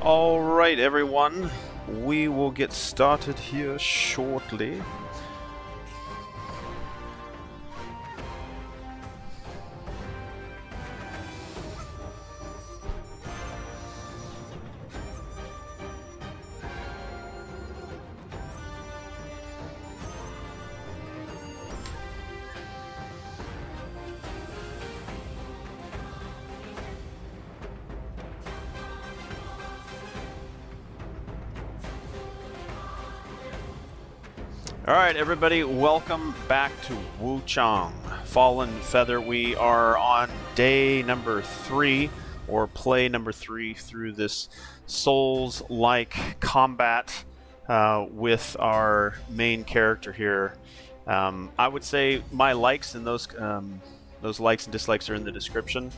All right, everyone. We will get started here shortly. Alright everybody, welcome back to Wuchang Fallen Feather. We are on day number 3, or play number 3, through this Souls-like combat with our main character here. I would say my likes and those likes and dislikes are in the description.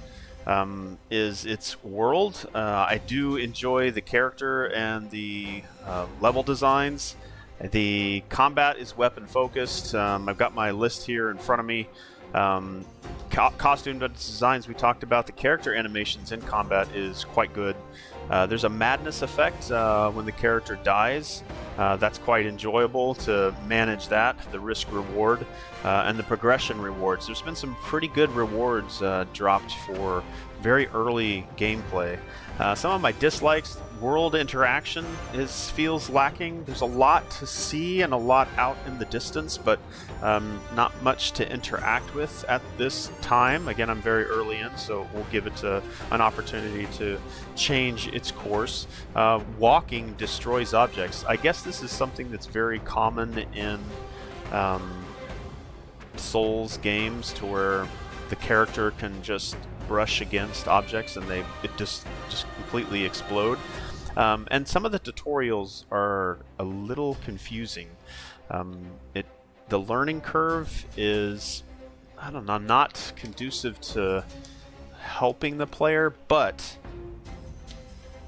Is its world. I do enjoy the character and the level designs. The combat is weapon focused. I've got my list here in front of me. Costume designs we talked about. The character animations in combat is quite good. There's a madness effect when the character dies. That's quite enjoyable to manage that, the risk reward, and the progression rewards. There's been some pretty good rewards dropped for very early gameplay. Some of my dislikes: world interaction feels lacking. There's a lot to see and a lot out in the distance, but not much to interact with at this time. Again, I'm very early in, so we'll give it an opportunity to change its course. Walking destroys objects. I guess this is something that's very common in Souls games, to where the character can just brush against objects and it just completely explode. And some of the tutorials are a little confusing. The learning curve is, I don't know, not conducive to helping the player, but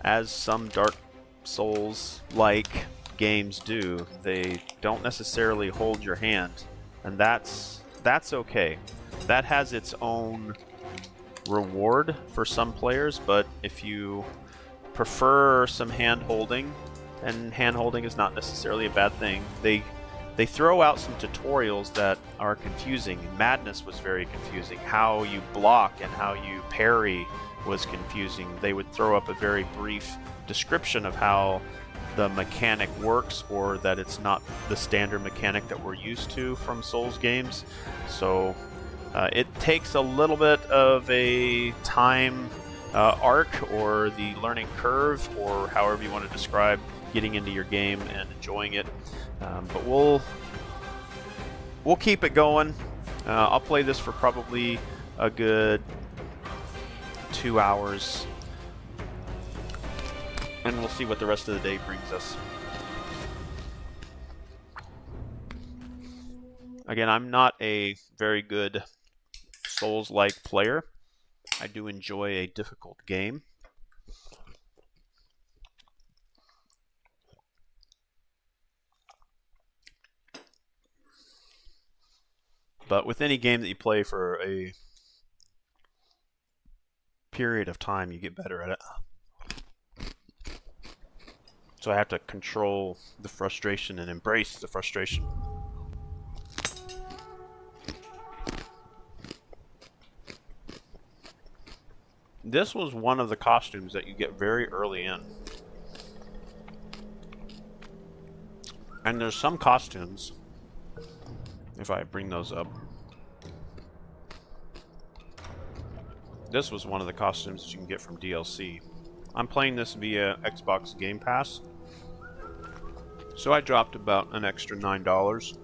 as some Dark Souls-like games do, they don't necessarily hold your hand, and that's okay. That has its own reward for some players, but if you prefer some hand-holding, and hand-holding is not necessarily a bad thing, they throw out some tutorials that are confusing. Madness was very confusing. How you block and how you parry was confusing. They would throw up a very brief description of how the mechanic works, or that it's not the standard mechanic that we're used to from Souls games. So it takes a little bit of a time arc, or the learning curve, or however you want to describe getting into your game and enjoying it. But we'll keep it going. I'll play this for probably a good 2 hours, and we'll see what the rest of the day brings us. Again, I'm not a very good Souls-like player. I do enjoy a difficult game. But with any game that you play for a period of time, you get better at it. So I have to control the frustration and embrace the frustration. This was one of the costumes that you get very early in. And there's some costumes, if I bring those up. This was one of the costumes that you can get from DLC. I'm playing this via Xbox Game Pass, so I dropped about an extra $9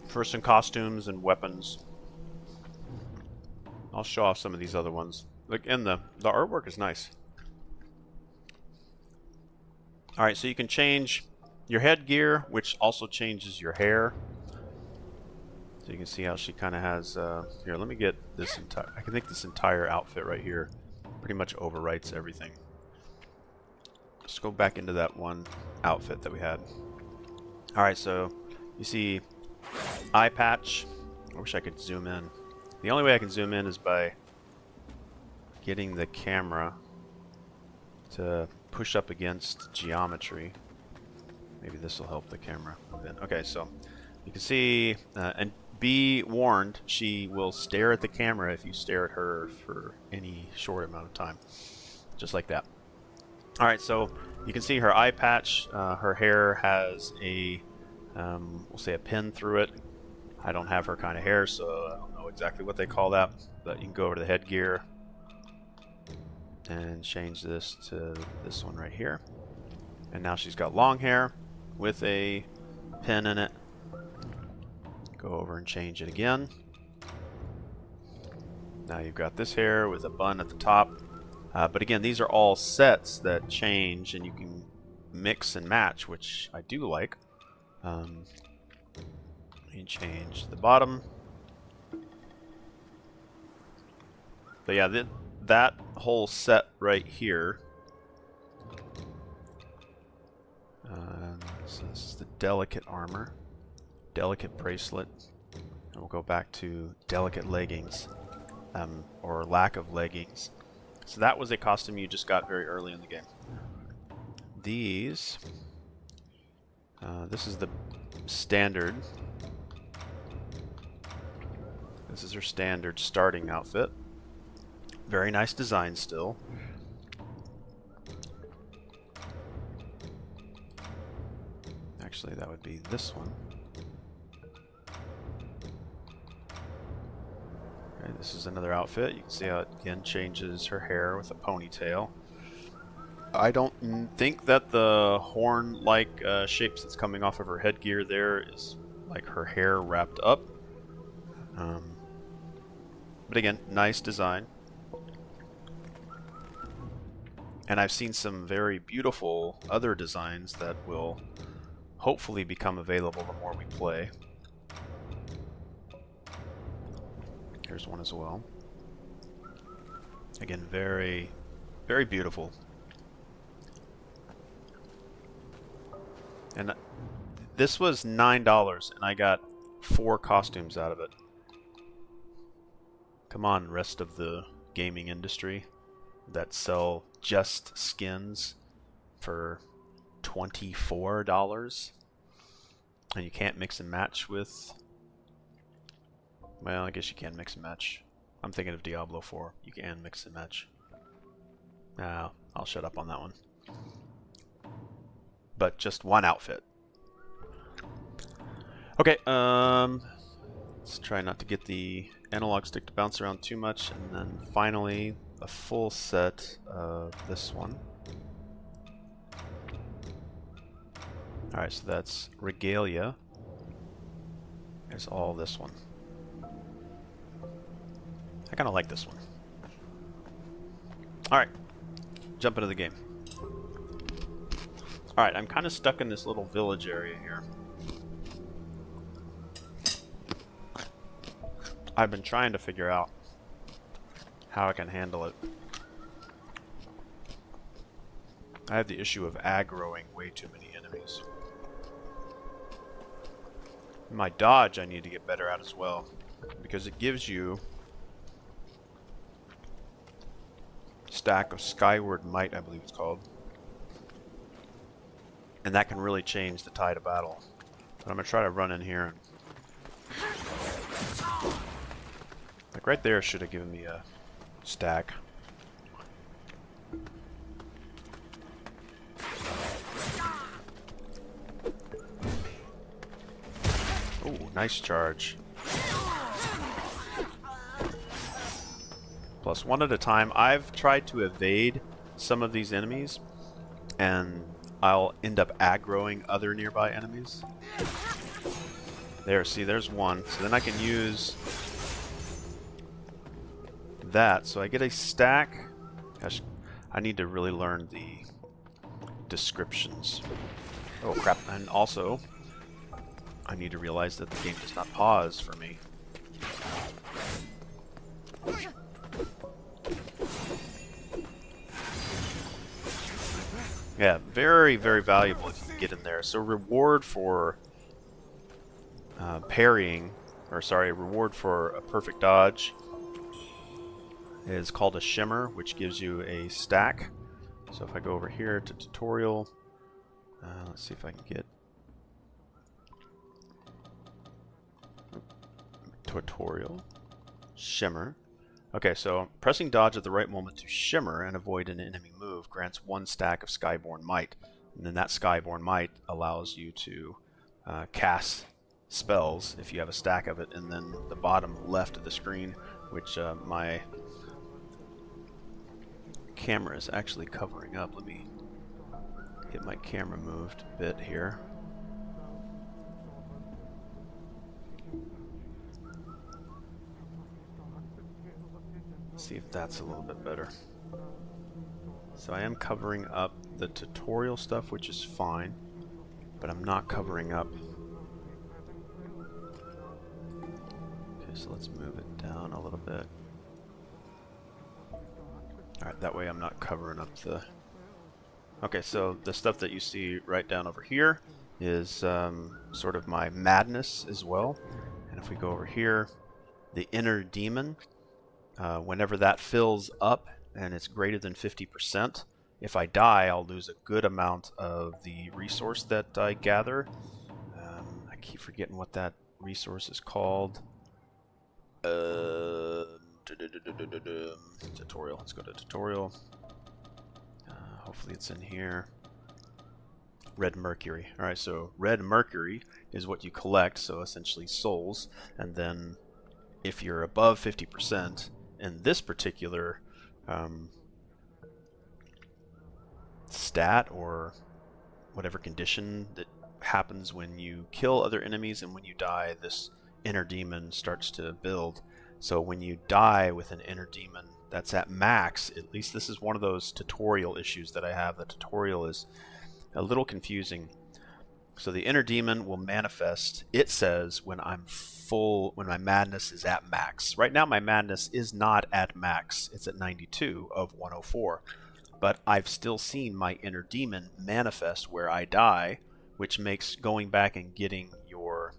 for some costumes and weapons. I'll show off some of these other ones. Look, and the artwork is nice. Alright, so you can change your headgear, which also changes your hair. So you can see how she kind of has... here, let me get this entire... I can think this entire outfit right here pretty much overwrites everything. Let's go back into that one outfit that we had. Alright, so you see eye patch. I wish I could zoom in. The only way I can zoom in is by getting the camera to push up against geometry. Maybe this will help the camera move in. Okay, so you can see, and be warned, she will stare at the camera if you stare at her for any short amount of time. Just like that. Alright, so you can see her eye patch. Her hair has a, we'll say a pin through it. I don't have her kind of hair, so I don't know exactly what they call that. But you can go over to the headgear and change this to this one right here. And now she's got long hair with a pin in it. Go over and change it again. Now you've got this hair with a bun at the top. But again, these are all sets that change and you can mix and match, which I do like. You change the bottom. But yeah, that whole set right here. So this is the delicate armor, delicate bracelet, and we'll go back to delicate leggings, or lack of leggings. So that was a costume you just got very early in the game. These, this is the standard. This is her standard starting outfit. Very nice design still. Actually, that would be this one. Okay, this is another outfit. You can see how it again changes her hair with a ponytail. I don't think that the horn-like shapes that's coming off of her headgear there is like her hair wrapped up. But again, nice design. And I've seen some very beautiful other designs that will hopefully become available the more we play. Here's one as well. Again, very, very beautiful. And this was $9, and I got 4 costumes out of it. Come on, rest of the gaming industry that sell just skins for $24, and you can't mix and match with. Well, I guess you can mix and match. I'm thinking of Diablo 4. You can mix and match. I'll shut up on that one. But just one outfit. Okay, let's try not to get the analog stick to bounce around too much, and then finally a full set of this one. Alright, so that's Regalia. There's all this one. I kind of like this one. Alright, jump into the game. Alright, I'm kind of stuck in this little village area here. I've been trying to figure out how I can handle it. I have the issue of aggroing way too many enemies. My dodge I need to get better at as well, because it gives you stack of Skyward Might, I believe it's called. And that can really change the tide of battle. But I'm going to try to run in here. And like right there should have given me a stack. Oh, nice charge. Plus one at a time. I've tried to evade some of these enemies, and I'll end up aggroing other nearby enemies. There, see, there's one. So then I can use that. So I get a stack. Gosh, I need to really learn the descriptions. Oh, crap. And also, I need to realize that the game does not pause for me. Yeah, very, very valuable if you can get in there. So reward for parrying, or sorry, reward for a perfect dodge is called a shimmer, which gives you a stack. So if I go over here to tutorial, let's see if I can get tutorial shimmer. Okay, so pressing dodge at the right moment to shimmer and avoid an enemy move grants 1 stack of Skyborn Might. And then that Skyborn Might allows you to cast spells if you have a stack of it. And then the bottom left of the screen, which my camera is actually covering up. Let me get my camera moved a bit here. See if that's a little bit better. So I am covering up the tutorial stuff, which is fine, but I'm not covering up. Okay, so let's move it down a little bit. Alright, that way I'm not covering up the... Okay, so the stuff that you see right down over here is sort of my madness as well. And if we go over here, the inner demon, whenever that fills up and it's greater than 50%, if I die, I'll lose a good amount of the resource that I gather. I keep forgetting what that resource is called. Tutorial. Let's go to tutorial. Hopefully it's in here. Red mercury. Alright, so red mercury is what you collect, so essentially souls. And then if you're above 50%, in this particular stat or whatever condition that happens when you kill other enemies and when you die, this inner demon starts to build. So when you die with an inner demon that's at max, at least this is one of those tutorial issues that I have. The tutorial is a little confusing. So the inner demon will manifest, it says, when I'm full, when my madness is at max. Right now my madness is not at max. It's at 92 of 104. But I've still seen my inner demon manifest where I die, which makes going back and getting your...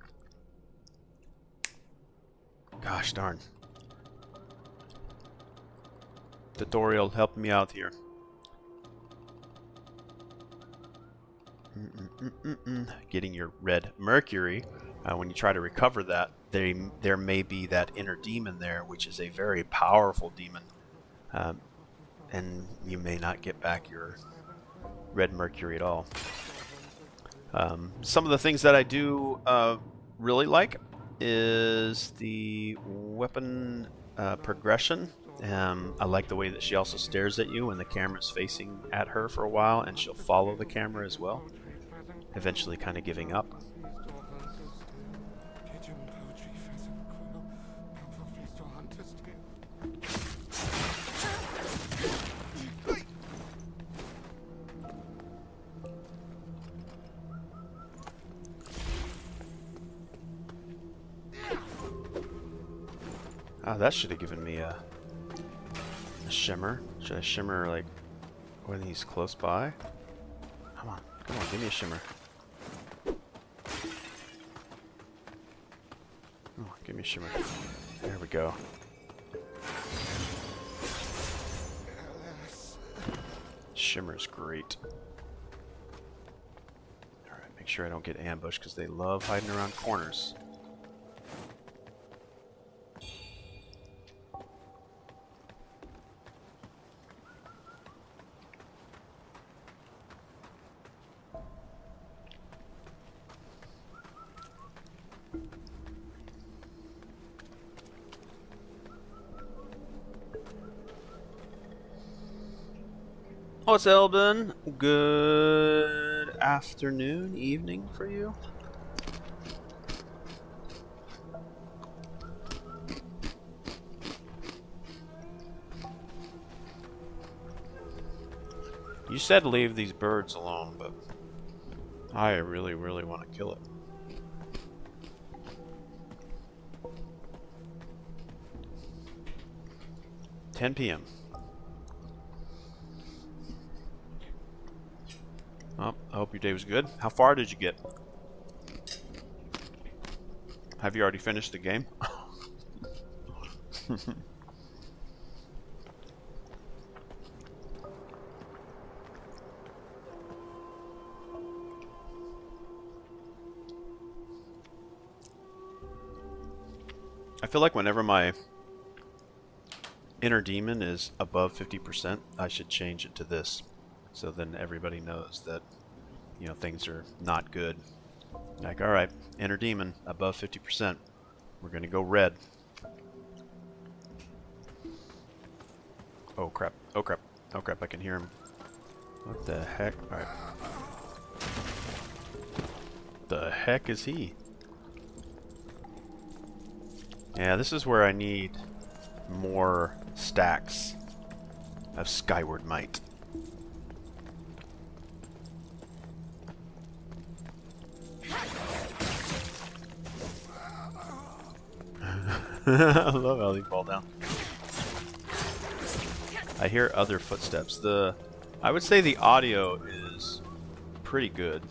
Gosh darn. Tutorial, help me out here. Getting your red mercury, when you try to recover that, there may be that inner demon there, which is a very powerful demon, and you may not get back your red mercury at all. Some of the things that I do really like is the weapon progression. I like the way that she also stares at you when the camera's facing at her for a while, and she'll follow the camera as well, eventually kind of giving up. Oh, that should have given me a shimmer. Should I shimmer like when he's close by? Come on, give me a shimmer. Oh, give me a shimmer. There we go. Shimmer's great. Alright, make sure I don't get ambushed because they love hiding around corners. Oh, it's Elbin. Good afternoon, evening for you. You said leave these birds alone, but I really want to kill it. $10 p.m. Oh, I hope your day was good. How far did you get? Have you already finished the game? I feel like whenever my inner demon is above 50%, I should change it to this. So then everybody knows that, you know, things are not good. Like, alright, inner demon above 50%. We're gonna go red. Oh crap, oh crap, oh crap, I can hear him. What the heck? Alright. The heck is he? Yeah, this is where I need more stacks of Skyward Might. I love how they fall down. I hear other footsteps. I would say the audio is pretty good.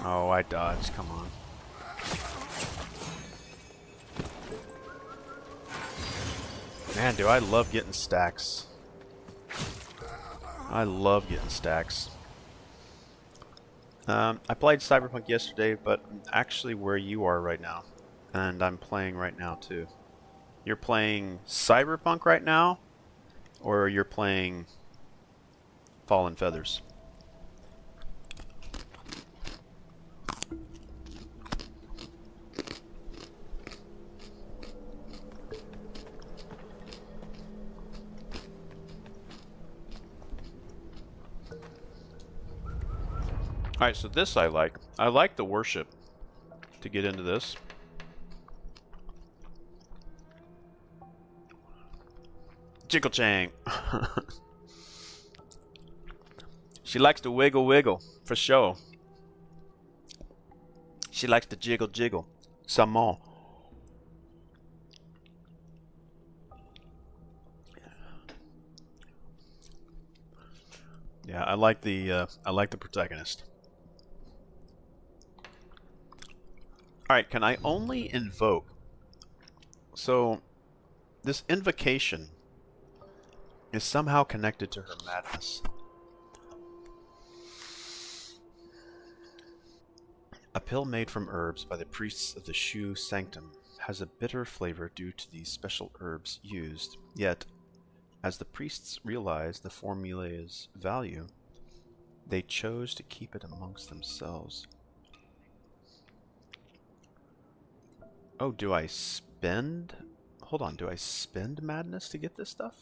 Oh, I dodged. Come on. Man, do I love getting stacks. I love getting stacks. I played Cyberpunk yesterday, but I'm actually where you are right now. And I'm playing right now, too. You're playing Cyberpunk right now? Or you're playing Fallen Feathers? Alright, so this I like. I like the worship to get into this. Jiggle Chang. She likes to wiggle wiggle, for sure. She likes to jiggle jiggle. Some more. Yeah, I like the protagonist. Alright, can I only invoke? So, this invocation is somehow connected to her madness. A pill made from herbs by the priests of the Shu Sanctum has a bitter flavor due to these special herbs used. Yet, as the priests realized the formula's value, they chose to keep it amongst themselves. Oh, do I spend? Hold on, do I spend madness to get this stuff?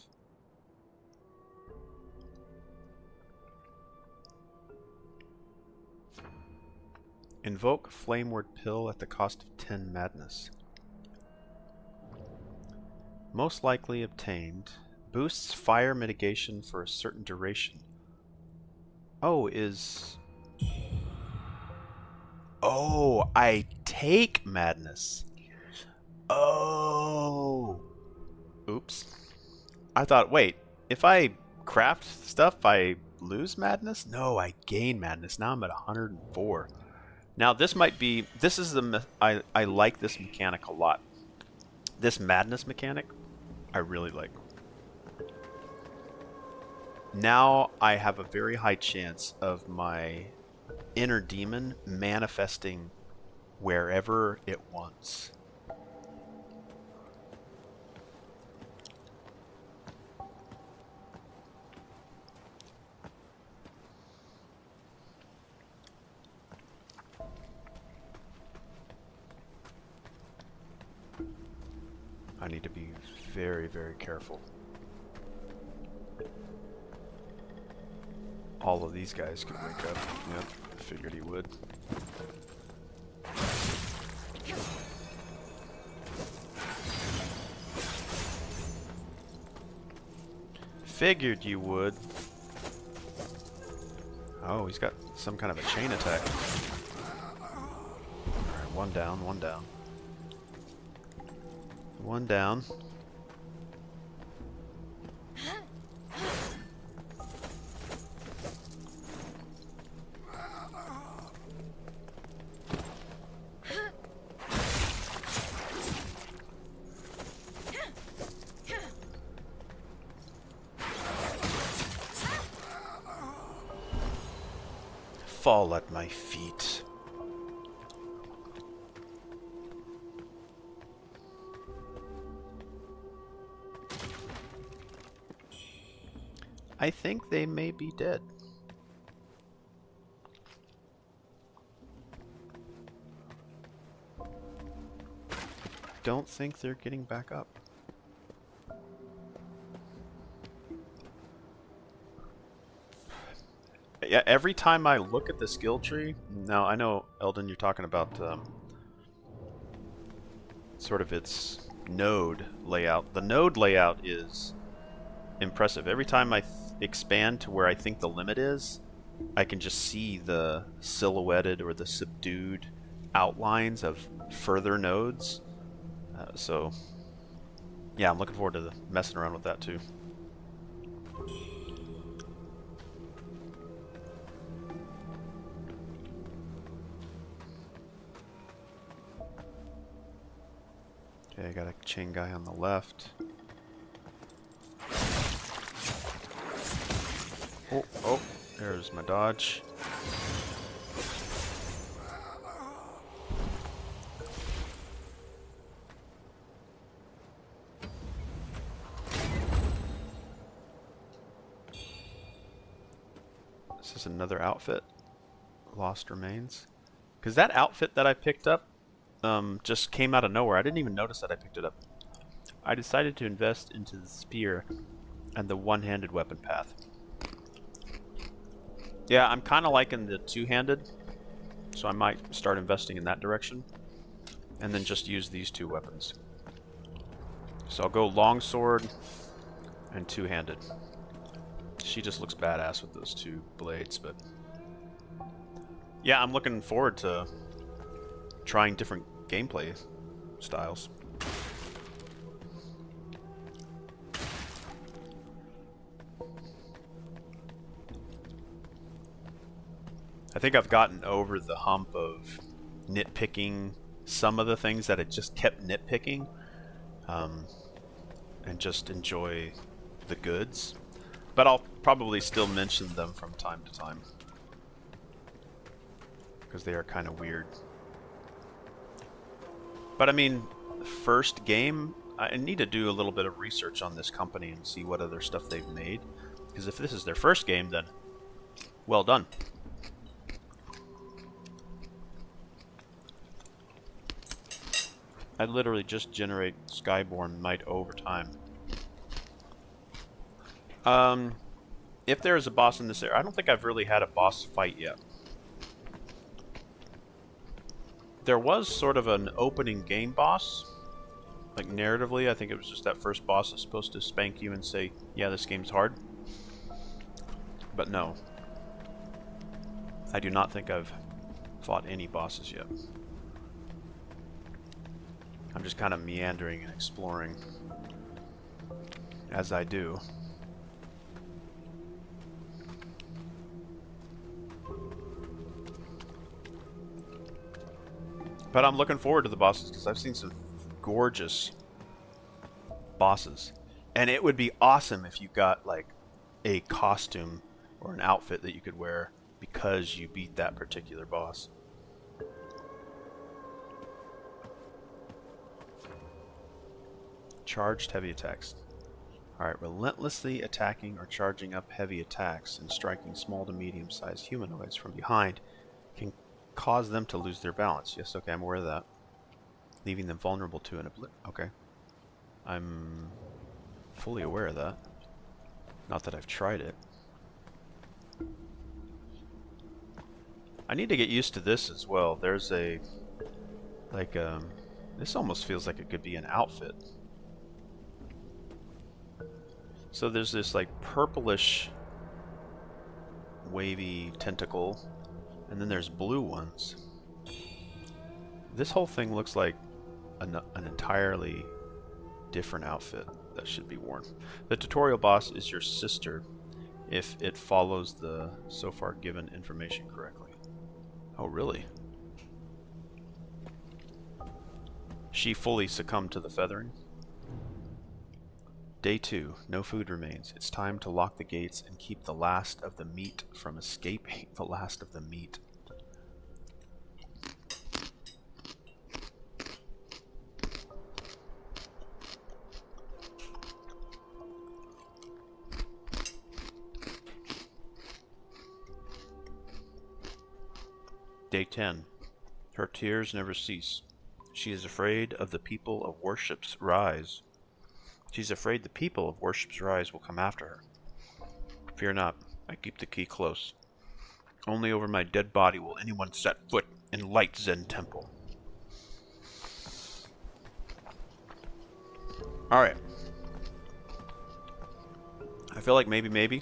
Invoke Flameward Pill at the cost of 10 madness. Most likely obtained. Boosts fire mitigation for a certain duration. Oh, Oh, I take madness. Oh. Oops. I thought, wait, if I craft stuff, I lose madness? No, I gain madness. Now I'm at 104. Now this might be, I like this mechanic a lot. This madness mechanic, I really like. Now I have a very high chance of my inner demon manifesting wherever it wants. I need to be very, very careful. All of these guys could wake up. Yep, I figured he would. Figured you would. Oh, he's got some kind of a chain attack. Alright, one down, one down. One down. fall at my feet. I think they may be dead. Don't think they're getting back up. Yeah, every time I look at the skill tree, now I know, Eldon, you're talking about sort of its node layout. The node layout is impressive. Every time I expand to where I think the limit is, I can just see the silhouetted or the subdued outlines of further nodes. So, yeah, I'm looking forward to messing around with that too. Okay, I got a chain guy on the left. Oh, there's my dodge. This is another outfit. Lost Remains. Because that outfit that I picked up just came out of nowhere. I didn't even notice that I picked it up. I decided to invest into the spear and the one-handed weapon path. Yeah, I'm kind of liking the two-handed, so I might start investing in that direction, and then just use these two weapons. So I'll go longsword and two-handed. She just looks badass with those two blades, but yeah, I'm looking forward to trying different gameplay styles. I think I've gotten over the hump of nitpicking some of the things that I just kept nitpicking, and just enjoy the goods. But I'll probably still mention them from time to time, because they are kind of weird. But I mean, first game, I need to do a little bit of research on this company and see what other stuff they've made. Because if this is their first game, then well done. I literally just generate Skyborn Might over time. If there is a boss in this area, I don't think I've really had a boss fight yet. There was sort of an opening game boss, like narratively. I think it was just that first boss that's supposed to spank you and say, yeah, this game's hard. But no. I do not think I've fought any bosses yet. I'm just kind of meandering and exploring as I do. But I'm looking forward to the bosses because I've seen some gorgeous bosses. And it would be awesome if you got like a costume or an outfit that you could wear because you beat that particular boss. Charged heavy attacks. Alright, relentlessly attacking or charging up heavy attacks and striking small to medium-sized humanoids from behind can cause them to lose their balance. Yes, okay, I'm aware of that. Leaving them vulnerable to an okay. I'm fully aware of that. Not that I've tried it. I need to get used to this as well. There's a like this almost feels like it could be an outfit. So there's this like purplish wavy tentacle, and then there's blue ones. This whole thing looks like an entirely different outfit that should be worn. The tutorial boss is your sister if it follows the so far given information correctly. Oh, really? She fully succumbed to the feathering? Day 2. No food remains. It's time to lock the gates and keep the last of the meat from escaping. The last of the meat. Day 10. Her tears never cease. She is afraid of the people of worship's rise. She's afraid the people of worship's rise will come after her. Fear not, I keep the key close. Only over my dead body will anyone set foot in Light Zen Temple. Alright. I feel like maybe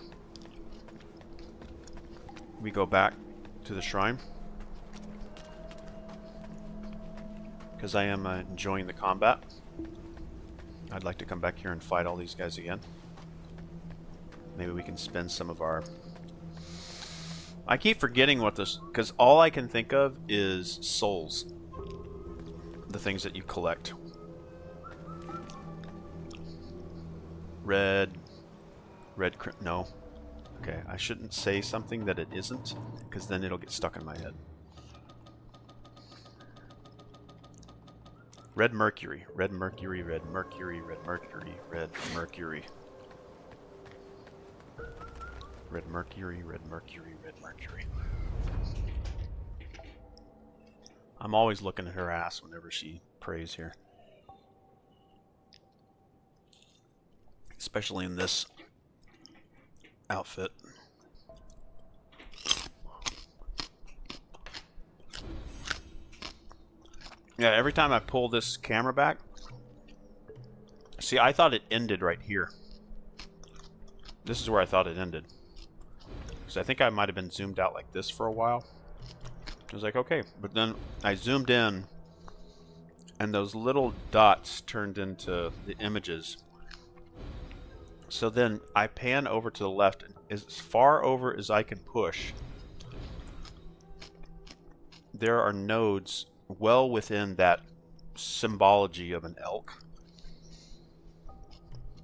we go back to the shrine. Because I am enjoying the combat. I'd like to come back here and fight all these guys again. Maybe we can spend some of our... I keep forgetting what this... Because all I can think of is souls. The things that you collect. No. Okay, I shouldn't say something that it isn't, because then it'll get stuck in my head. Red mercury, red mercury, red mercury, red mercury, red mercury. Red mercury, red mercury, red mercury. I'm always looking at her ass whenever she prays here. Especially in this outfit. Yeah, every time I pull this camera back... See, I thought it ended right here. This is where I thought it ended. Because I think I might have been zoomed out like this for a while. I was like, okay. But then I zoomed in, and those little dots turned into the images. So then I pan over to the left, as far over as I can push. There are nodes well within that symbology of an elk.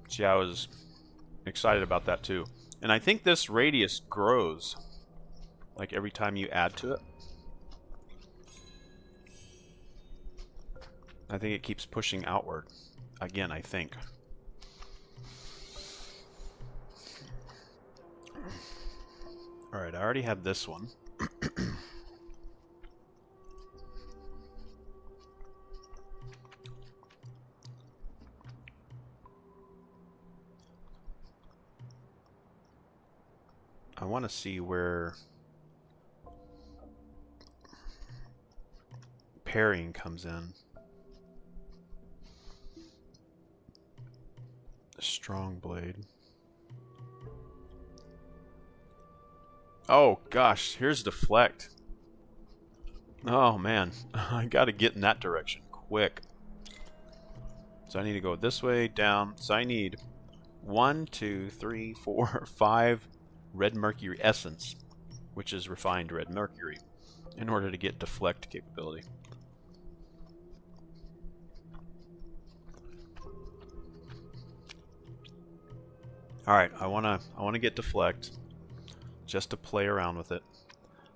See, I was excited about that too. And I think this radius grows like every time you add to it. I think it keeps pushing outward. Again, I think. Alright, I already have this one. I want to see where parrying comes in. A strong blade. Oh gosh, here's deflect. Oh man, I gotta get in that direction quick. So I need to go this way, down. So I need 1, 2, 3, 4, 5 red mercury essence, which is refined red mercury, in order to get deflect capability. Alright, I wanna get deflect just to play around with it.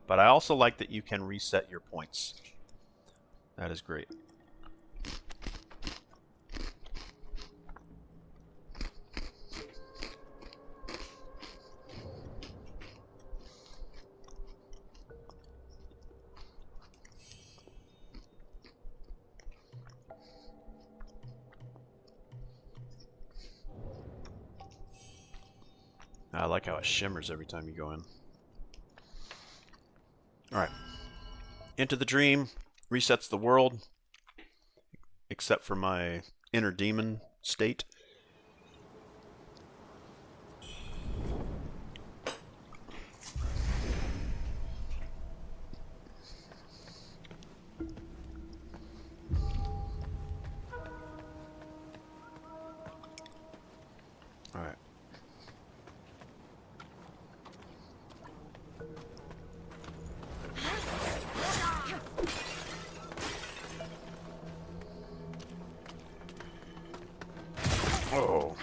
But I also like that you can reset your points. That is great. I like how it shimmers every time you go in. Alright. Into the Dream resets the world, except for my inner demon state. Alright. Oh.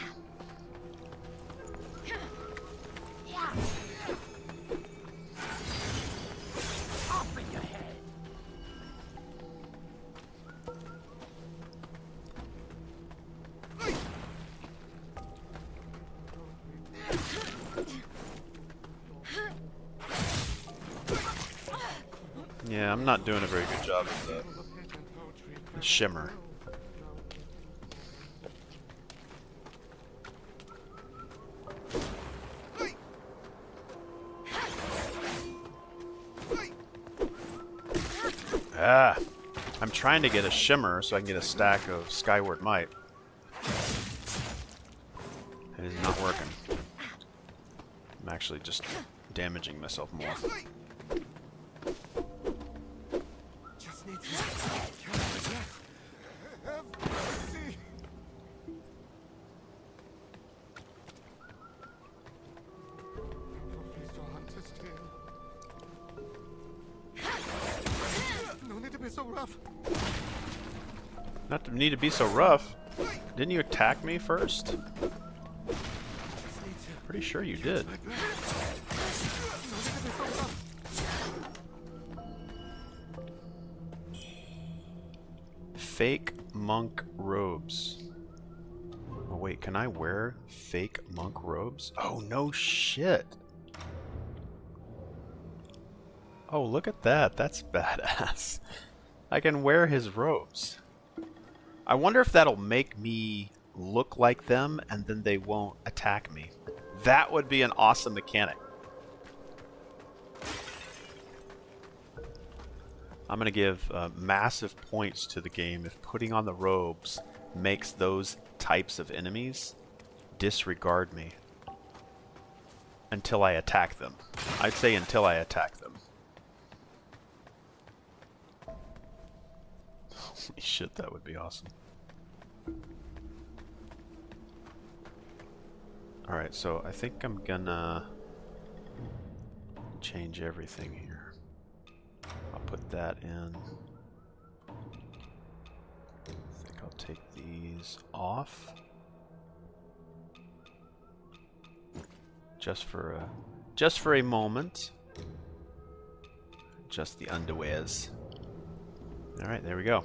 Yeah, I'm not doing a very good job of the shimmer. Ah! I'm trying to get a shimmer so I can get a stack of Skyward Might. It is not working. I'm actually just damaging myself more. Just need to no need to be so rough. Not to need to be so rough. Didn't you attack me first? Pretty sure you did. Fake monk robes. Oh wait, can I wear fake monk robes? Oh no shit. Oh, look at that. That's badass. I can wear his robes. I wonder if that'll make me look like them and then they won't attack me. That would be an awesome mechanic. I'm going to give massive points to the game if putting on the robes makes those types of enemies disregard me until I attack them. I'd say until I attack them. Holy shit, that would be awesome. Alright, so I think I'm gonna change everything here. I'll put that in. I think I'll take these off. Just for a moment. Just the underwears. Alright, there we go.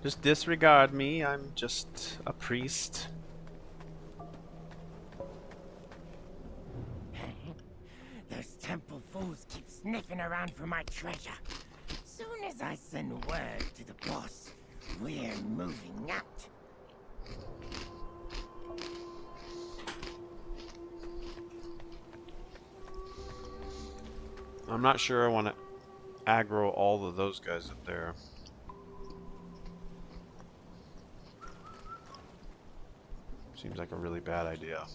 Just disregard me, I'm just a priest. Those temple fools keep sniffing around for my treasure. Soon as I send word to the boss, we're moving out. I'm not sure I want to aggro all of those guys up there. Seems like a really bad idea.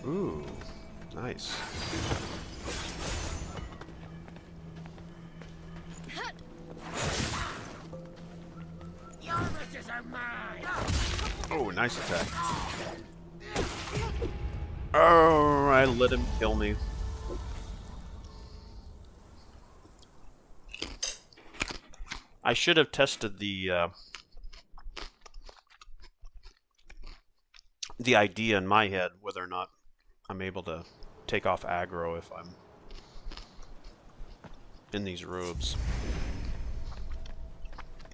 Ooh, nice. Oh, nice attack. Oh, I let him kill me. I should have tested the idea in my head whether or not I'm able to take off aggro if I'm in these robes.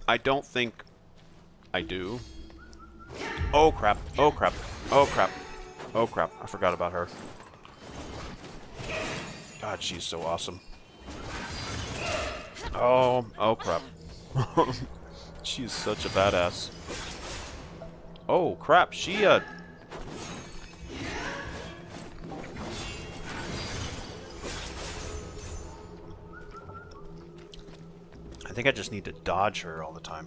I don't think I do. Oh crap, oh crap, oh crap, oh crap, I forgot about her. God, she's so awesome. Oh crap. She's such a badass. Oh crap, she I think I just need to dodge her all the time.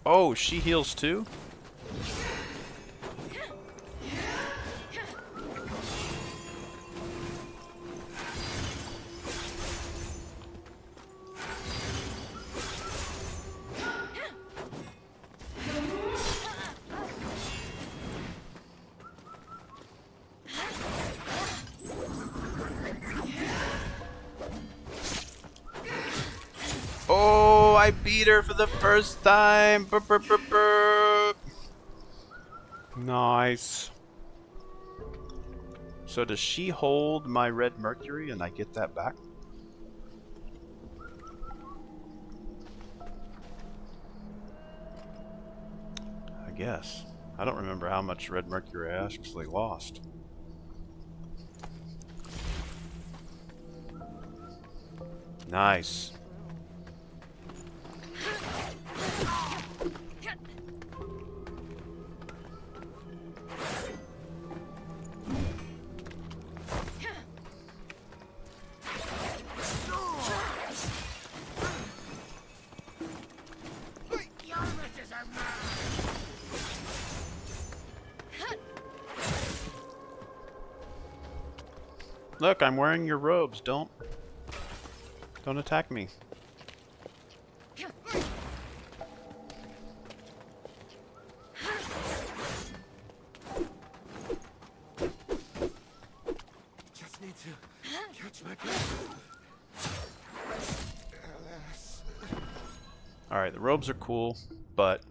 Oh, she heals too? I beat her for the first time. Burp, burp, burp, burp. Nice. So does she hold my red mercury and I get that back? I guess. I don't remember how much red mercury I actually lost. Nice. Look, I'm wearing your robes. Don't attack me. Just need to catch my breath. Alas. All right, the robes are cool, but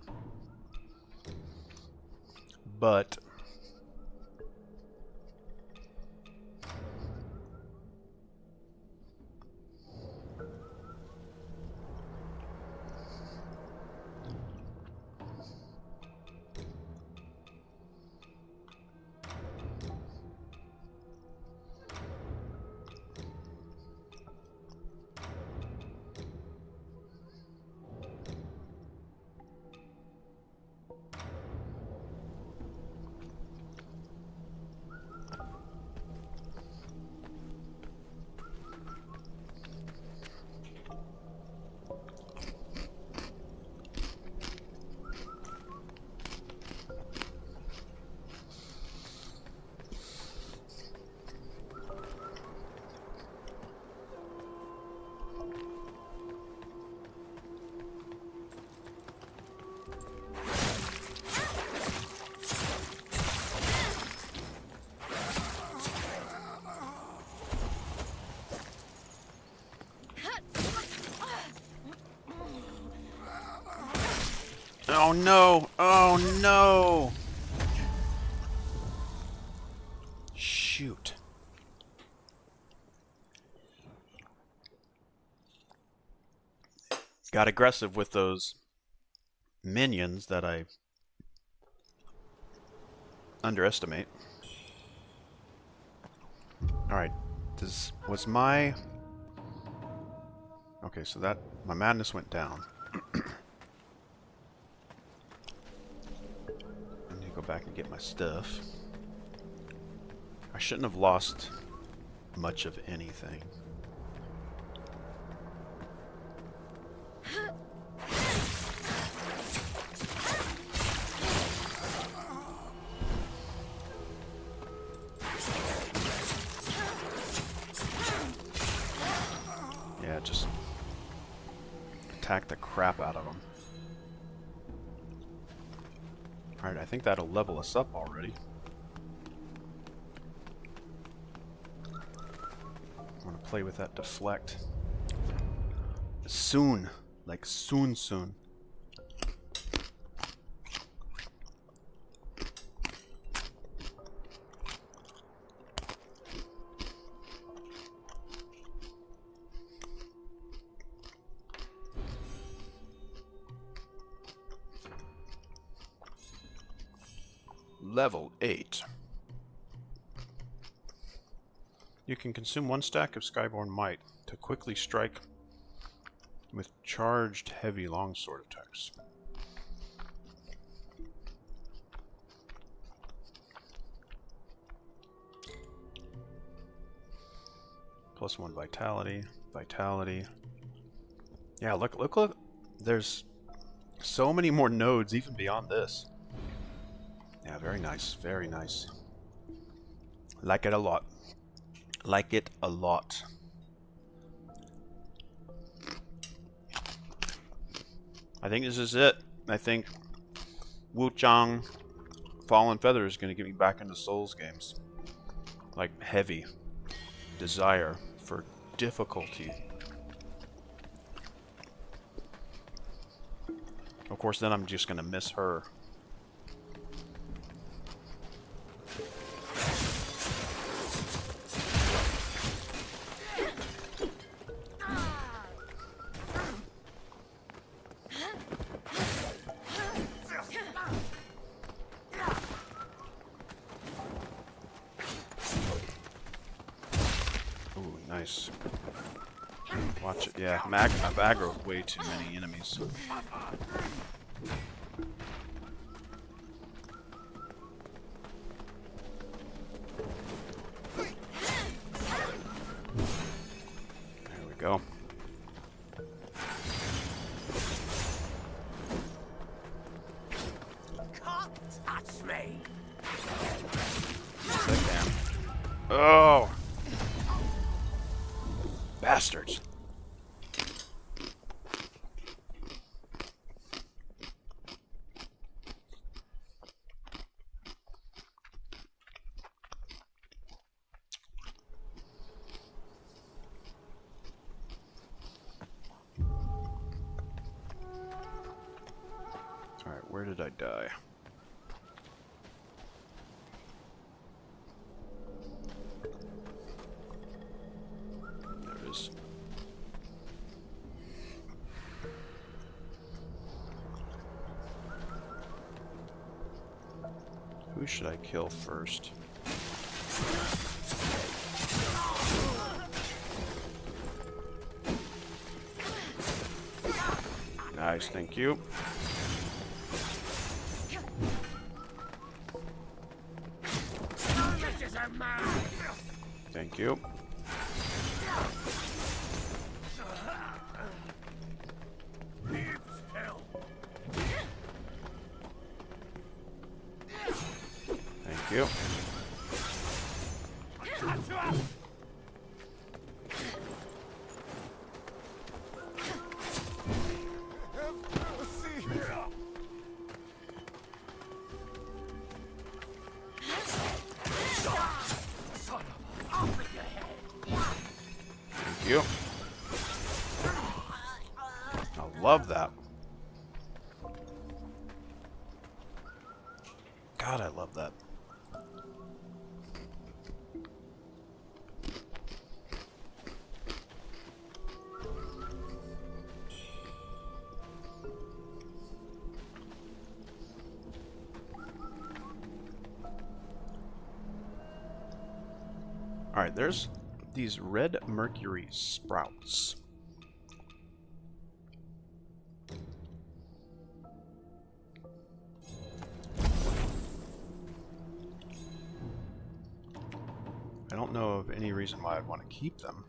oh no! Oh no! Shoot. Got aggressive with those minions that I underestimate. Alright, was my... Okay, so that... my madness went down. I need to go back and get my stuff. I shouldn't have lost much of anything. Yeah, just attack the crap out of them. Alright, I think that'll level us up already. I want to play with that deflect. Soon. Like soon. Level 8. You can consume 1 stack of Skyborn Might to quickly strike with charged heavy longsword attacks. +1 vitality. Yeah, look. There's so many more nodes even beyond this. Yeah, very nice. Very nice. Like it a lot. Like it a lot. I think this is it. I think Wuchang Fallen Feather is going to get me back into Souls games. Like, heavy desire for difficulty. Of course, then I'm just going to miss her. Ooh, nice. Watch it. Yeah, I've aggroed way too many enemies. There we go. Can't touch me. Yes, I can. Oh! Bastards. Alright, where did I die? There it is. Who should I kill first? Nice, thank you. Bitches are mine. Thank you. Keep still. Thank you. Cut you up. Off with your head. Thank you. I love that. God, I love that. Alright, there's these red mercury sprouts. I don't know of any reason why I'd want to keep them.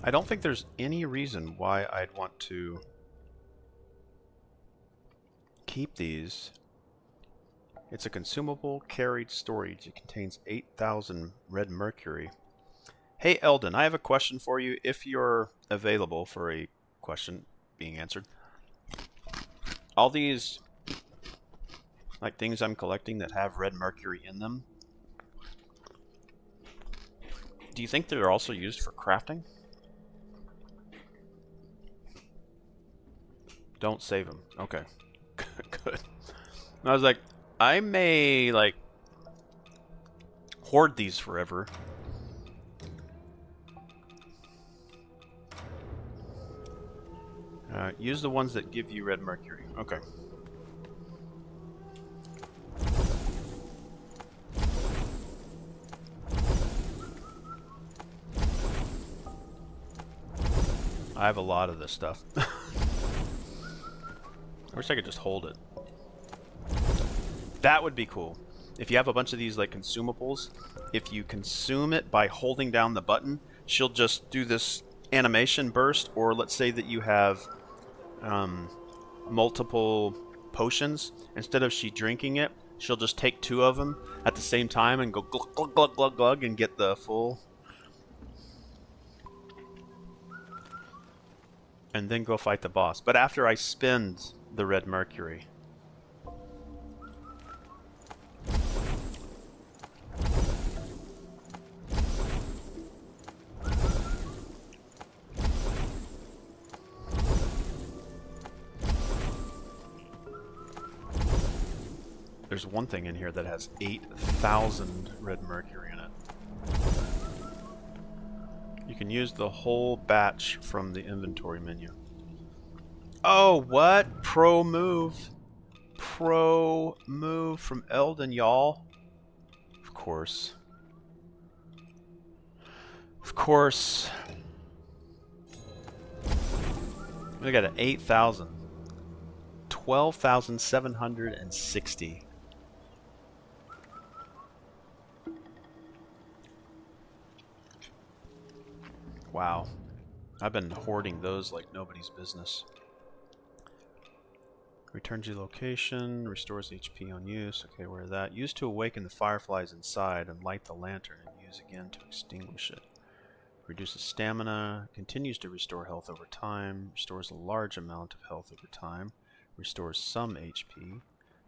I don't think there's any reason why I'd want to keep these. It's a consumable carried storage. It contains 8,000 red mercury. Hey Eldon, I have a question for you if you're available for a question being answered. All these like things I'm collecting that have red mercury in them, do you think they're also used for crafting? Don't save them. Okay. Good. I was like, I may, like, hoard these forever. Use the ones that give you red mercury. Okay. I have a lot of this stuff. I wish I could just hold it. That would be cool. If you have a bunch of these like consumables, if you consume it by holding down the button, she'll just do this animation burst. Or let's say that you have multiple potions. Instead of she drinking it, she'll just take 2 of them at the same time and go glug glug glug glug glug and get the full. and then go fight the boss. But after I spend the red mercury. There's one thing in here that has 8,000 red mercury in it. You can use the whole batch from the inventory menu. Oh, what? Pro move. Pro move from Elden, y'all. Of course. Of course. We got an 8,000. 12,760. Wow. I've been hoarding those like nobody's business. Returns you location, restores HP on use. Okay, where that? Used to awaken the fireflies inside and light the lantern and use again to extinguish it. Reduces stamina, continues to restore health over time, restores a large amount of health over time, restores some HP,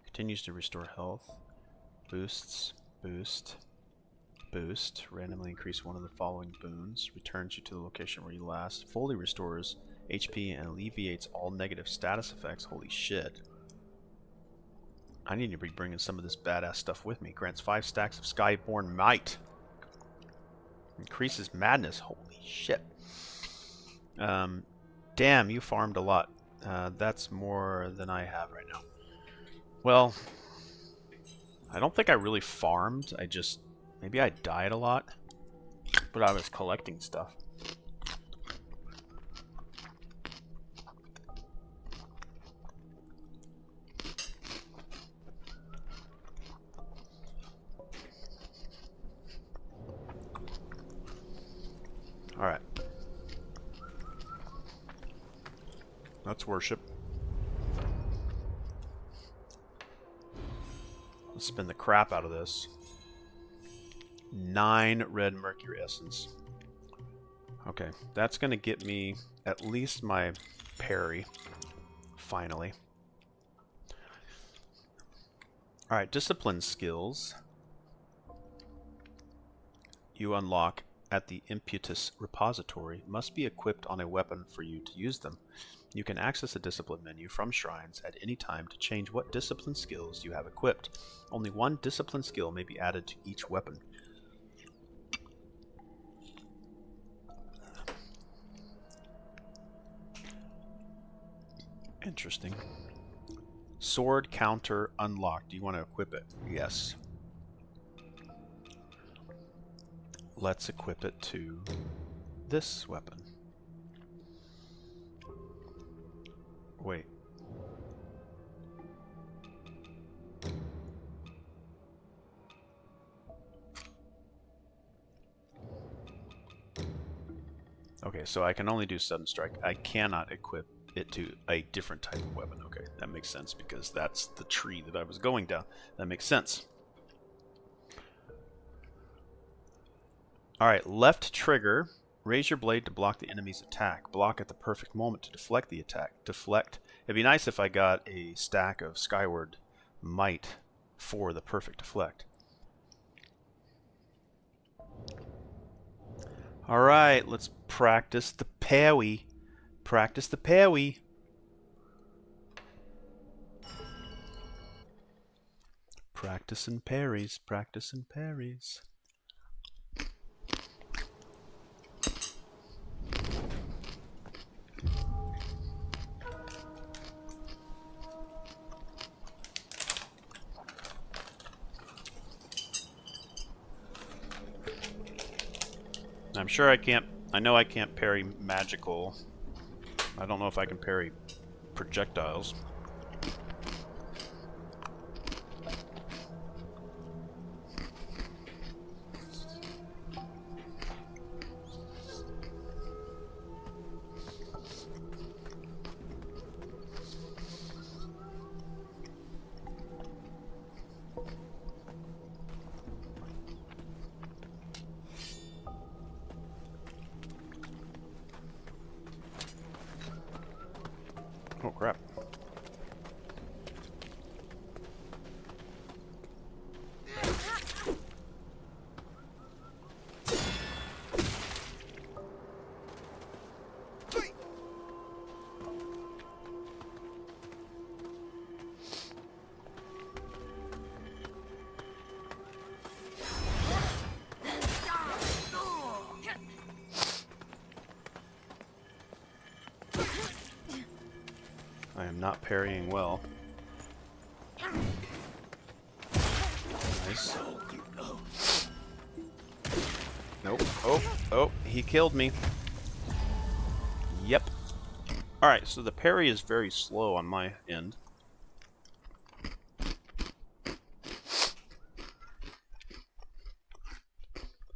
continues to restore health, boosts, boost, boost, randomly increase one of the following boons, returns you to the location where you last, fully restores HP and alleviates all negative status effects. Holy shit. I need to be bringing some of this badass stuff with me. Grants 5 stacks of Skyborn Might. Increases madness. Holy shit. Damn, you farmed a lot. That's more than I have right now. Well, I don't think I really farmed. I just... Maybe I died a lot. But I was collecting stuff. Alright. Let's worship. Let's spin the crap out of this. 9 red mercury essence. Okay, that's going to get me at least my parry. Finally. Alright, discipline skills. You unlock at the Impetus repository must be equipped on a weapon for you to use them. You can access the discipline menu from shrines at any time to change what discipline skills you have equipped. Only one discipline skill may be added to each weapon. Interesting. Sword counter unlocked. Do you want to equip it? Yes. Let's equip it to this weapon. Wait. Okay, so I can only do sudden strike. I cannot equip it to a different type of weapon. Okay, that makes sense because that's the tree that I was going down. That makes sense. Alright, left trigger. Raise your blade to block the enemy's attack. Block at the perfect moment to deflect the attack. Deflect. It'd be nice if I got a stack of Skyward Might for the perfect deflect. Alright, let's practice the parry. Practice the parry. Practicing parries. Practicing parries. I'm sure I can't... I know I can't parry magical. I don't know if I can parry projectiles. I am not parrying well. Nice. Nope. Oh, he killed me. Yep. Alright, so the parry is very slow on my end.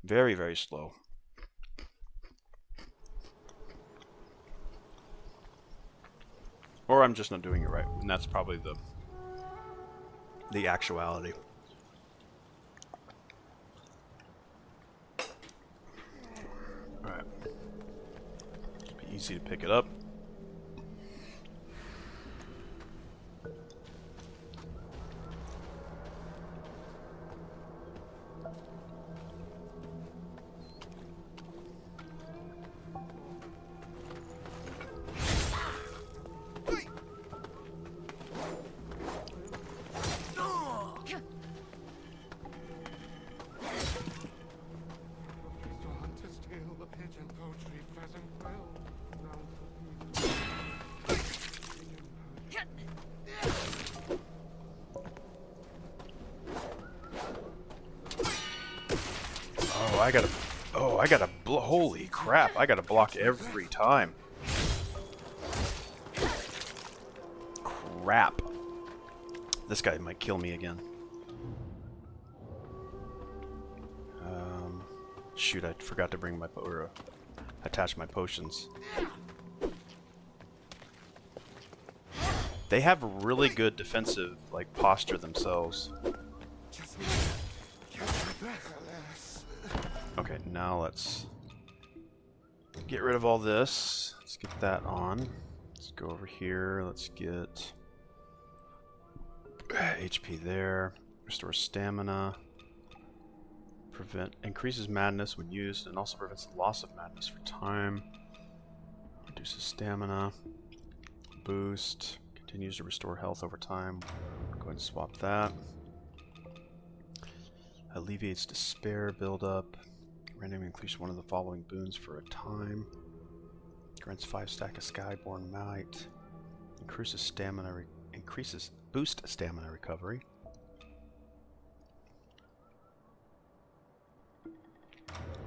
Very, very slow. Or I'm just not doing it right, and that's probably the actuality. Alright. Be easy to pick it up. I gotta holy crap, I gotta block every time. Crap. This guy might kill me again. Shoot, I forgot to bring my attach my potions. They have really good defensive posture themselves. Okay, now let's get rid of all this. Let's get that on. Let's go over here. Let's get HP there. Restore stamina. Increases madness when used and also prevents the loss of madness for time. Reduces stamina. Boost. Continues to restore health over time. Go ahead and swap that. Alleviates despair buildup. Randomly increase one of the following boons for a time. Grants 5 stack of Skyborn Might. Increases stamina. Boost stamina recovery.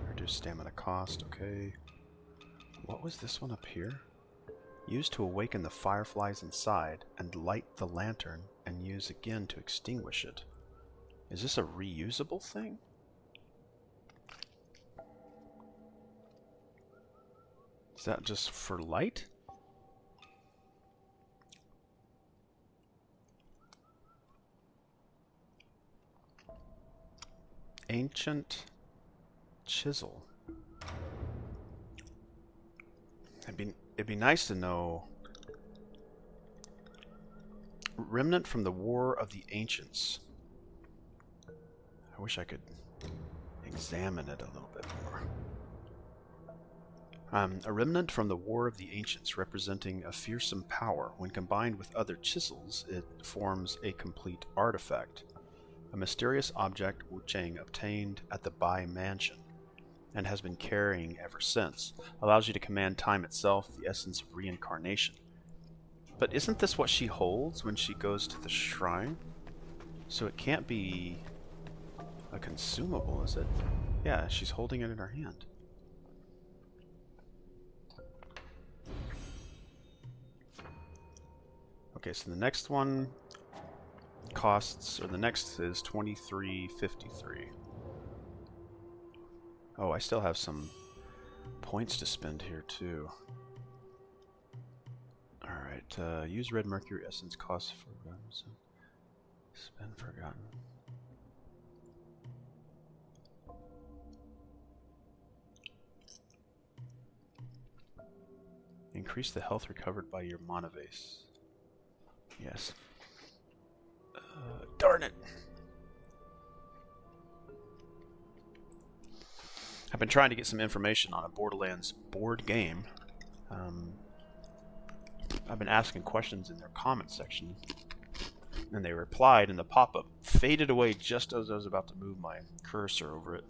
Reduce stamina cost. Okay. What was this one up here? Use to awaken the fireflies inside and light the lantern and use again to extinguish it. Is this a reusable thing? Is that just for light? Ancient chisel. It'd be nice to know. Remnant from the War of the Ancients. I wish I could examine it a little bit more. A remnant from the War of the Ancients, representing a fearsome power. When combined with other chisels, it forms a complete artifact. A mysterious object Wu Chang obtained at the Bai Mansion, and has been carrying ever since. Allows you to command time itself, the essence of reincarnation. But isn't this what she holds when she goes to the shrine? So it can't be a consumable, is it? Yeah, she's holding it in her hand. Okay, so the next one costs, or the next is 23.53. Oh, I still have some points to spend here too. Alright, use red mercury essence, costs forgotten. So spend forgotten. Increase the health recovered by your mana base. Yes. Darn it! I've been trying to get some information on a Borderlands board game. I've been asking questions in their comment section, and they replied, and the pop-up faded away just as I was about to move my cursor over it.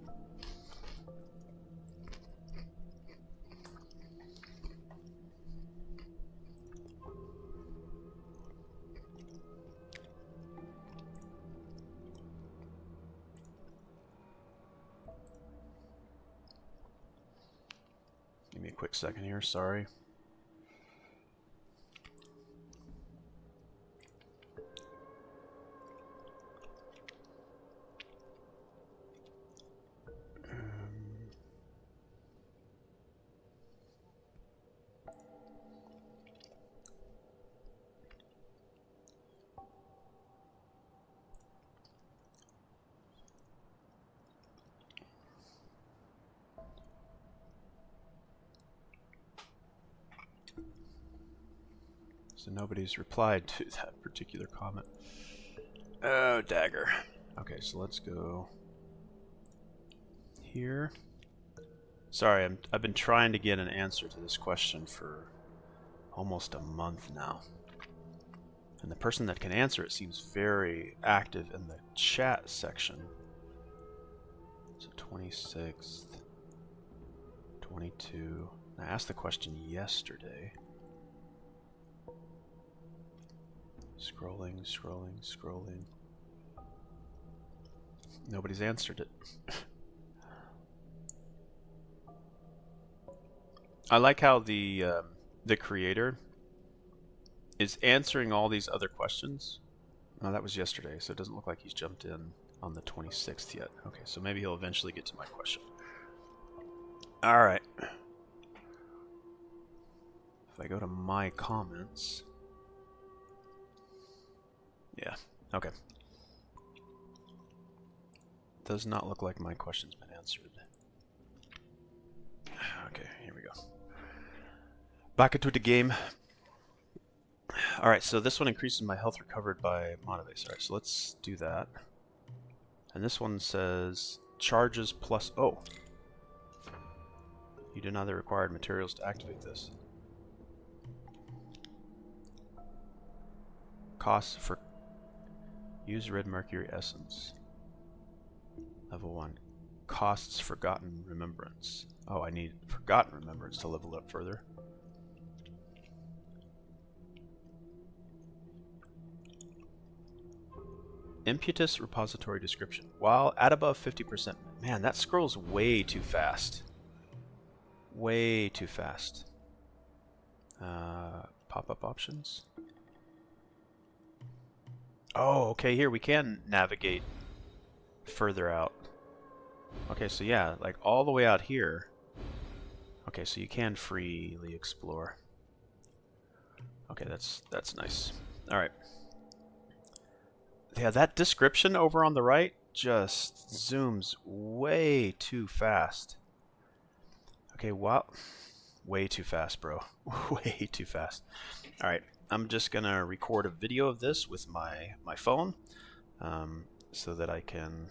quick second here, sorry. So nobody's replied to that particular comment. Oh, dagger. Okay, so let's go here. Sorry, I've been trying to get an answer to this question for almost a month now. And the person that can answer it seems very active in the chat section. So 26th, 22. I asked the question yesterday. Scrolling, scrolling, scrolling. Nobody's answered it. I like how the creator is answering all these other questions. Oh, that was yesterday, so it doesn't look like he's jumped in on the 26th yet. Okay, so maybe he'll eventually get to my question. Alright. If I go to my comments... Yeah, okay. Does not look like my question's been answered. Okay, here we go. Back into the game. Alright, so this one increases my health recovered by Motivase. Alright, so let's do that. And this one says charges plus... Oh! You do not have the required materials to activate this. Costs for... Use red mercury essence. Level 1. Costs forgotten remembrance. Oh, I need forgotten remembrance to level up further. Impetus repository description. While at above 50%. Man, that scrolls way too fast. Way too fast. Pop-up options. Oh, okay, here we can navigate further out. Okay, so yeah, like all the way out here. Okay, so you can freely explore. Okay, that's nice. All right. Yeah, that description over on the right just zooms way too fast. Okay, wow. Way too fast, bro. Way too fast. All right, I'm just gonna record a video of this with my phone, so that I can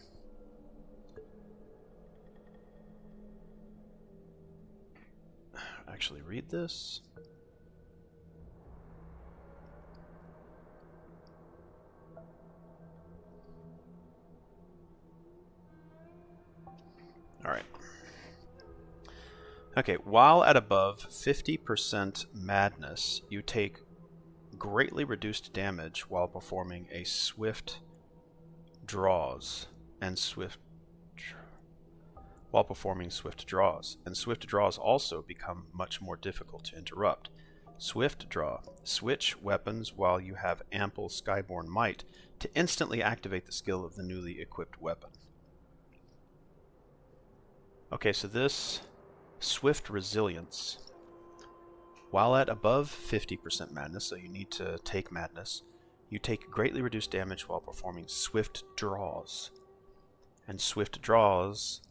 actually read this. All right. Okay, while at above 50% madness, you take greatly reduced damage while performing a swift draws and swift draws also become much more difficult to interrupt. Swift draw. Switch weapons while you have ample Skyborn might to instantly activate the skill of the newly equipped weapon. Okay, so this Swift Resilience. While at above 50% madness, so you need to take madness, you take greatly reduced damage while performing swift draws. And swift draws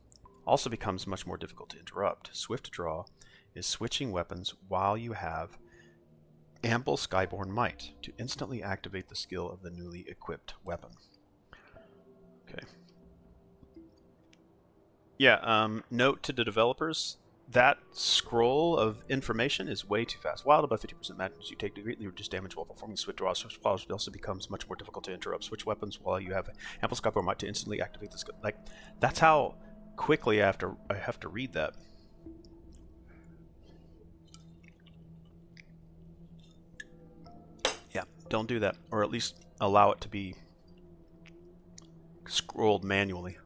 also becomes much more difficult to interrupt. Swift draw is switching weapons while you have ample Skyborn might to instantly activate the skill of the newly equipped weapon. Okay. Yeah, note to the developers, that scroll of information is way too fast. While above 50% madness, you take greatly reduced damage while performing swift draws. Swift draws also becomes much more difficult to interrupt. Switch weapons while you have ample Skyborn might to instantly activate the skill. Like, that's how quickly I have to read that. Yeah, don't do that, or at least allow it to be scrolled manually.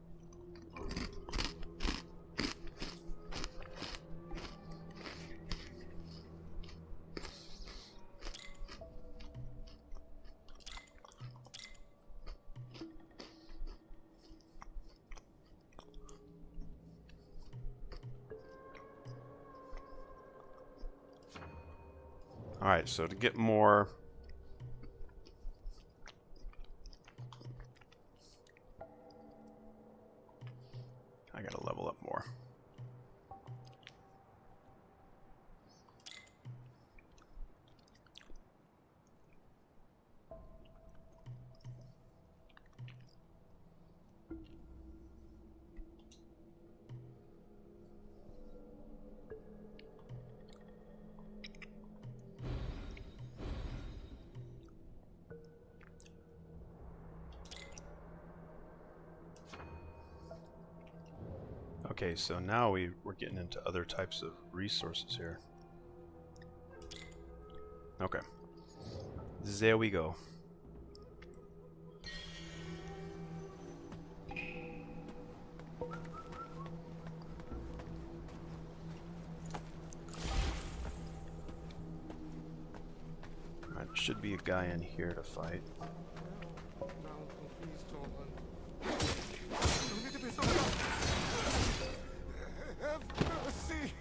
Alright, so to get more... I gotta level up more. Okay, so now we're getting into other types of resources here. Okay. There we go. Alright, there should be a guy in here to fight. Have mercy.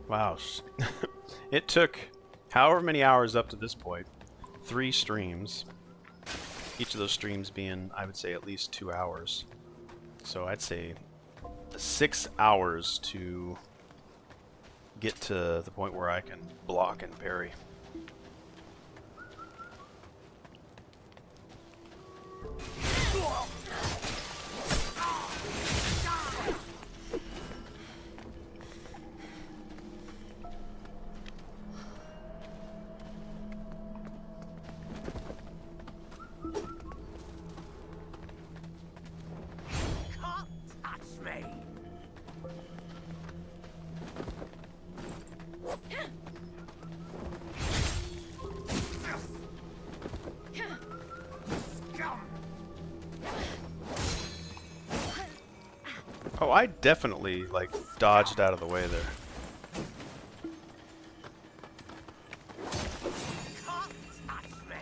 Wow. It took however many hours up to this point. 3 streams. Each of those streams being, I would say, at least 2 hours. So I'd say 6 hours to get to the point where I can block and parry. Can't touch me! Scum! Oh, I definitely, like, dodged out of the way there. Can't touch me!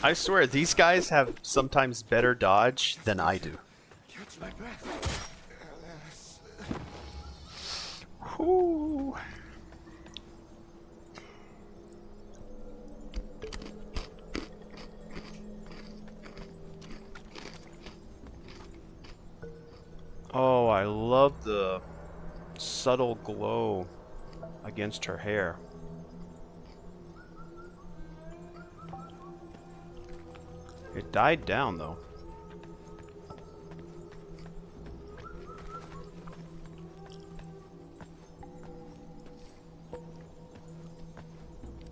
I swear, these guys have sometimes better dodge than I do. Catch my breath. Alas. Whoo. Oh, I love the subtle glow against her hair. It died down though.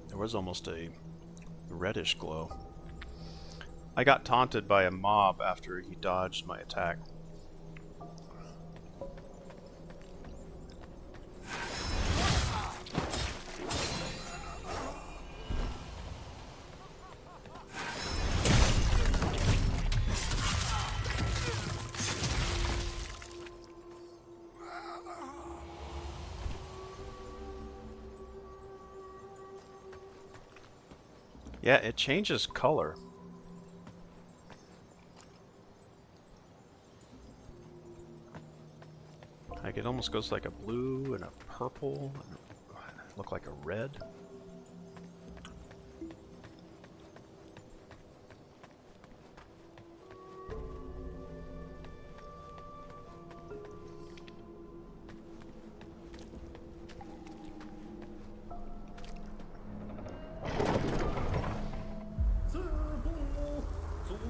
There was almost a reddish glow. I got taunted by a mob after he dodged my attack. Yeah, it changes color. Like it almost goes like a blue and a purple and look like a red.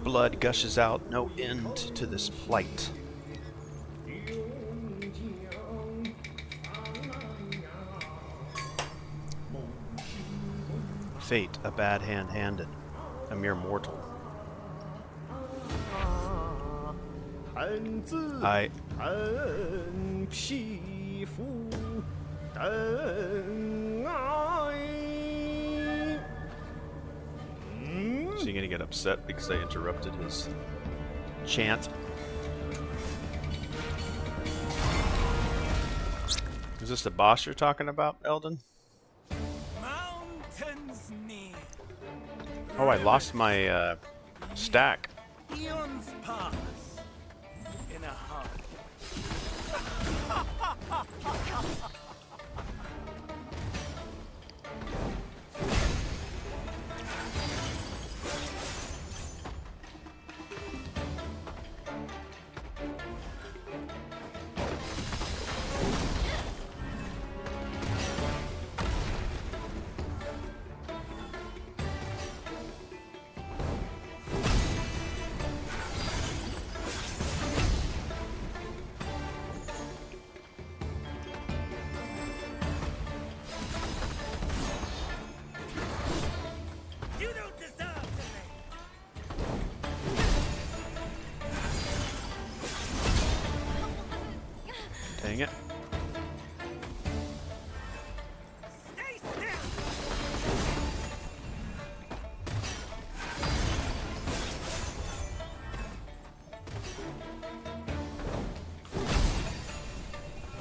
Blood gushes out, no end to this plight. Fate, a bad hand handed, a mere mortal. I... he gonna get upset because I interrupted his chant? Is this the boss you're talking about, Eldon? Mountains near. Oh, I lost my stack. Eons pass in a heart. You don't deserve to live. Dang it. Stay still.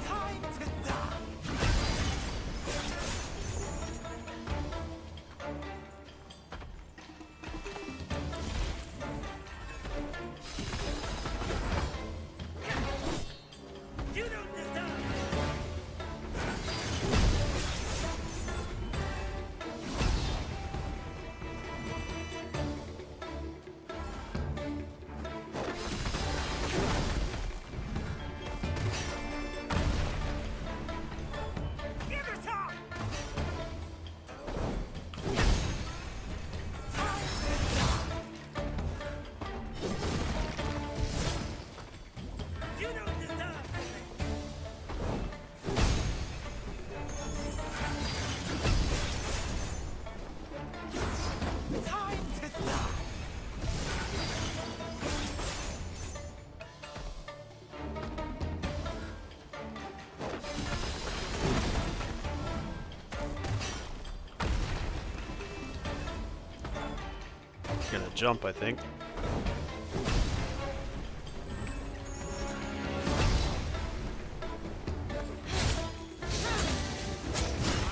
Time to die. You don't deserve. Give us up. You don't deserve to live. Time to die. He's gonna jump, I think.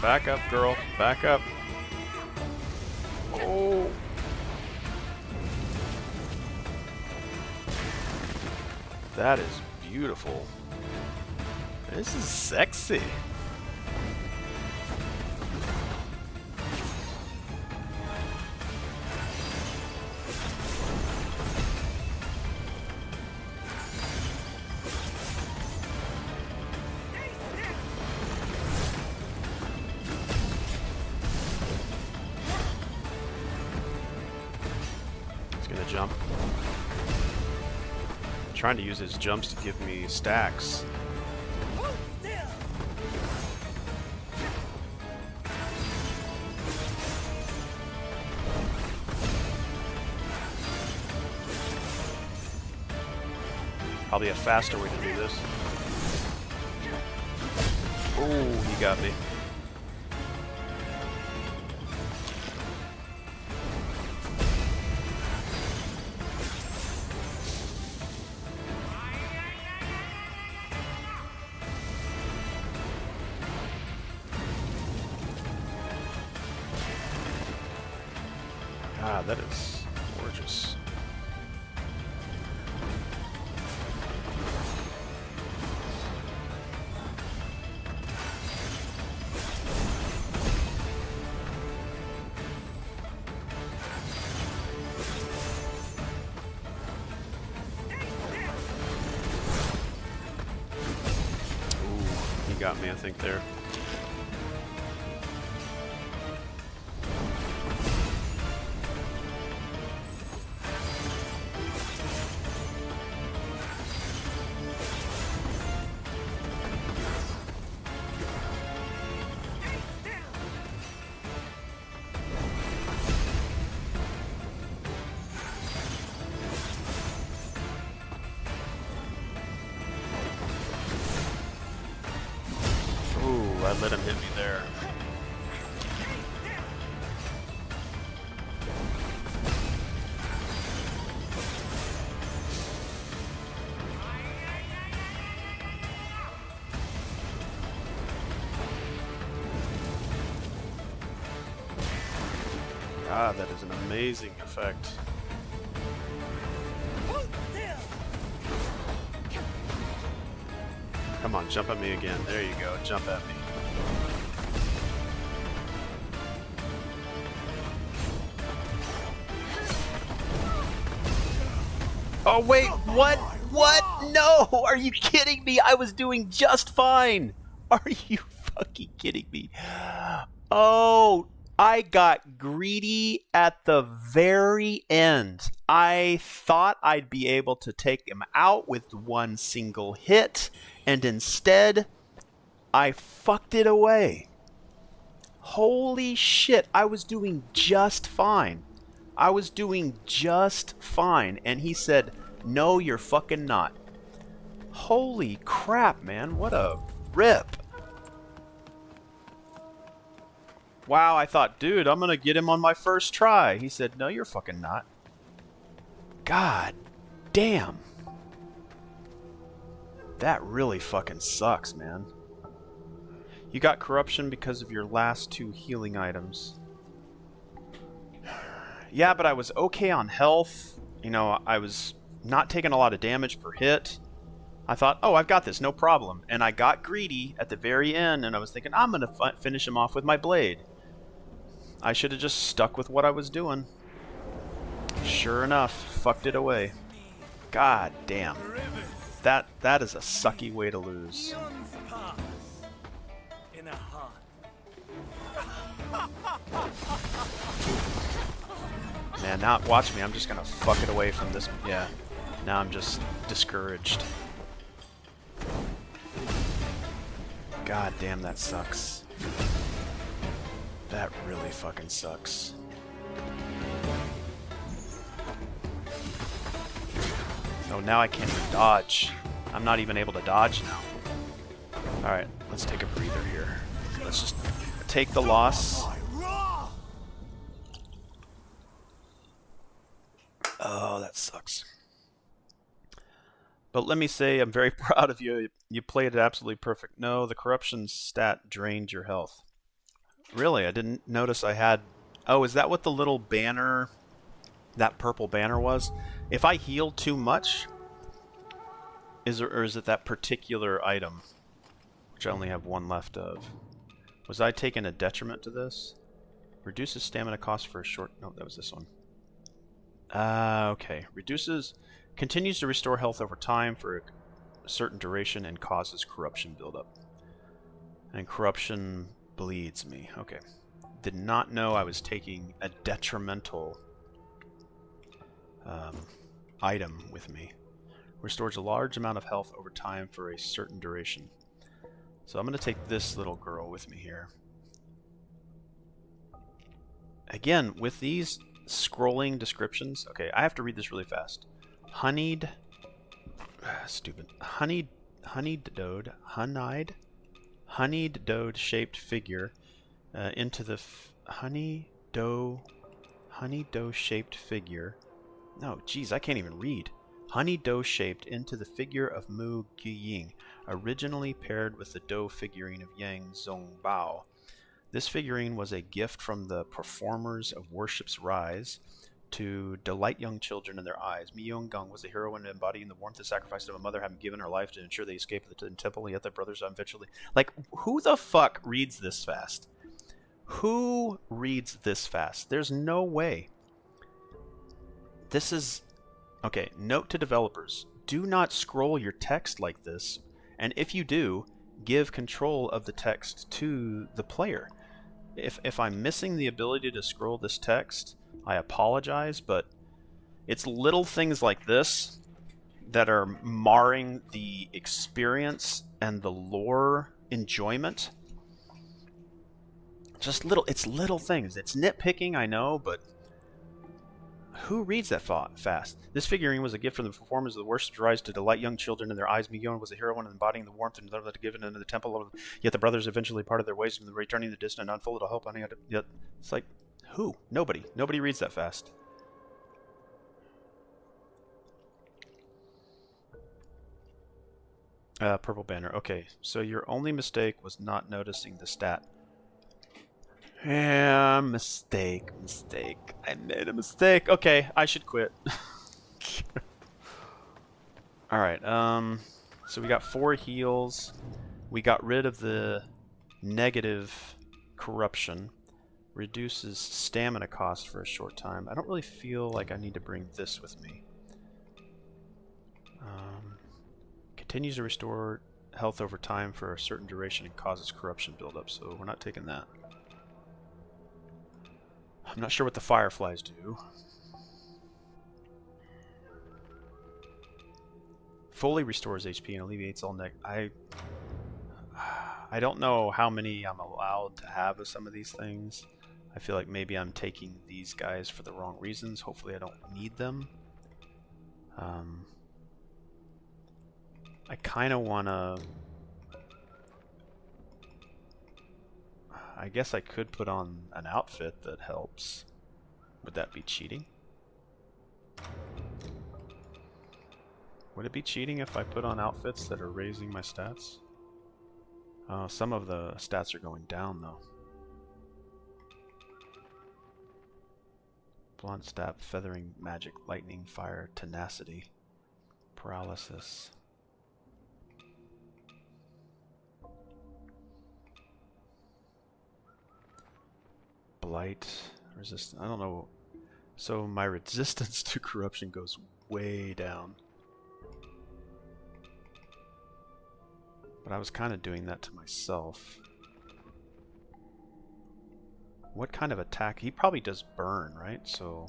Back up, girl. Back up. Oh. That is beautiful. This is sexy. He's gonna jump. Trying to use his jumps to give me stacks. Hold still. Probably a faster way to do this. Oh, he got me. Ah, that is gorgeous. Ooh, he got me, I think, there. Ooh, I let him hit me there. God, that is an amazing effect. Come on, jump at me again. There you go, jump at me. Oh wait, what? What? No! Are you kidding me? I was doing just fine! Are you fucking kidding me? Oh, I got greedy at the very end. I thought I'd be able to take him out with one single hit, and instead, I fucked it away. Holy shit, I was doing just fine. I was doing just fine, and he said, no, you're fucking not. Holy crap, man, what a rip. Wow, I thought, dude, I'm gonna get him on my first try. He said, no, you're fucking not. God damn. That really fucking sucks, man. You got corruption because of your last 2 healing items. Yeah, but I was okay on health. You know, I was not taking a lot of damage per hit. I thought, oh, I've got this, no problem. And I got greedy at the very end, and I was thinking, I'm going to finish him off with my blade. I should have just stuck with what I was doing. Sure enough, fucked it away. God damn. That is a sucky way to lose. Man, now watch me. I'm just gonna fuck it away from this. Yeah. Now I'm just discouraged. God damn, that sucks. That really fucking sucks. Oh, now I can't even dodge. I'm not even able to dodge now. Alright, let's take a breather here. Let's just take the loss. Oh, that sucks. But let me say, I'm very proud of you. You played it absolutely perfect. No, the corruption stat drained your health. Really? I didn't notice I had... Oh, is that what the little banner, that purple banner was? If I heal too much, or is it that particular item, which I only have 1 left of? Was I taking a detriment to this? Reduces stamina cost for a short... No, that was this one. Okay. Continues to restore health over time for a certain duration and causes corruption buildup. And corruption bleeds me. Okay. Did not know I was taking a detrimental item with me. Restores a large amount of health over time for a certain duration. So I'm going to take this little girl with me here. Again, with these scrolling descriptions, okay, I have to read this really fast. Honeyed dode shaped figure into the honey dough shaped figure. No, geez, I can't even read. Honey dough shaped into the figure of Mu Gying, originally paired with the dough figurine of Yang Zongbao. This figurine was a gift from the performers of Worship's Rise to delight young children in their eyes. Mi Yonggang was a heroine embodying the warmth and sacrifice of a mother having given her life to ensure they escaped the temple, yet their brothers eventually... Like, who the fuck reads this fast? Who reads this fast? There's no way. This is... Okay, note to developers. Do not scroll your text like this, and if you do, give control of the text to the player. If I'm missing the ability to scroll this text, I apologize, but it's little things like this that are marring the experience and the lore enjoyment. Just it's little things. It's nitpicking, I know, but who reads that fast? This figurine was a gift from the performers of the Worship's Rise to delight young children in their eyes. Miyon was a heroine embodying the warmth and love given into the temple. Yet the brothers eventually parted their ways, and returning the distant unfolded a hope on it. Yet it's like, who? Nobody. Nobody reads that fast. Purple banner. Okay, so your only mistake was not noticing the stat. Yeah, mistake. I made a mistake. Okay, I should quit. Alright, so we got 4 heals. We got rid of the negative corruption. Reduces stamina cost for a short time. I don't really feel like I need to bring this with me. Continues to restore health over time for a certain duration and causes corruption buildup, so we're not taking that. I'm not sure what the fireflies do. Fully restores HP and alleviates all I don't know how many I'm allowed to have of some of these things. I feel like maybe I'm taking these guys for the wrong reasons. Hopefully I don't need them. I kind of want to... I guess I could put on an outfit that helps. Would that be cheating? Would it be cheating if I put on outfits that are raising my stats? Some of the stats are going down though. Blunt stab, feathering, magic, lightning, fire, tenacity, paralysis. Blight, resistance. I don't know. So my resistance to corruption goes way down. But I was kind of doing that to myself. What kind of attack? He probably does burn, right? So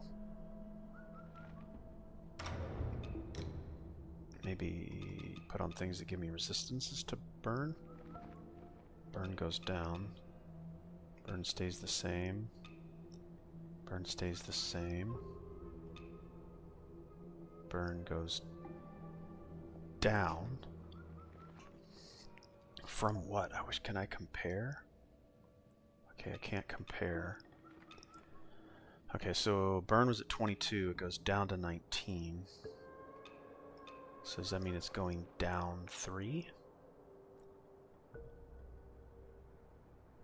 maybe put on things that give me resistances to burn. Burn goes down. Burn stays the same. Burn stays the same. Burn goes down. From what? Can I compare? Okay, I can't compare. Okay, so burn was at 22. It goes down to 19. So does that mean it's going down 3?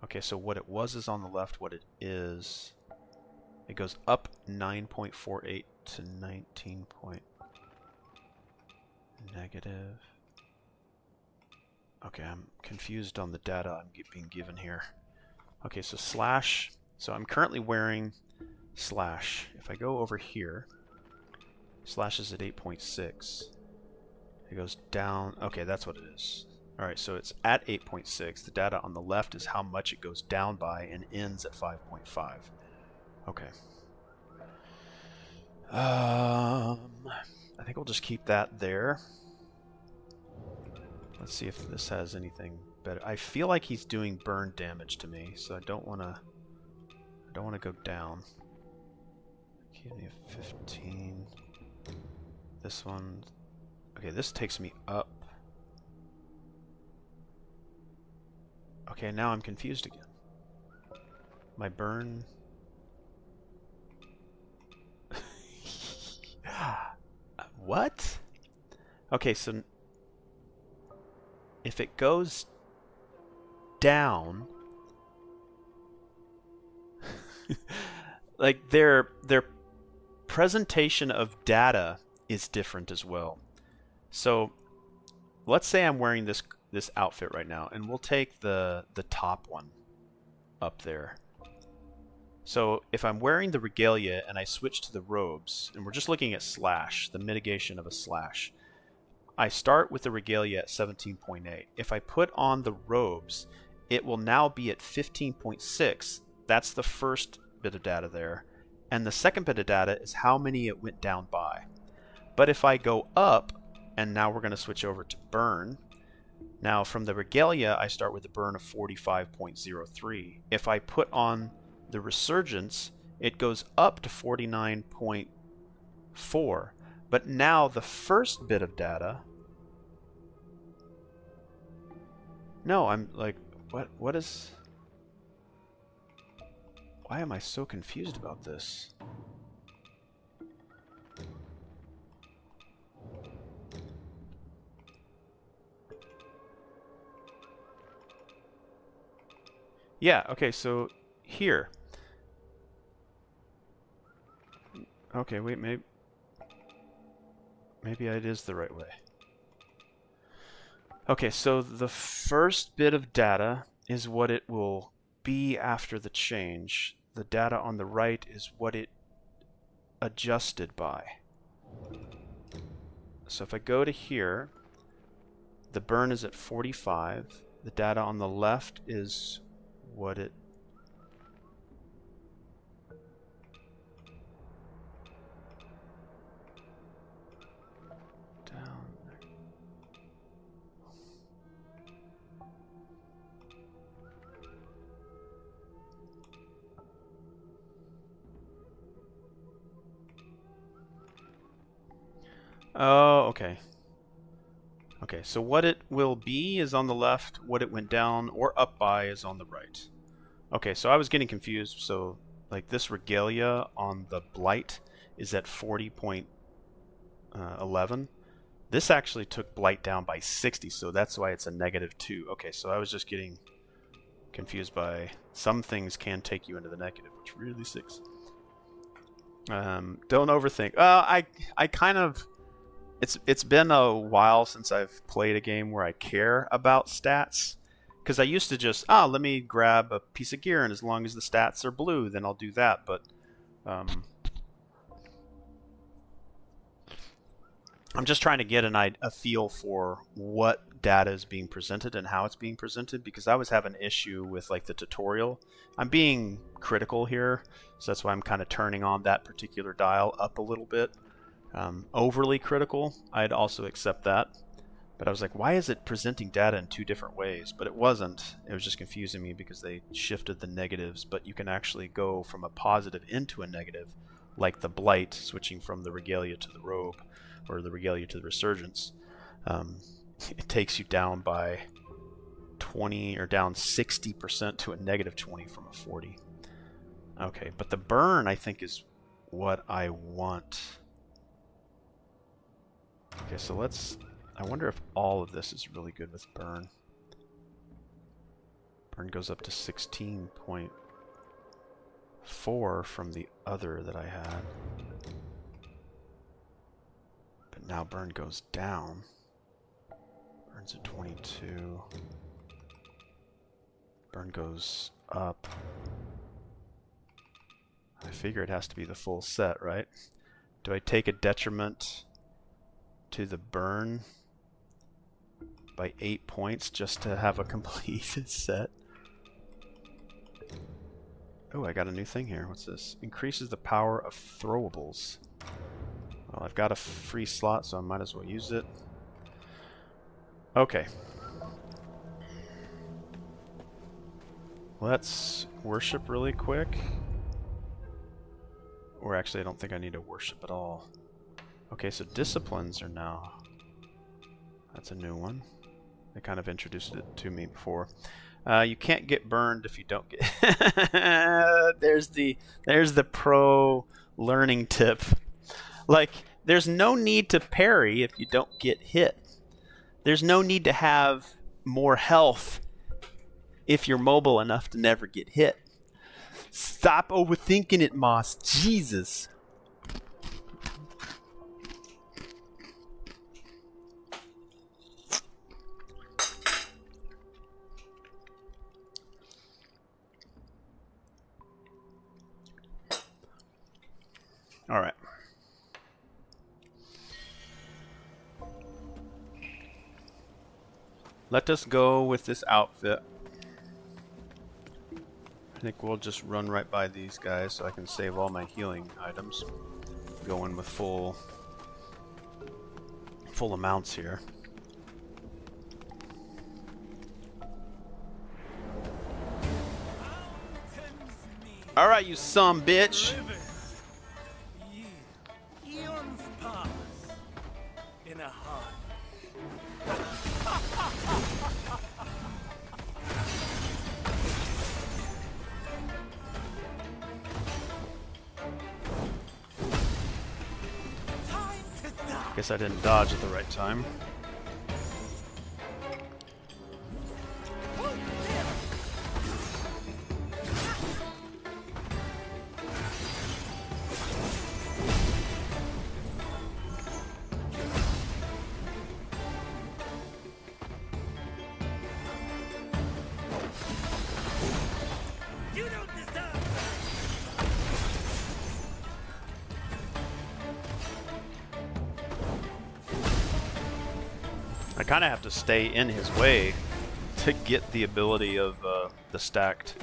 Okay, so what it was is on the left. What it is, it goes up 9.48 to 19 point negative. Okay, I'm confused on the data I'm being given here. Okay, so slash. So I'm currently wearing slash. If I go over here, slash is at 8.6. It goes down. Okay, that's what it is. Alright, so it's at 8.6. The data on the left is how much it goes down by and ends at 5.5. Okay. I think we'll just keep that there. Let's see if this has anything better. I feel like he's doing burn damage to me, so I don't want to go down. Give me a 15. This one. Okay, this takes me up. Okay, now I'm confused again. My burn... What? Okay, so... if it goes down... like, their presentation of data is different as well. So, let's say I'm wearing this outfit right now, and we'll take the top one up there. So if I'm wearing the regalia and I switch to the robes, and we're just looking at slash, the mitigation of a slash, I start with the regalia at 17.8. If I put on the robes, it will now be at 15.6. That's the first bit of data there. And the second bit of data is how many it went down by. But if I go up, and now we're going to switch over to burn. Now from the regalia, I start with a burn of 45.03. If I put on the resurgence, it goes up to 49.4. But now the first bit of data... No, I'm like, what is... Why am I so confused about this? Yeah, okay, so here. Okay, wait, maybe it is the right way. Okay, so the first bit of data is what it will be after the change. The data on the right is what it adjusted by. So if I go to here, the burn is at 45. The data on the left is what it... down there. Oh, okay. Okay, so what it will be is on the left, what it went down or up by is on the right. Okay, so I was getting confused. So, like, this regalia on the blight is at 40.11. This actually took blight down by 60, so that's why it's a -2. Okay, so I was just getting confused by some things can take you into the negative, which really sucks. Don't overthink. I kind of... It's been a while since I've played a game where I care about stats, because I used to just let me grab a piece of gear, and as long as the stats are blue, then I'll do that. But I'm just trying to get a feel for what data is being presented and how it's being presented, because I was having an issue with like the tutorial. I'm being critical here, so that's why I'm kind of turning on that particular dial up a little bit. Overly critical, I'd also accept that. But I was like, why is it presenting data in two different ways? But it wasn't. It was just confusing me because they shifted the negatives. But you can actually go from a positive into a negative, like the blight, switching from the regalia to the robe, or the regalia to the resurgence. It takes you down by 20, or down 60% to a -20 from a 40. Okay, but the burn, I think, is what I want. Okay, so let's... I wonder if all of this is really good with burn. Burn goes up to 16.4 from the other that I had. But now burn goes down. Burn's at 22. Burn goes up. I figure it has to be the full set, right? Do I take a detriment to the burn by 8 points just to have a completed set? Oh, I got a new thing here. What's this? Increases the power of throwables. Well, I've got a free slot, so I might as well use it. Okay. Let's worship really quick. Or actually, I don't think I need to worship at all. Okay, so disciplines are now... That's a new one. They kind of introduced it to me before. You can't get burned if you don't get... there's the pro learning tip. Like, there's no need to parry if you don't get hit. There's no need to have more health if you're mobile enough to never get hit. Stop overthinking it, Moss. Jesus. All right. Let us go with this outfit. I think we'll just run right by these guys so I can save all my healing items. Going with full amounts here. All right, you some bitch. Eons pass in a heart. Guess I didn't dodge at the right time. I kind of have to stay in his way to get the ability of the stacked.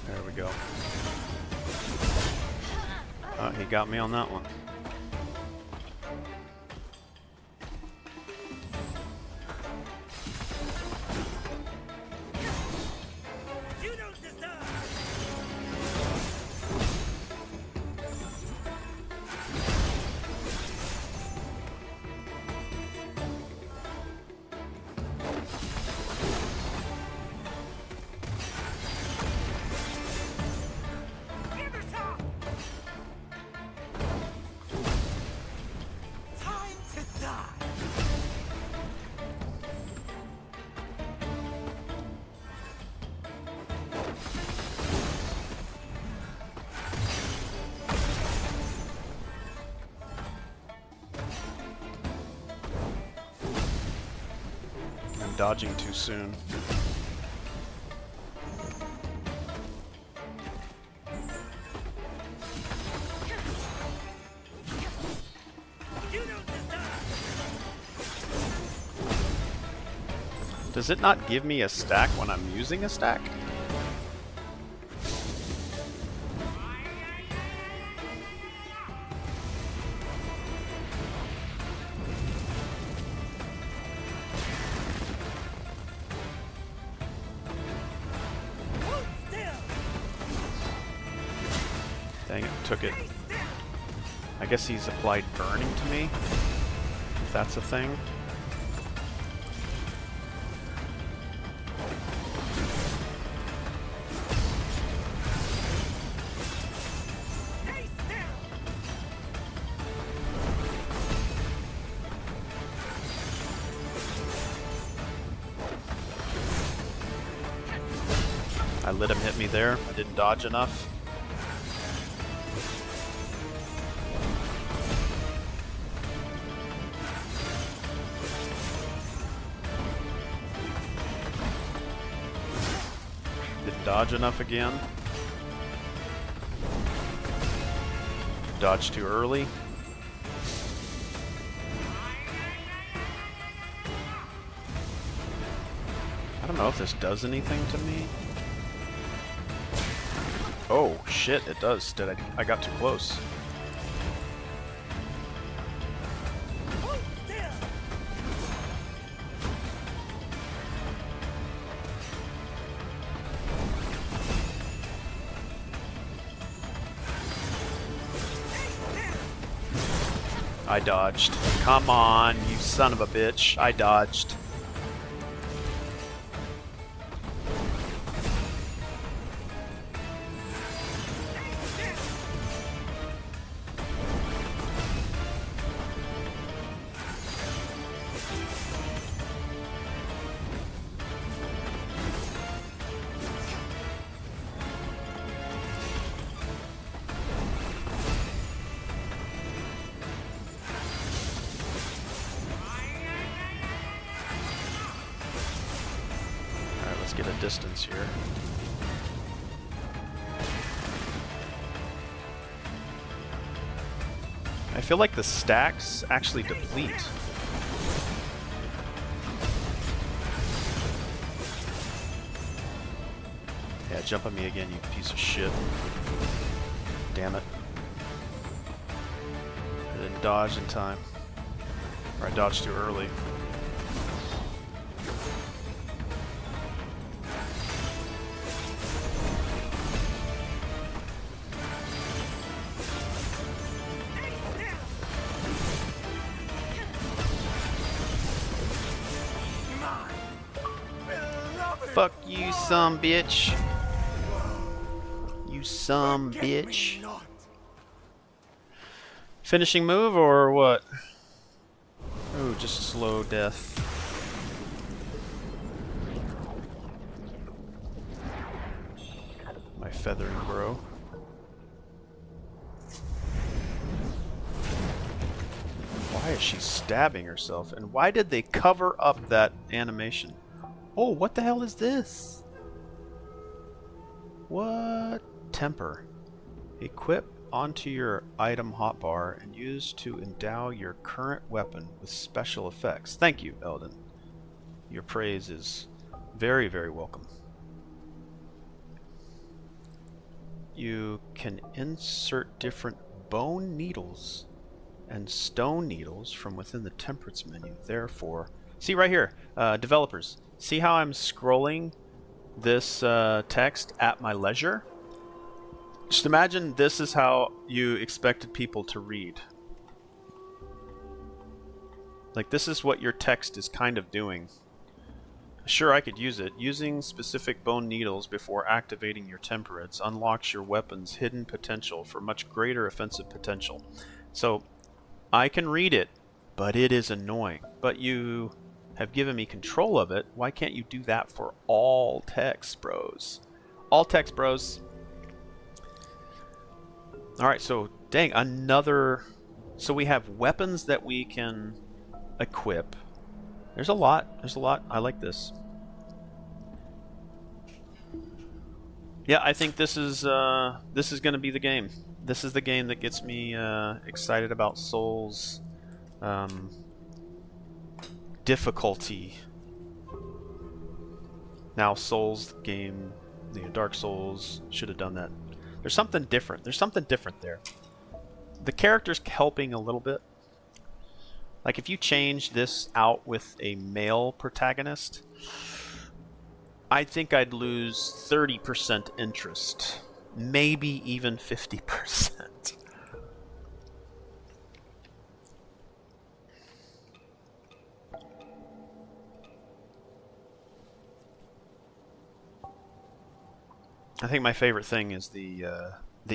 There we go. Oh, he got me on that one. I'm dodging too soon. Does it not give me a stack when I'm using a stack? Dang it, took it. I guess he's applied burning to me, if that's a thing. I let him hit me there. I didn't dodge enough. Didn't dodge enough again. Dodged too early. I don't know if this does anything to me. Oh shit, it does. I got too close. I dodged. Come on, you son of a bitch. I dodged. Get a distance here. I feel like the stacks actually deplete. Yeah, jump on me again, you piece of shit. Damn it. I didn't dodge in time. Or I dodged too early. Fuck you, some bitch. You some bitch. Finishing move or what? Ooh, just slow death. My feathering bro. Why is she stabbing herself? And why did they cover up that animation? Oh, what the hell is this? What? Temper. Equip onto your item hotbar and use to endow your current weapon with special effects. Thank you, Eldon. Your praise is very, very welcome. You can insert different bone needles and stone needles from within the temperance menu. Therefore, see right here, developers, see how I'm scrolling this text at my leisure? Just imagine this is how you expected people to read. Like, this is what your text is kind of doing. Sure, I could use it. Using specific bone needles before activating your temperates unlocks your weapon's hidden potential for much greater offensive potential. So, I can read it, but it is annoying. But you have given me control of it. Why can't you do that for all text, bros? All text, bros. Alright, so, dang, another... So we have weapons that we can equip. There's a lot. There's a lot. I like this. Yeah, I think this is going to be the game. This is the game that gets me excited about Souls difficulty. Now, Souls game, Dark Souls should have done that. There's something different. There's something different there. The character's helping a little bit. Like, if you change this out with a male protagonist, I think I'd lose 30% interest. Maybe even 50%. I think my favorite thing is the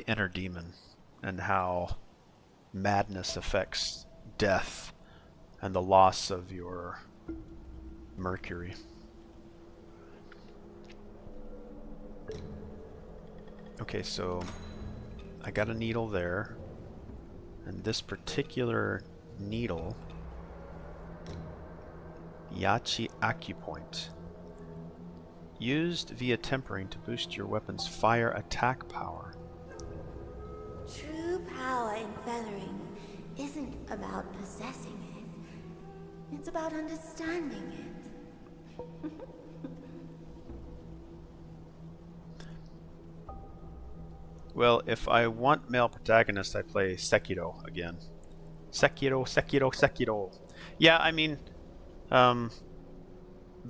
inner demon and how madness affects death and the loss of your Mercury. Okay, so I got a needle there, and this particular needle, Yachi Acupoint, used via tempering to boost your weapon's fire attack power. True power in feathering isn't about possessing it. It's about understanding it. Well, if I want male protagonist, I play Sekiro again. Sekiro, Sekiro, Sekiro. Yeah, I mean, the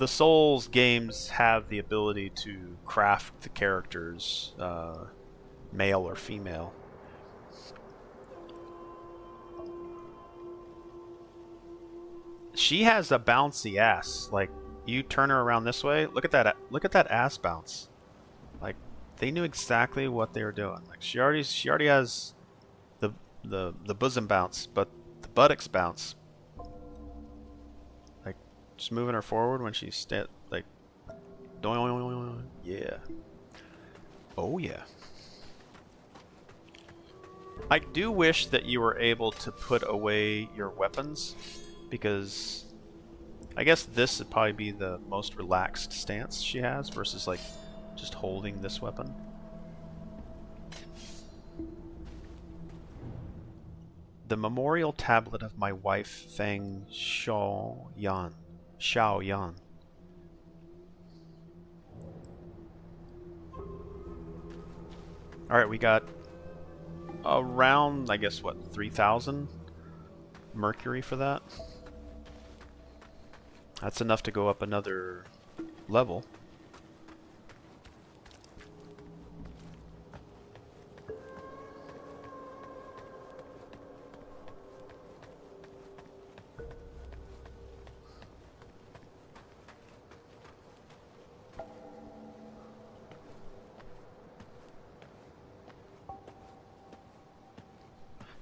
Souls games have the ability to craft the characters, male or female. She has a bouncy ass. Like, you turn her around this way. Look at that. Look at that ass bounce. Like, they knew exactly what they were doing. Like, she already has the bosom bounce, but the buttocks bounce. Like, just moving her forward when she's like, yeah. Oh yeah. I do wish that you were able to put away your weapons, because I guess this would probably be the most relaxed stance she has versus like just holding this weapon. The memorial tablet of my wife Feng Xiaoyan. Alright, we got around, I guess, what, 3,000 Mercury for that? That's enough to go up another level.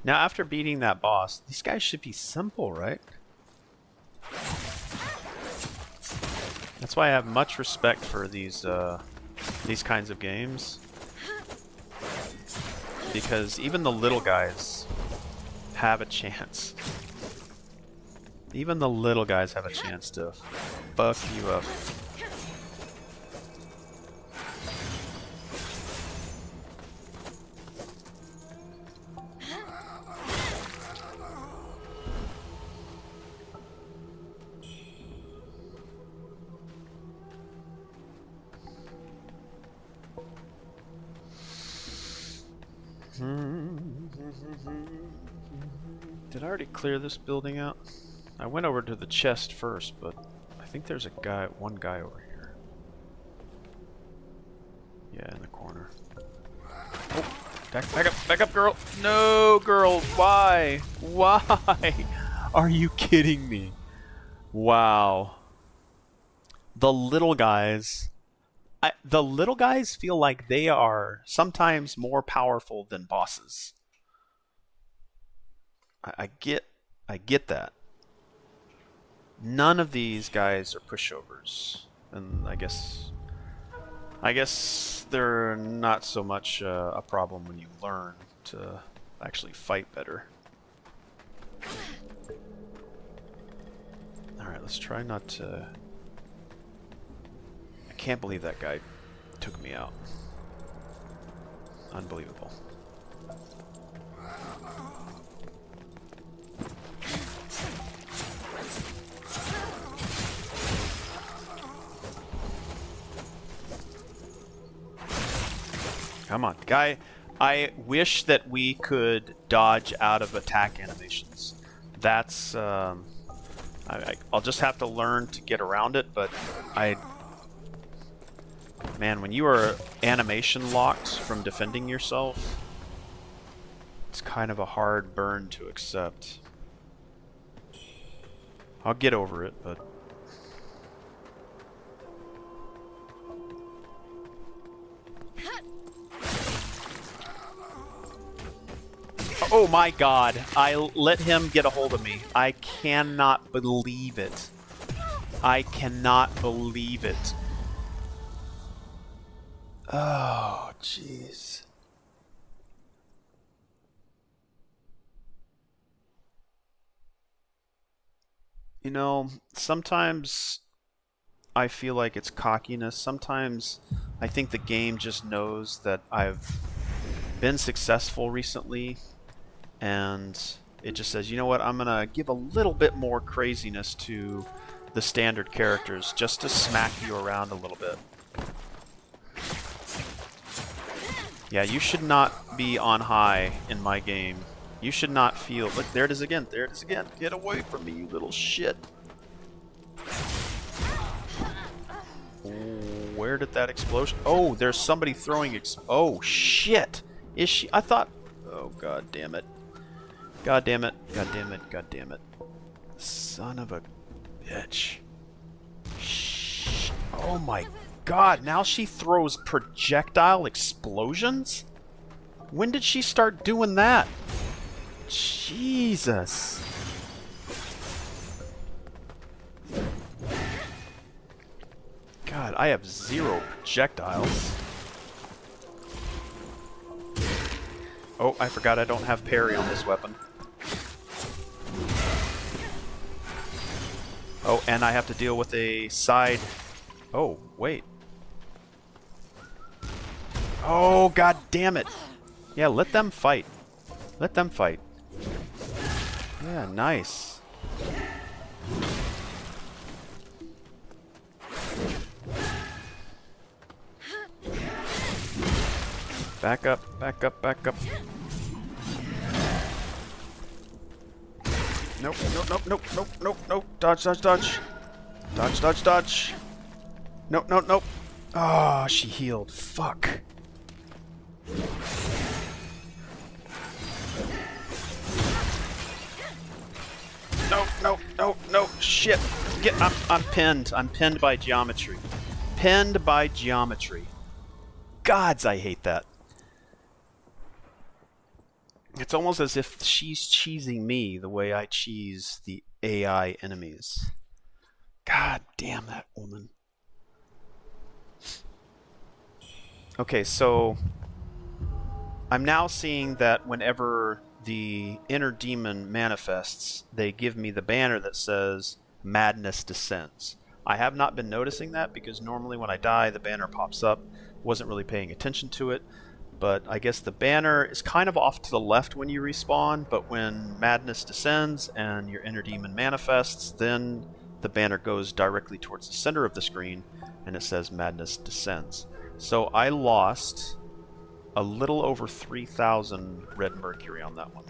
Now, after beating that boss, these guys should be simple, right? That's why I have much respect for these kinds of games, because even the little guys have a chance. Even the little guys have a chance to fuck you up. already clear this building out? I went over to the chest first, but I think there's one guy over here. Yeah, in the corner. Oh, back up, girl. No, girl, why? Why? Are you kidding me? Wow. The little guys feel like they are sometimes more powerful than bosses. I get that. None of these guys are pushovers, and I guess they're not so much a problem when you learn to actually fight better. Alright, let's try not to... I can't believe that guy took me out. Unbelievable. Come on, guy. I wish that we could dodge out of attack animations. That's, I'll just have to learn to get around it, but man, when you are animation locked from defending yourself, it's kind of a hard burn to accept. I'll get over it, but... Oh my god, I let him get a hold of me. I cannot believe it. I cannot believe it. Oh, jeez. You know, sometimes I feel like it's cockiness. Sometimes I think the game just knows that I've been successful recently, and it just says, you know what, I'm gonna give a little bit more craziness to the standard characters just to smack you around a little bit. Yeah, you should not be on high in my game. You should not feel... Look, there it is again. There it is again. Get away from me, you little shit. Where did that explosion... Oh, there's somebody throwing... Oh, shit. Is she... I thought... Oh, god damn it. God damn it. God damn it. God damn it. Son of a bitch. Shh. Oh my god. Now she throws projectile explosions? When did she start doing that? Jesus. God, I have 0 projectiles. Oh, I forgot I don't have parry on this weapon. Oh, and I have to deal with a side... Oh, wait. Oh, god damn it. Yeah, let them fight. Let them fight. Yeah, nice. Back up, back up, back up. Nope, nope, nope, nope, nope, nope, nope. Dodge, dodge, dodge. Dodge, dodge, dodge. Nope, nope, nope. Oh, she healed. Fuck. No, no, no, no, shit. I'm pinned. I'm pinned by geometry. Pinned by geometry. Gods, I hate that. It's almost as if she's cheesing me the way I cheese the AI enemies. God damn that woman. Okay, so I'm now seeing that whenever the inner demon manifests, they give me the banner that says Madness Descends. I have not been noticing that because normally when I die, the banner pops up. Wasn't really paying attention to it, but I guess the banner is kind of off to the left when you respawn, but when Madness Descends and your inner demon manifests, then the banner goes directly towards the center of the screen and it says Madness Descends. So I lost a little over 3,000 red mercury on that one.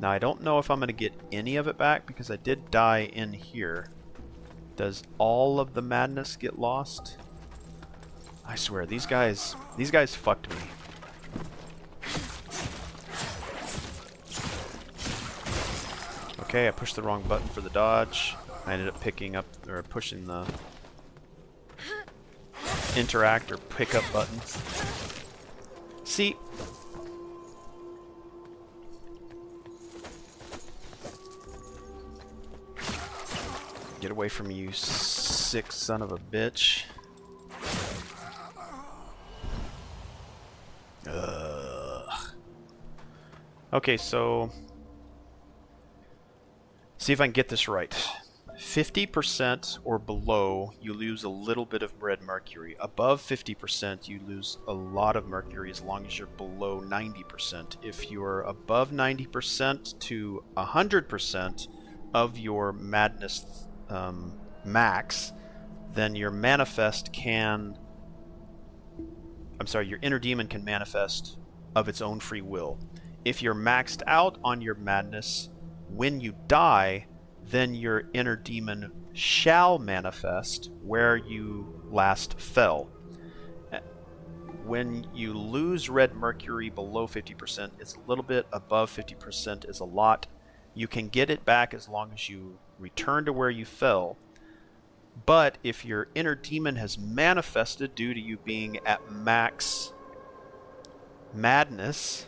Now I don't know if I'm going to get any of it back because I did die in here. Does all of the madness get lost? I swear, these guys fucked me. Okay, I pushed the wrong button for the dodge. I ended up picking up, or pushing the interact or pick up button. See? Get away from me, you sick son of a bitch. Ugh. Okay, so see if I can get this right. 50% or below, you lose a little bit of red mercury. Above 50%, you lose a lot of mercury as long as you're below 90%. If you're above 90% to 100% of your madness max, then your manifest can... I'm sorry, your inner demon can manifest of its own free will. If you're maxed out on your madness, when you die, then your inner demon shall manifest where you last fell. When you lose red mercury below 50%, it's a little bit. Above 50% is a lot. You can get it back as long as you return to where you fell. But if your inner demon has manifested due to you being at max madness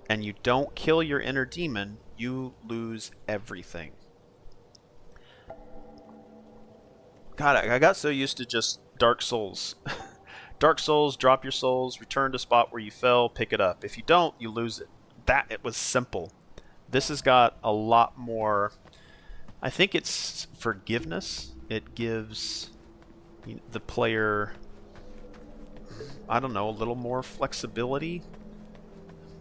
and you don't kill your inner demon, you lose everything. God, I got so used to just Dark Souls. Dark Souls, drop your souls, return to spot where you fell, pick it up. If you don't, you lose it. It was simple. This has got a lot more... I think it's forgiveness. It gives the player, I don't know, a little more flexibility.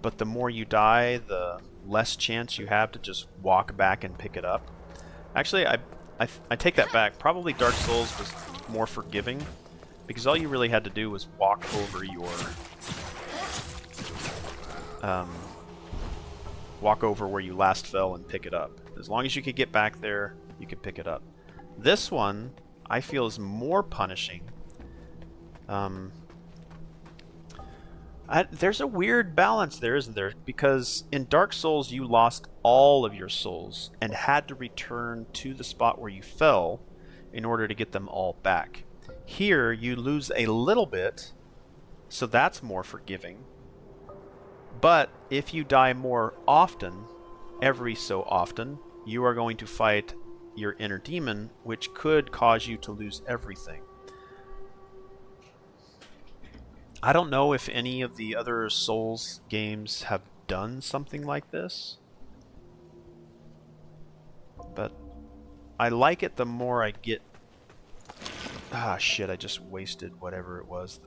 But the more you die, the less chance you have to just walk back and pick it up. Actually, I take that back. Probably Dark Souls was more forgiving, because all you really had to do was walk over your... walk over where you last fell and pick it up. As long as you could get back there, you could pick it up. This one, I feel, is more punishing. There's a weird balance there, isn't there? Because in Dark Souls, you lost all of your souls and had to return to the spot where you fell in order to get them all back. Here, you lose a little bit, so that's more forgiving. But if you die more often, every so often, you are going to fight your inner demon, which could cause you to lose everything. I don't know if any of the other Souls games have done something like this, but I like it the more I get... Ah, shit, I just wasted whatever it was.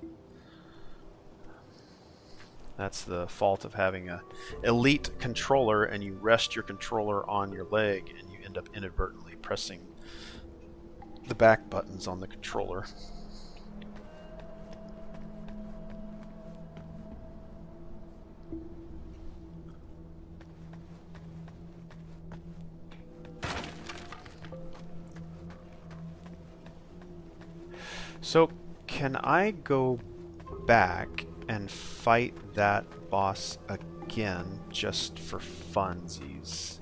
That's the fault of having a elite controller and you rest your controller on your leg and you end up inadvertently pressing the back buttons on the controller. So, can I go back and fight that boss again just for funsies?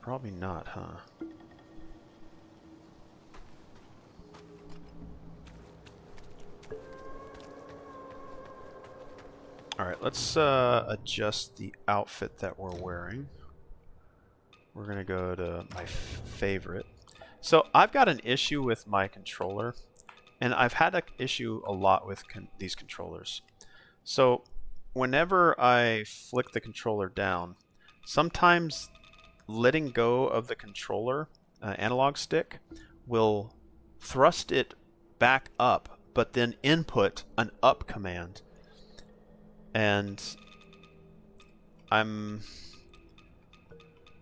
Probably not, huh? Alright, let's adjust the outfit that we're wearing. We're gonna go to my favorite. So I've got an issue with my controller, and I've had an issue a lot with these controllers. So whenever I flick the controller down, sometimes letting go of the controller analog stick will thrust it back up, but then input an up command. And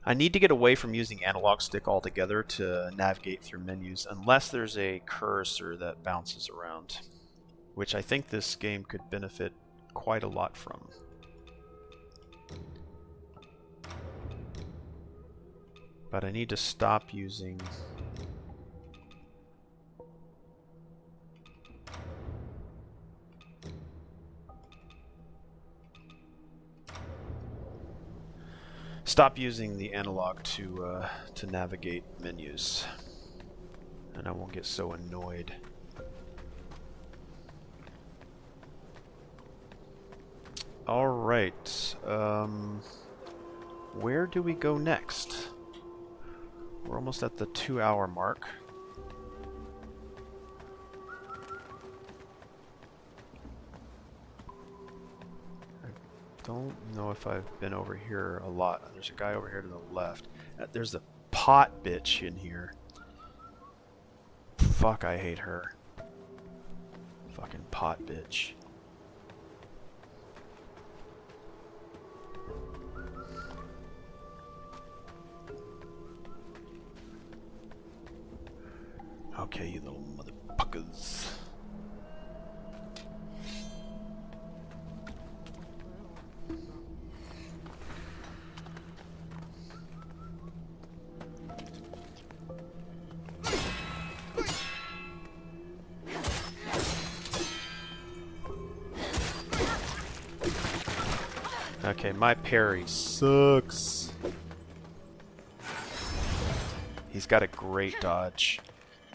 I need to get away from using analog stick altogether to navigate through menus, unless there's a cursor that bounces around, which I think this game could benefit quite a lot from. But I need to stop using... Stop using the analog to navigate menus, and I won't get so annoyed. All right, where do we go next? We're almost at the 2-hour mark. Don't know if I've been over here a lot. There's a guy over here to the left. There's a pot bitch in here. Fuck, I hate her. Fucking pot bitch. Okay, you little motherfuckers. Okay, my parry sucks. He's got a great dodge.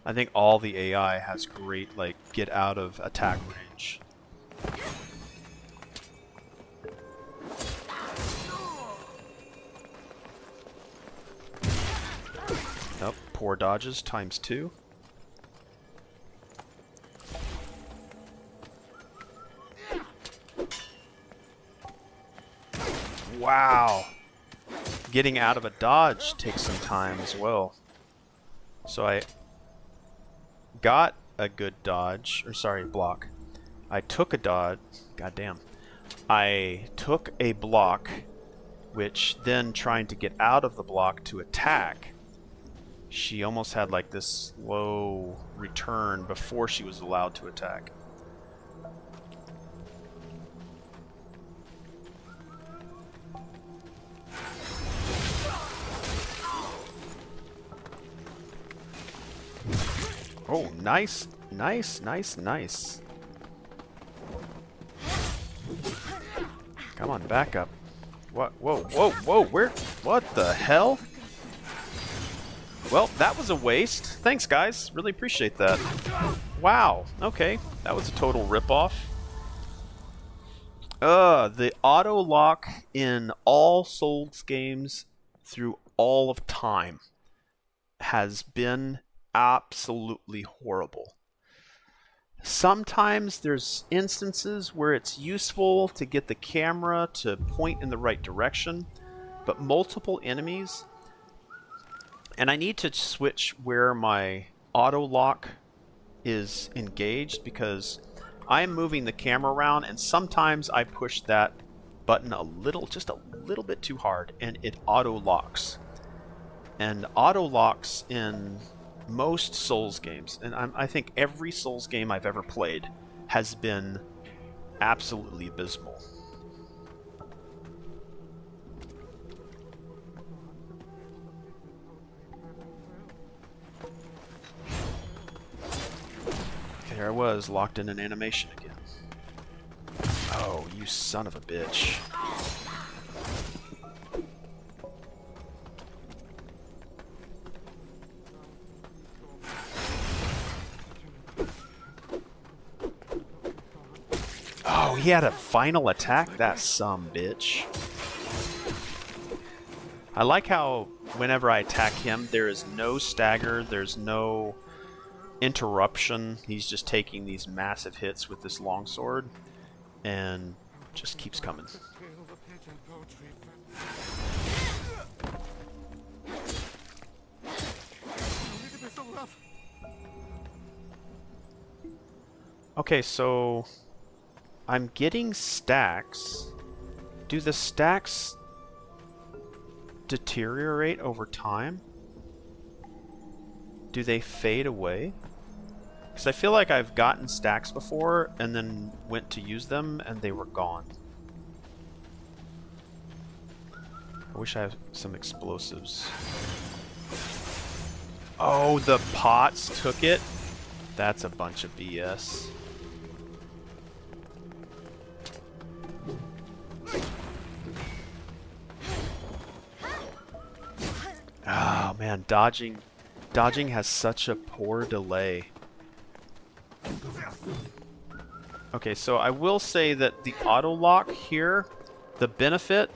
I think all the AI has great, like, get out of attack range. Nope, poor dodges times 2. Wow. Getting out of a dodge takes some time as well. So I got a good dodge, or sorry, block. I took a dodge, goddamn. I took a block, which then trying to get out of the block to attack, she almost had like this slow return before she was allowed to attack. Oh, nice, nice, nice, nice. Come on, back up. What? Whoa, whoa, whoa, where? What the hell? Well, that was a waste. Thanks, guys. Really appreciate that. Wow, okay. That was a total ripoff. The auto lock in all Souls games through all of time has been absolutely horrible. Sometimes there's instances where it's useful to get the camera to point in the right direction, but multiple enemies, and I need to switch where my auto lock is engaged because I'm moving the camera around and sometimes I push that button just a little bit too hard and it auto locks. And auto locks in most Souls games, and I think every Souls game I've ever played has been absolutely abysmal. Okay, there I was, locked in an animation again. Oh, you son of a bitch. Oh, he had a final attack? That sumbitch. I like how whenever I attack him, there is no stagger, there's no interruption. He's just taking these massive hits with this longsword and just keeps coming. Okay, so I'm getting stacks. Do the stacks deteriorate over time? Do they fade away? Because I feel like I've gotten stacks before and then went to use them and they were gone. I wish I had some explosives. Oh, the pots took it? That's a bunch of BS. Oh man, dodging has such a poor delay. Okay, so I will say that the auto lock here, the benefit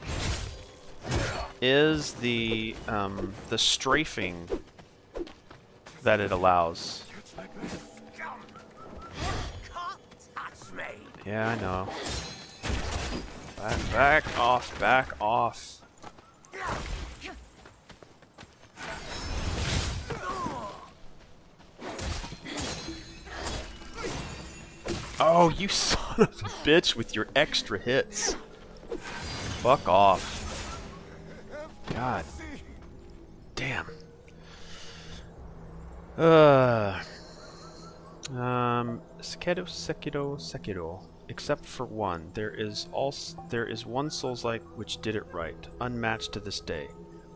is the strafing that it allows. Yeah, I know. Back off, back off. Oh, you son of a bitch with your extra hits. Fuck off. God. Damn. Sekiro. Except for one. There is one Souls-like which did it right. Unmatched to this day.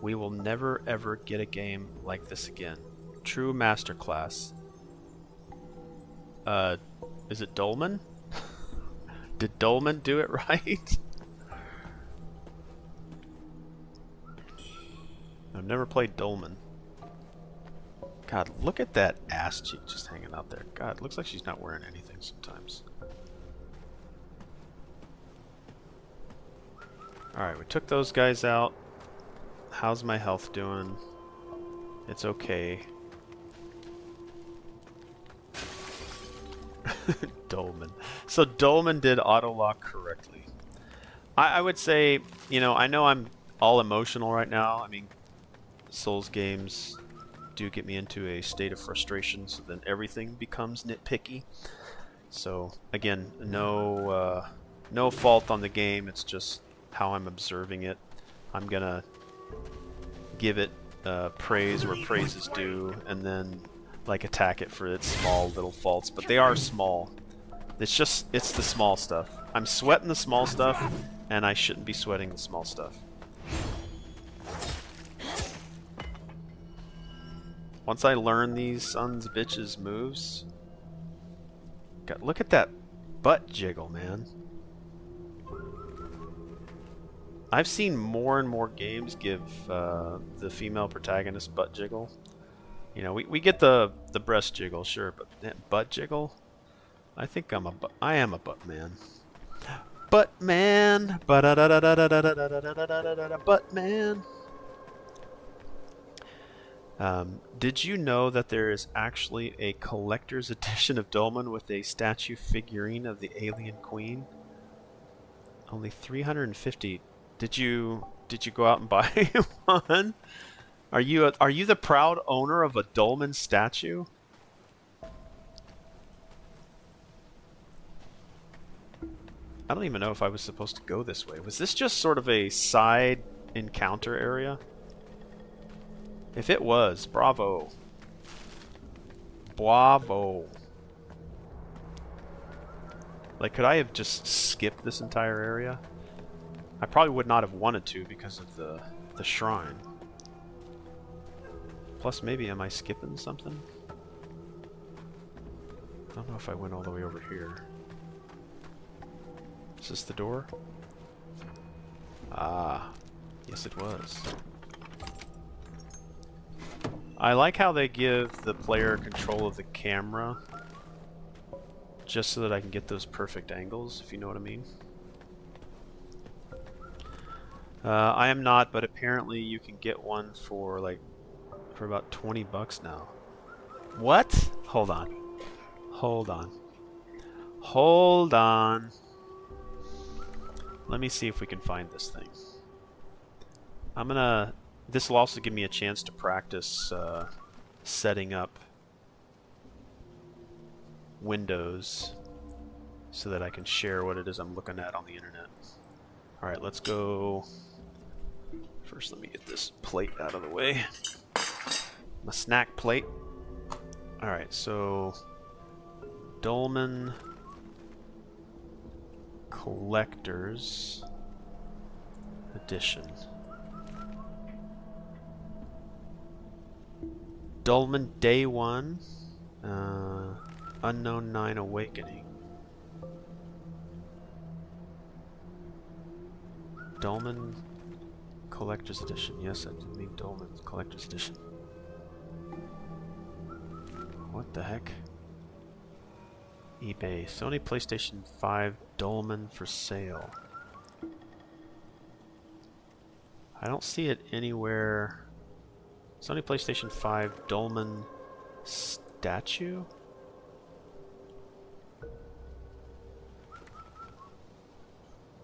We will never ever get a game like this again. True masterclass. Is it Dolmen? Did Dolmen do it right? I've never played Dolmen. God, look at that ass cheek just hanging out there. God, looks like she's not wearing anything sometimes. Alright, we took those guys out. How's my health doing? It's okay. Dolmen. So Dolmen did auto-lock correctly. I would say, you know I'm all emotional right now. I mean, Souls games do get me into a state of frustration, so then everything becomes nitpicky. So again, no fault on the game. It's just how I'm observing it. I'm gonna give it praise where praise is due, and then like attack it for its small little faults. But they are small. It's the small stuff. I'm sweating the small stuff, and I shouldn't be sweating the small stuff. Once I learn these sons of bitches moves, God, look at that butt jiggle, man. I've seen more and more games give the female protagonist butt jiggle. You know, we get the breast jiggle, sure, but that butt jiggle? I think I am a butt man. Butt man. Butt man. Did you know that there is actually a collector's edition of Dolmen with a statue figurine of the alien queen? Only 350. Did you go out and buy one? Are you the proud owner of a Dolmen statue? I don't even know if I was supposed to go this way. Was this just sort of a side encounter area? If it was, bravo. Bravo. Like, could I have just skipped this entire area? I probably would not have wanted to because of the shrine. Plus, maybe am I skipping something? I don't know if I went all the way over here. Is this the door? Ah, yes it was. I like how they give the player control of the camera just so that I can get those perfect angles, if you know what I mean. I am not, but apparently you can get one for about 20 bucks now. What? Hold on. Hold on. Hold on. Let me see if we can find this thing. This will also give me a chance to practice setting up windows so that I can share what it is I'm looking at on the internet. Alright, let's go. First, let me get this plate out of the way. My snack plate. Alright, so Dolmen Collector's Edition. Dolmen Day 1. Unknown 9 Awakening. Dolmen Collector's Edition. Yes, I did mean Dolmen Collector's Edition. What the heck? eBay. Sony PlayStation 5 Dolmen for sale. I don't see it anywhere. Sony PlayStation 5 Dolmen statue?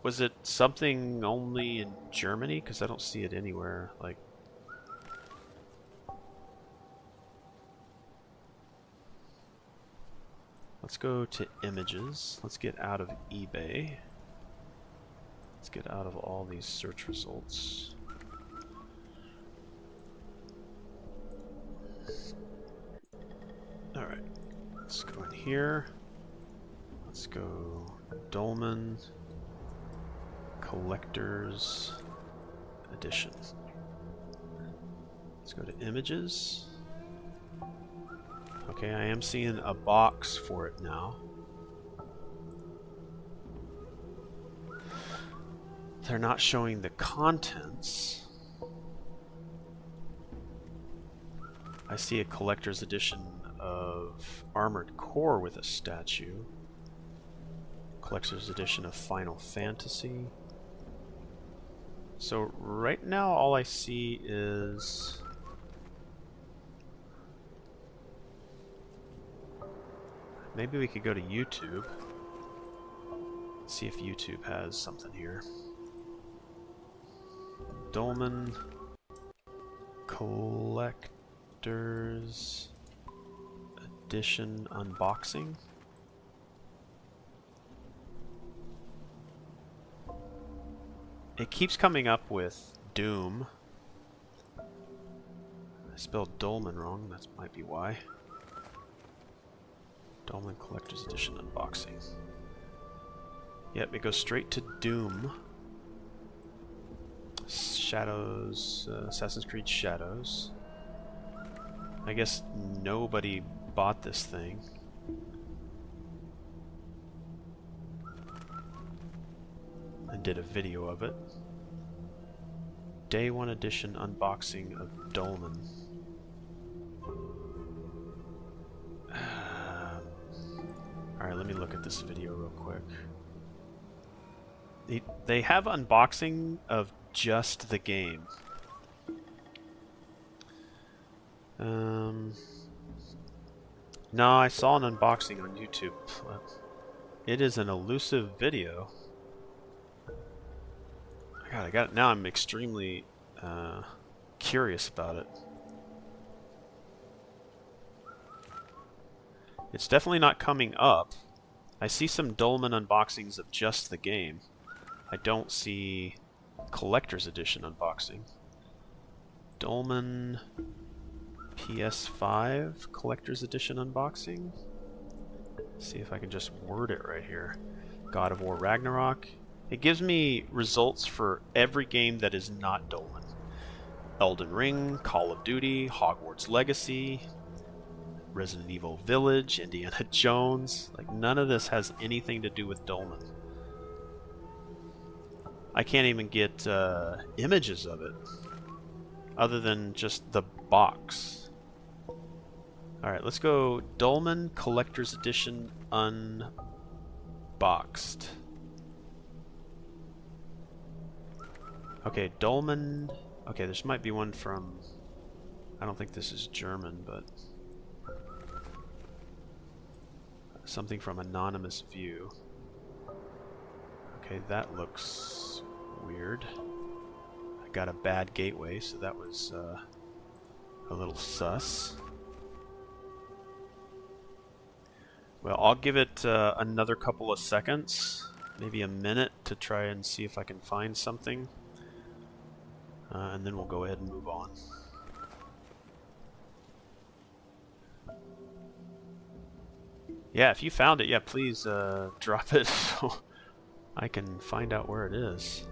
Was it something only in Germany? Because I don't see it anywhere. Like, let's go to images. Let's get out of eBay. Let's get out of all these search results. Alright. Let's go in here. Let's go Dolmen Collector's Edition. Let's go to images. Okay, I am seeing a box for it now. They're not showing the contents. I see a collector's edition of Armored Core with a statue. Collector's edition of Final Fantasy. So right now all I see is maybe we could go to YouTube. Let's see if YouTube has something here. Dolmen Collector's Edition unboxing. It keeps coming up with Doom. I spelled Dolmen wrong, that might be why. Dolmen Collector's Edition unboxing. Yep, it goes straight to Doom. Shadows, Assassin's Creed Shadows. I guess nobody bought this thing. And did a video of it. Day 1 edition unboxing of Dolmen. Alright, let me look at this video real quick. They have unboxing of just the game. No, I saw an unboxing on YouTube. It is an elusive video. God, I got it now. I'm extremely curious about it. It's definitely not coming up. I see some Dolmen unboxings of just the game. I don't see Collector's Edition unboxing. Dolmen PS5 Collector's Edition unboxing. See if I can just word it right here. God of War Ragnarok. It gives me results for every game that is not Dolmen. Elden Ring, Call of Duty, Hogwarts Legacy, Resident Evil Village, Indiana Jones. Like, none of this has anything to do with Dolmen. I can't even get images of it, other than just the box. Alright, let's go Dolmen Collector's Edition unboxed. Okay, Dolmen... Okay, this might be one from... I don't think this is German, but... something from Anonymous View. Okay, that looks weird. I got a bad gateway, so that was a little sus. Well, I'll give it another couple of seconds, maybe a minute, to try and see if I can find something. And then we'll go ahead and move on. Yeah, if you found it, yeah, please drop it so I can find out where it is.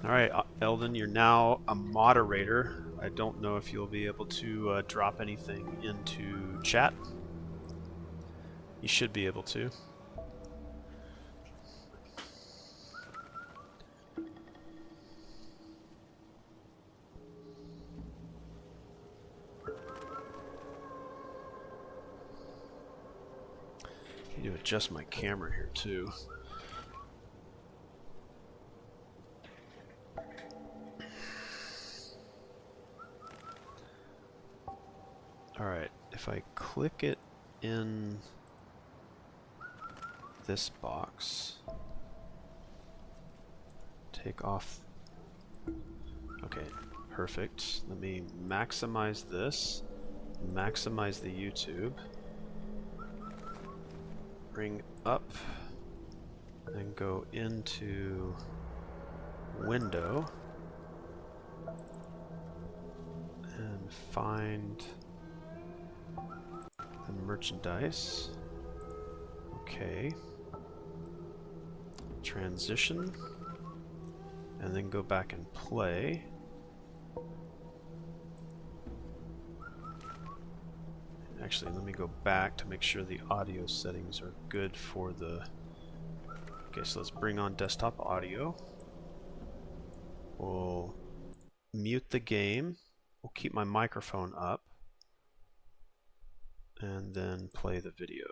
Alright, Eldon, you're now a moderator. I don't know if you'll be able to drop anything into chat. You should be able to. I need to adjust my camera here too. Alright, if I click it in this box, take off, okay, perfect. Let me maximize this, maximize the YouTube, bring up, and go into window, and find merchandise. Okay. Transition. And then go back and play. Actually, let me go back to make sure the audio settings are good for the... Okay, so let's bring on desktop audio. We'll mute the game. We'll keep my microphone up. And then play the video.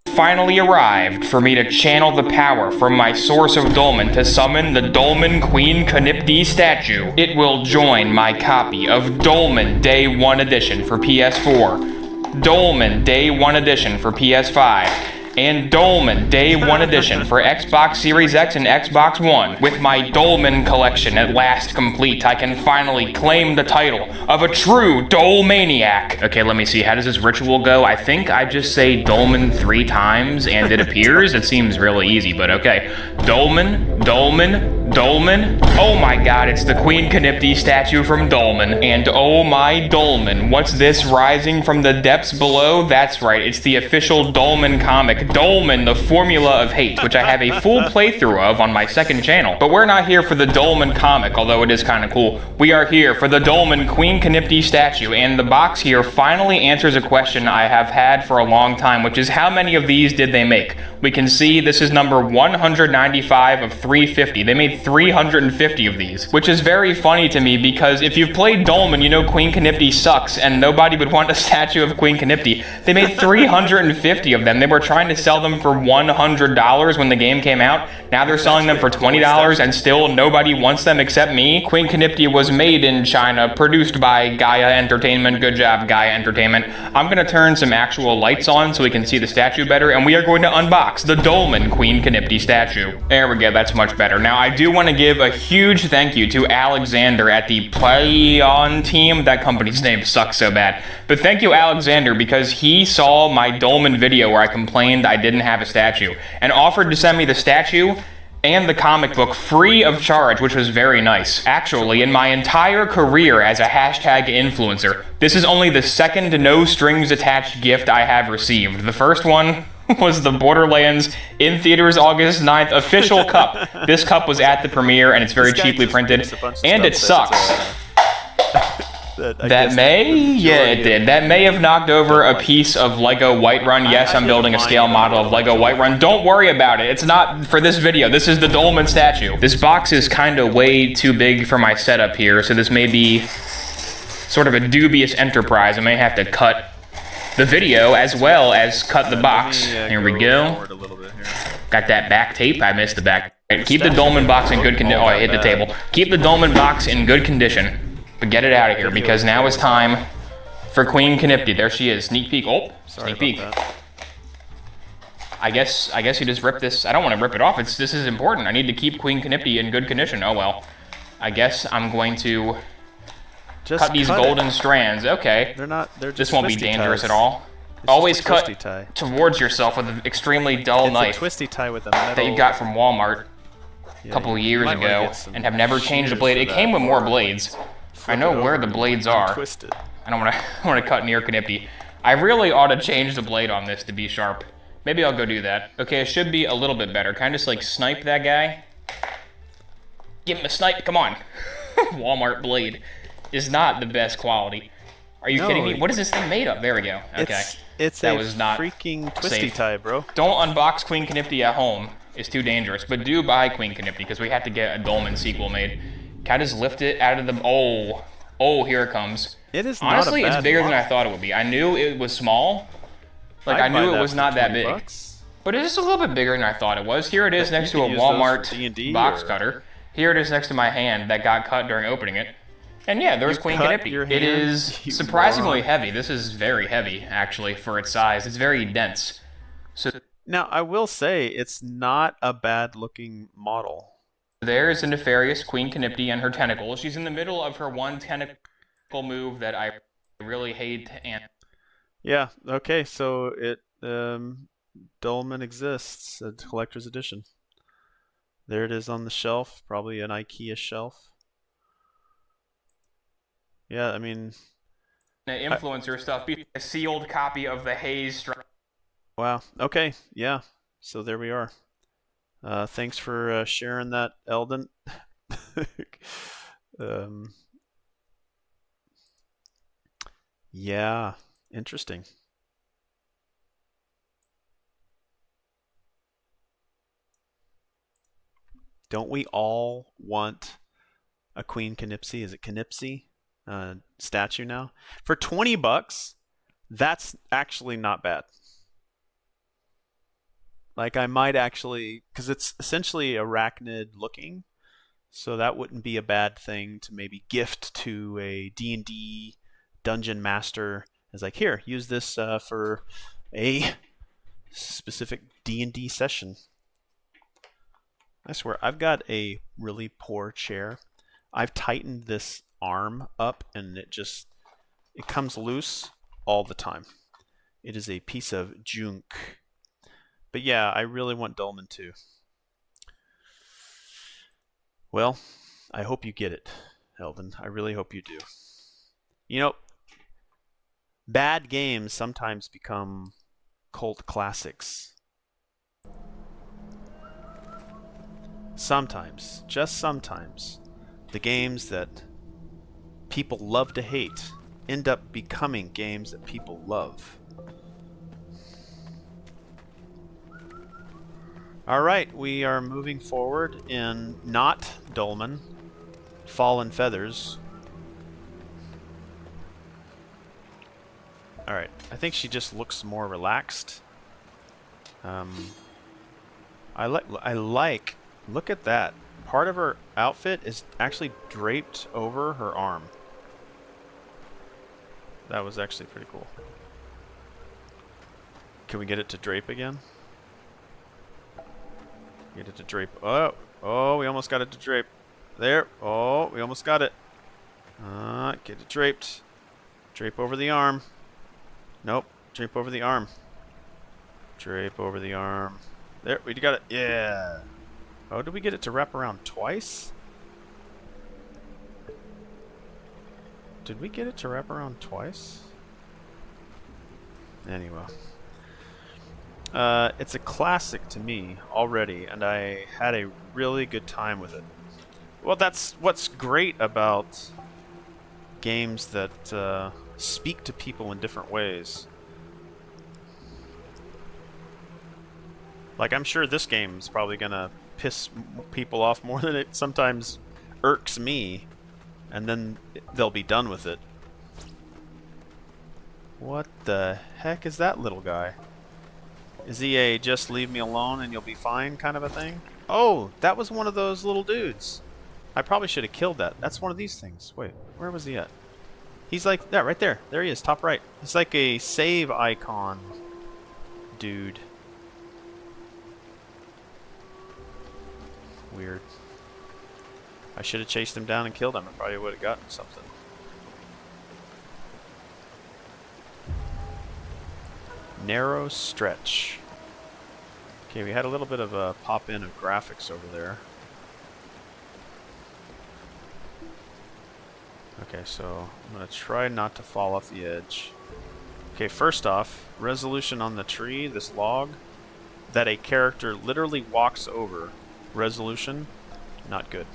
Finally arrived for me to channel the power from my source of dolmen to summon the Dolmen Queen Canipdi statue. It will join my copy of Dolmen Day 1 Edition for PS4, Dolmen Day 1 Edition for PS5, and Dolmen Day 1 Edition for Xbox Series X and Xbox One. With my Dolmen collection at last complete, I can finally claim the title of a true Dolmaniac. Okay, let me see, how does this ritual go? I think I just say Dolmen 3 times and it appears. It seems really easy, but okay. Dolmen, Dolmen, Dolmen. Oh my god, it's the Queen Canipdi statue from Dolmen. And oh my Dolmen, what's this rising from the depths below? That's right, it's the official Dolmen comic, Dolmen, the Formula of Hate, which I have a full playthrough of on my second channel. But we're not here for the Dolmen comic, although it is kind of cool. We are here for the Dolmen Queen Canipdi statue, and the box here finally answers a question I have had for a long time, which is how many of these did they make? We can see this is number 195 of 350. They made 350 of these, which is very funny to me because if you've played Dolmen, you know Queen Canipdi sucks and nobody would want a statue of Queen Canipdi. They made 350 of them. They were trying to sell them for $100 when the game came out. Now they're selling them for $20 and still nobody wants them except me. Queen Canipdi was made in China, produced by Gaia Entertainment. Good job, Gaia Entertainment. I'm gonna turn some actual lights on so we can see the statue better, and we are going to unbox the Dolmen Queen Canipdi statue. There we go, that's much better. Now I do want to give a huge thank you to Alexander at the PlayOn team. That company's name sucks so bad. But thank you, Alexander, because he saw my Dolmen video where I complained I didn't have a statue and offered to send me the statue and the comic book free of charge, which was very nice. Actually, in my entire career as a hashtag influencer, this is only the second no strings attached gift I have received. The first one was the Borderlands in theaters August 9th official cup. This cup was at the premiere and it's very cheaply printed, and it sucks. That may have knocked over a piece of Lego Whiterun. Yes, I'm building a scale model of Lego Whiterun. Don't worry about it. It's not for this video. This is the Dolmen statue. This box is kind of way too big for my setup here, so this may be sort of a dubious enterprise. I may have to cut the video as well as cut the box. Here we go. Got that back tape. I missed the back. Keep the Dolmen box in good condition. Oh, I hit the table. Keep the Dolmen box in good condition. But get it out of here because now is time for Queen Canipdi. There she is. Sneak peek. Oh, sneak peek. I guess you just rip this. I don't want to rip it off. This is important. I need to keep Queen Canipdi in good condition. Oh well. I guess I'm going to Just cut these cut golden it. strands. Okay. They're not. They're just. This won't be twisty dangerous ties. at all. It's Always just a twisty cut tie. towards yourself with an extremely dull It's knife a twisty tie with a metal. that you got from Walmart a Yeah, couple you years might wanna ago get some and have never changed a shears blade. for It that. came with more blades. I know where the blades are. Twist it. I don't want to. I want to cut near Knipty. I really ought to change the blade on this to be sharp. Maybe I'll go do that. Okay, it should be a little bit better. Kind of just like snipe that guy. Give him a snipe. Come on. Walmart blade is not the best quality. Are you No, kidding me? What is this thing made of? There we go. Okay. It's That a was not freaking twisty safe. tie, bro. Don't unbox Queen Knipty at home. It's too dangerous. But do buy Queen Knipty because we have to get a Dolmen sequel made. Can I just lift it out of the... Oh, here it comes. It is not Honestly, a bad it's bigger than model. I thought it would be. I knew it was small. Like, I'd I knew buy it was for not that 20 big. bucks. But it is a little bit bigger than I thought it was. Here it is You next to a could use those for Walmart D&D box or- cutter. Here it is next to my hand that got cut during opening it. And yeah, there's You Queen cut Knipty. your It hand? is You surprisingly moron. heavy. This is very heavy, actually, for its size. It's very dense. So Now, I will say, it's not a bad-looking model. there's the nefarious Queen Knipty and her tentacles. She's in the middle of her one tentacle move that I really hate. And Yeah, okay, so it, Dolmen exists, a collector's edition. There it is on the shelf, probably an IKEA shelf. Yeah, I mean, the influencer stuff. A sealed copy of the Haze. wow, okay, yeah, so there we are. Thanks for sharing that, Eldon. Yeah, interesting. Don't we all want a Queen Knipsey? Is it Knipsey statue now? For 20 bucks, that's actually not bad. Like, I might actually, because it's essentially arachnid looking, so that wouldn't be a bad thing to maybe gift to a D&D dungeon master. It's like, here, use this for a specific D&D session. I swear, I've got a really poor chair. I've tightened this arm up and it comes loose all the time. It is a piece of junk. But yeah, I really want Dolmen too. Well, I hope you get it, Eldon. I really hope you do. You know, bad games sometimes become cult classics. Sometimes, just sometimes, the games that people love to hate end up becoming games that people love. Alright, we are moving forward in not Dolmen, Fallen Feathers. Alright, I think she just looks more relaxed. I like, look at that. Part of her outfit is actually draped over her arm. That was actually pretty cool. Can we get it to drape again? Get it to drape. Oh, we almost got it to drape. There. Oh, we almost got it. Get it draped. Drape over the arm. Nope. Drape over the arm. Drape over the arm. There, we got it. Yeah. Oh, did we get it to wrap around twice? Did we get it to wrap around twice? Anyway. It's a classic to me already, and I had a really good time with it. Well, that's what's great about games that speak to people in different ways. Like, I'm sure this game's probably gonna piss people off more than it sometimes irks me, and then they'll be done with it. What the heck is that little guy? Is he a just leave me alone and you'll be fine kind of a thing? Oh, that was one of those little dudes. I probably should have killed that. That's one of these things. Wait, where was he at? He's like, that right there. There he is, top right. He's like a save icon dude. Weird. I should have chased him down and killed him. I probably would have gotten something. Narrow stretch. Okay, we had a little bit of a pop-in of graphics over there. Okay, so I'm going to try not to fall off the edge. Okay, first off, resolution on the tree, this log, that a character literally walks over. Resolution, not good.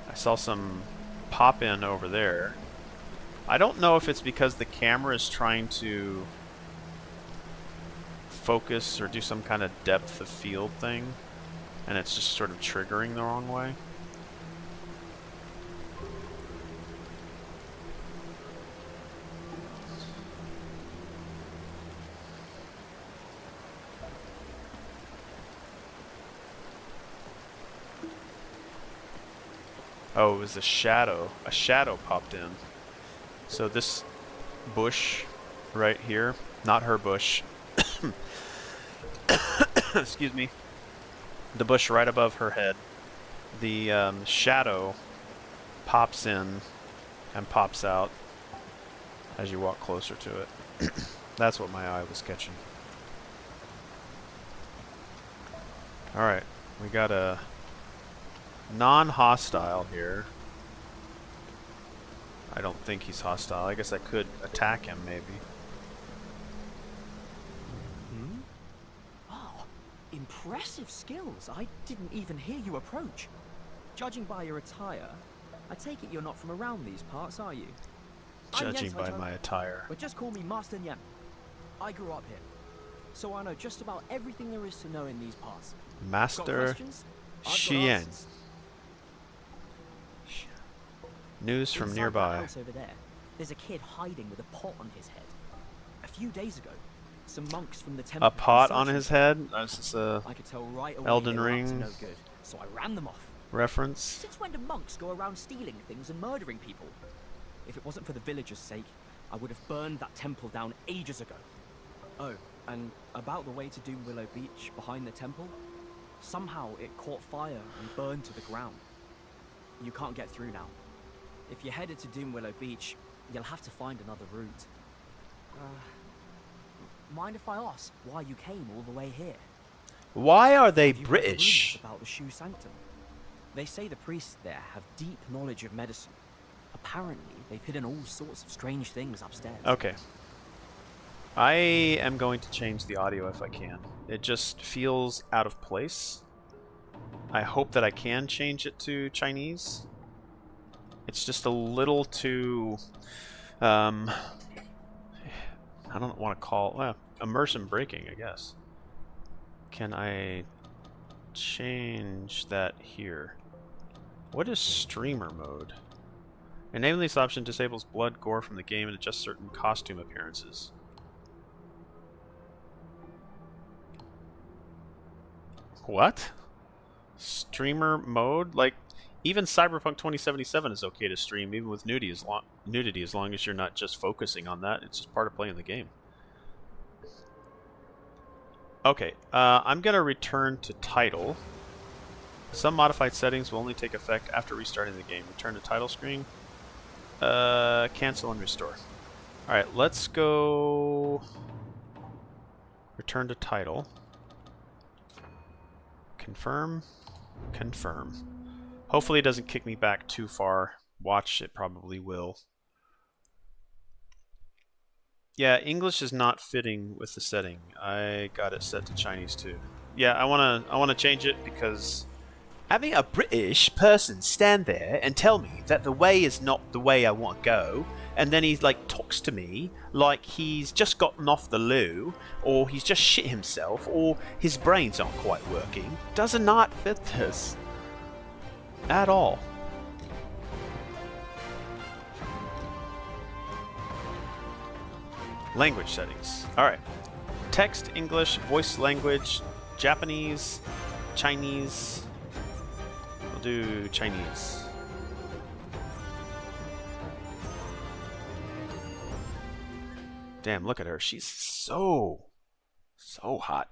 I saw some pop-in over there. I don't know if it's because the camera is trying to focus or do some kind of depth of field thing, and it's just sort of triggering the wrong way. Oh, it was a shadow. A shadow popped in. So this bush right here, not her bush. Excuse me. The bush right above her head. The shadow pops in and pops out as you walk closer to it. That's what my eye was catching. Alright, we got a non-hostile here. I don't think he's hostile. I guess I could attack him, maybe. Wow, impressive skills. I didn't even hear you approach. Judging by your attire, I take it you're not from around these parts, are you? Judging by my attire. But just call me Master Nyan. I grew up here, so I know just about everything there is to know in these parts. Got Master questions? I've got Xian. answers. News from Inside that nearby. house over there, there's a kid hiding with a pot on his head. A few days ago, some monks from the temple. A pot on his head? That's just a I could tell right away Elden they were up to Ring no good, so I ran them off. reference. Since when do monks go around stealing things and murdering people? If it wasn't for the villagers' sake, I would have burned that temple down ages ago. Oh, and about the way to Doom Willow Beach behind the temple, somehow it caught fire and burned to the ground. You can't get through now. If you're headed to Doom Willow Beach, you'll have to find another route. Mind if I ask why you came all the way here? Why are they Have you heard the British? rumors about the Shu Sanctum? They say the priests there have deep knowledge of medicine. Apparently, they've hidden all sorts of strange things upstairs. Okay. I am going to change the audio if I can. It just feels out of place. I hope that I can change it to Chinese. It's just a little too... I don't want to call... immersion breaking, I guess. Can I change that here? What is streamer mode? Enabling this option disables blood, gore from the game and adjusts certain costume appearances. What? Streamer mode? Like, even Cyberpunk 2077 is okay to stream, even with nudity, as long as you're not just focusing on that. It's just part of playing the game. Okay, I'm going to return to title. Some modified settings will only take effect after restarting the game. Return to title screen. Cancel and restore. Alright, let's go... Return to title. Confirm. Confirm. Hopefully it doesn't kick me back too far. Watch, it probably will. Yeah, English is not fitting with the setting. I got it set to Chinese too. Yeah, I wanna change it because having a British person stand there and tell me that the way is not the way I want to go, and then he's like talks to me like he's just gotten off the loo, or he's just shit himself, or his brains aren't quite working, does not fit this at all. Language settings. Alright. Text, English, voice language, Japanese, Chinese. We'll do Chinese. Damn, look at her. She's so hot.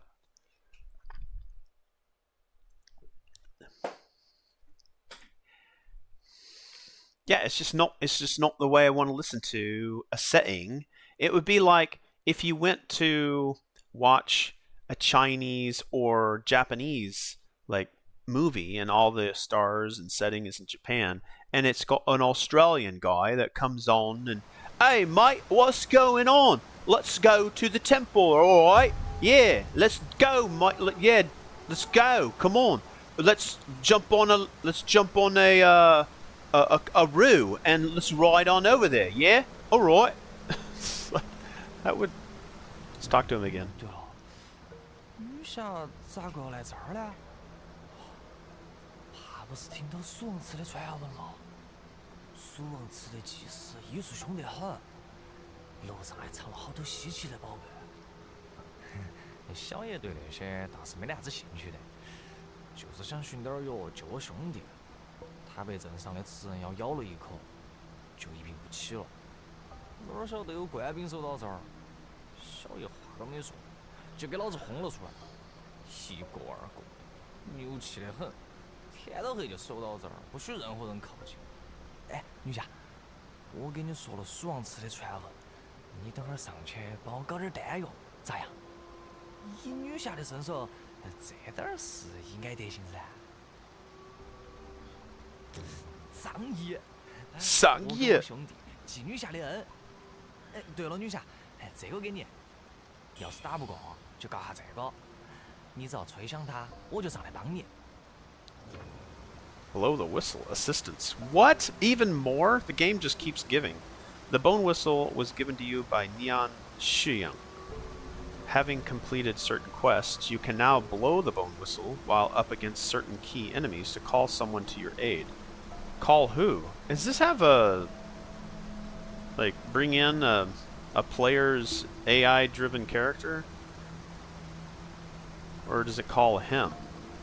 Yeah, it's just not the way I want to listen to a setting. It would be like if you went to watch a Chinese or Japanese like movie and all the stars and setting is in Japan, and it's got an Australian guy that comes on and, hey mate, what's going on? Let's go to the temple, all right? Yeah, let's go, mate. Yeah, let's go. Come on, let's jump on a roo and let's ride on over there. Yeah, all right. That would. Let's talk to him again. 对了，女侠咋个来这儿呢？怕不是听到蜀王祠的传闻了？蜀王祠的祭祀医术凶得很，楼上还藏了好多稀奇的宝贝。小爷对那些倒是没得啥子兴趣的，就是想寻点药救我兄弟。他被镇上的吃人妖咬了一口，就一病不起了。哪晓得有官兵守到这儿？小爷话都没说，就给老子轰了出来，一个二个的，牛气得很。天都黑就守到这儿，不许任何人靠近。哎，女侠，我给你说了蜀王祠的传闻，你等会儿上去帮我搞点丹药，咋样？以女侠的身手，这点事应该得行噻。仗义，上我夜兄弟记女侠的恩。哎，对了，女侠，哎，这个给你。要是打不过，就搞下这个。你只要吹响它，我就上来帮你。 Blow the whistle assistance. What? Even more? The game just keeps giving. The bone whistle was given to you by Neon Shiyang. Having completed certain quests, you can now blow the bone whistle while up against certain key enemies to call someone to your aid. Call who? Does this have a... like, bring in a player's AI-driven character? Or does it call him?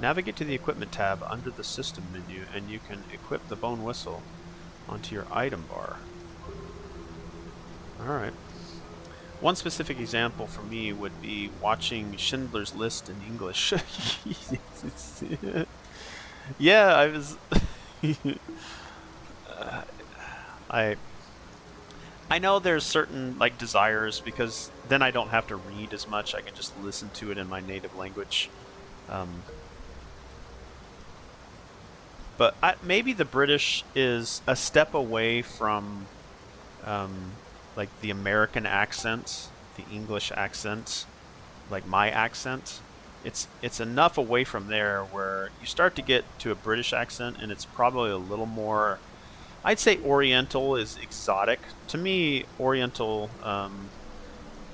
Navigate to the Equipment tab under the System menu, and you can equip the bone whistle onto your item bar. Alright. One specific example for me would be watching Schindler's List in English. Yeah, I was... I know there's certain like desires, because then I don't have to read as much. I can just listen to it in my native language. But maybe the British is a step away from like the American accent, the English accent, like my accent. It's enough away from there where you start to get to a British accent, and it's probably a little more, I'd say Oriental is exotic. To me, Oriental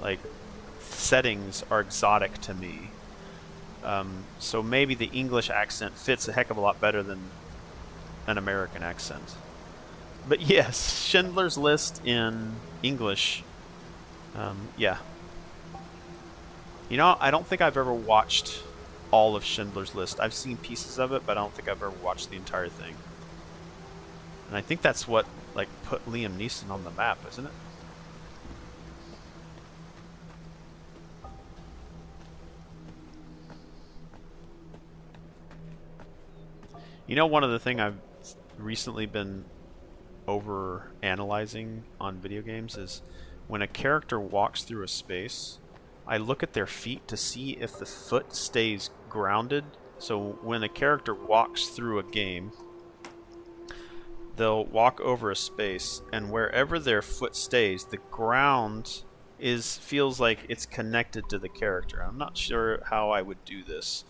like settings are exotic to me. So maybe the English accent fits a heck of a lot better than an American accent. But yes, Schindler's List in English, yeah. You know, I don't think I've ever watched all of Schindler's List. I've seen pieces of it, but I don't think I've ever watched the entire thing. And I think that's what, like, put Liam Neeson on the map, isn't it? You know, one of the things I've recently been over analyzing on video games is when a character walks through a space, I look at their feet to see if the foot stays grounded. So when a character walks through a game, they'll walk over a space, and wherever their foot stays, the ground feels like it's connected to the character. I'm not sure how I would do this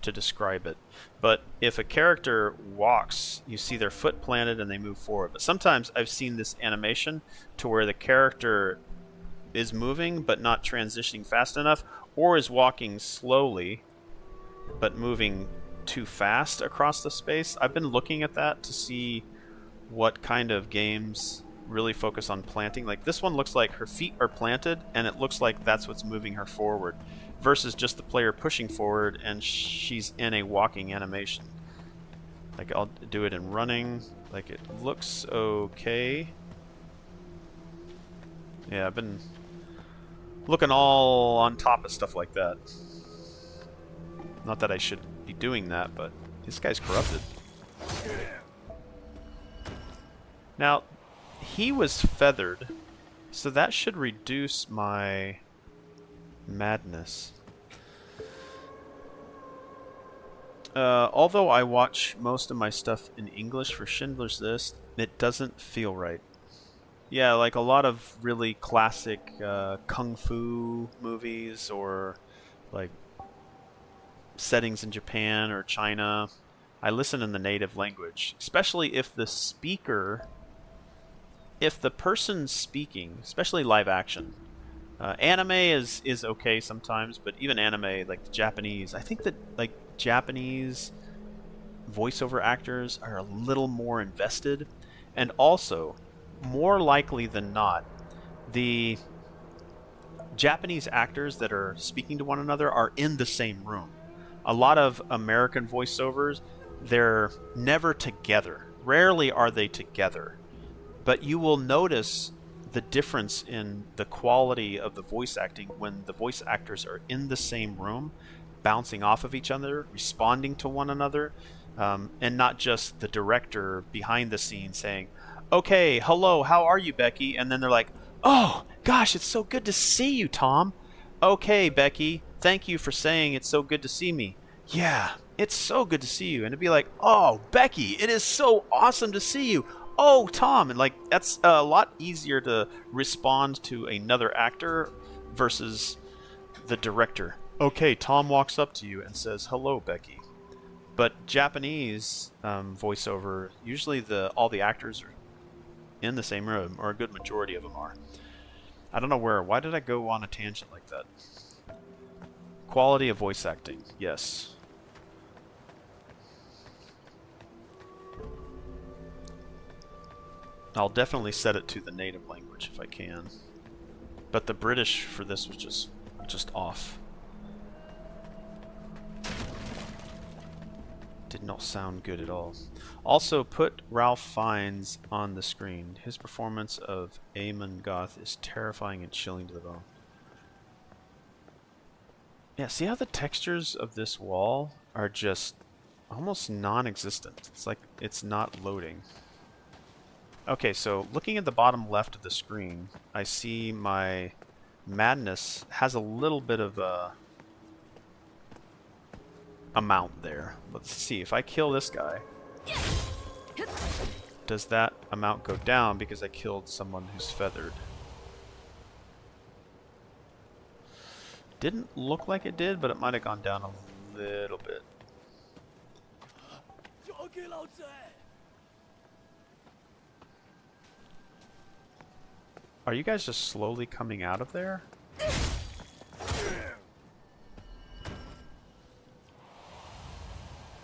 to describe it, but if a character walks, you see their foot planted and they move forward. But sometimes I've seen this animation to where the character is moving but not transitioning fast enough, or is walking slowly but moving too fast across the space. I've been looking at that to see what kind of games really focus on planting. Like this one looks like her feet are planted and it looks like that's what's moving her forward, versus just the player pushing forward and she's in a walking animation. Like I'll do it in running, like it looks okay. Yeah, I've been looking all on top of stuff like that. Not that I should be doing that, but this guy's corrupted. Now, he was feathered, so that should reduce my madness. Although I watch most of my stuff in English for Schindler's List, it doesn't feel right. Yeah, like a lot of really classic kung fu movies or like settings in Japan or China, I listen in the native language, especially if the person speaking, especially live action. Anime is okay sometimes, but even anime, like the Japanese, I think that like Japanese voiceover actors are a little more invested, and also, more likely than not, the Japanese actors that are speaking to one another are in the same room. A lot of American voiceovers, they're never together. Rarely are they together. But you will notice the difference in the quality of the voice acting when the voice actors are in the same room, bouncing off of each other, responding to one another, and not just the director behind the scenes saying, "Okay, hello, how are you, Becky?" And then they're like, "Oh, gosh, it's so good to see you, Tom." "Okay, Becky, thank you for saying it's so good to see me." "Yeah, it's so good to see you." And it'd be like, "Oh, Becky, it is so awesome to see you." "Oh, Tom." And like, that's a lot easier to respond to another actor versus the director. "Okay, Tom walks up to you and says, 'Hello, Becky.'" But Japanese voiceover, usually all the actors are in the same room, or a good majority of them are. I don't know why did I go on a tangent like that? Quality of voice acting, yes. I'll definitely set it to the native language if I can. But the British for this was just off. Did not sound good at all. Also, put Ralph Fiennes on the screen. His performance of Eamon Goth is terrifying and chilling to the bone. Yeah, see how the textures of this wall are just almost non-existent. It's like it's not loading. Okay, so looking at the bottom left of the screen, I see my madness has a little bit of a amount there. Let's see, if I kill this guy, does that amount go down because I killed someone who's feathered? Didn't look like it did, but it might have gone down a little bit. Are you guys just slowly coming out of there?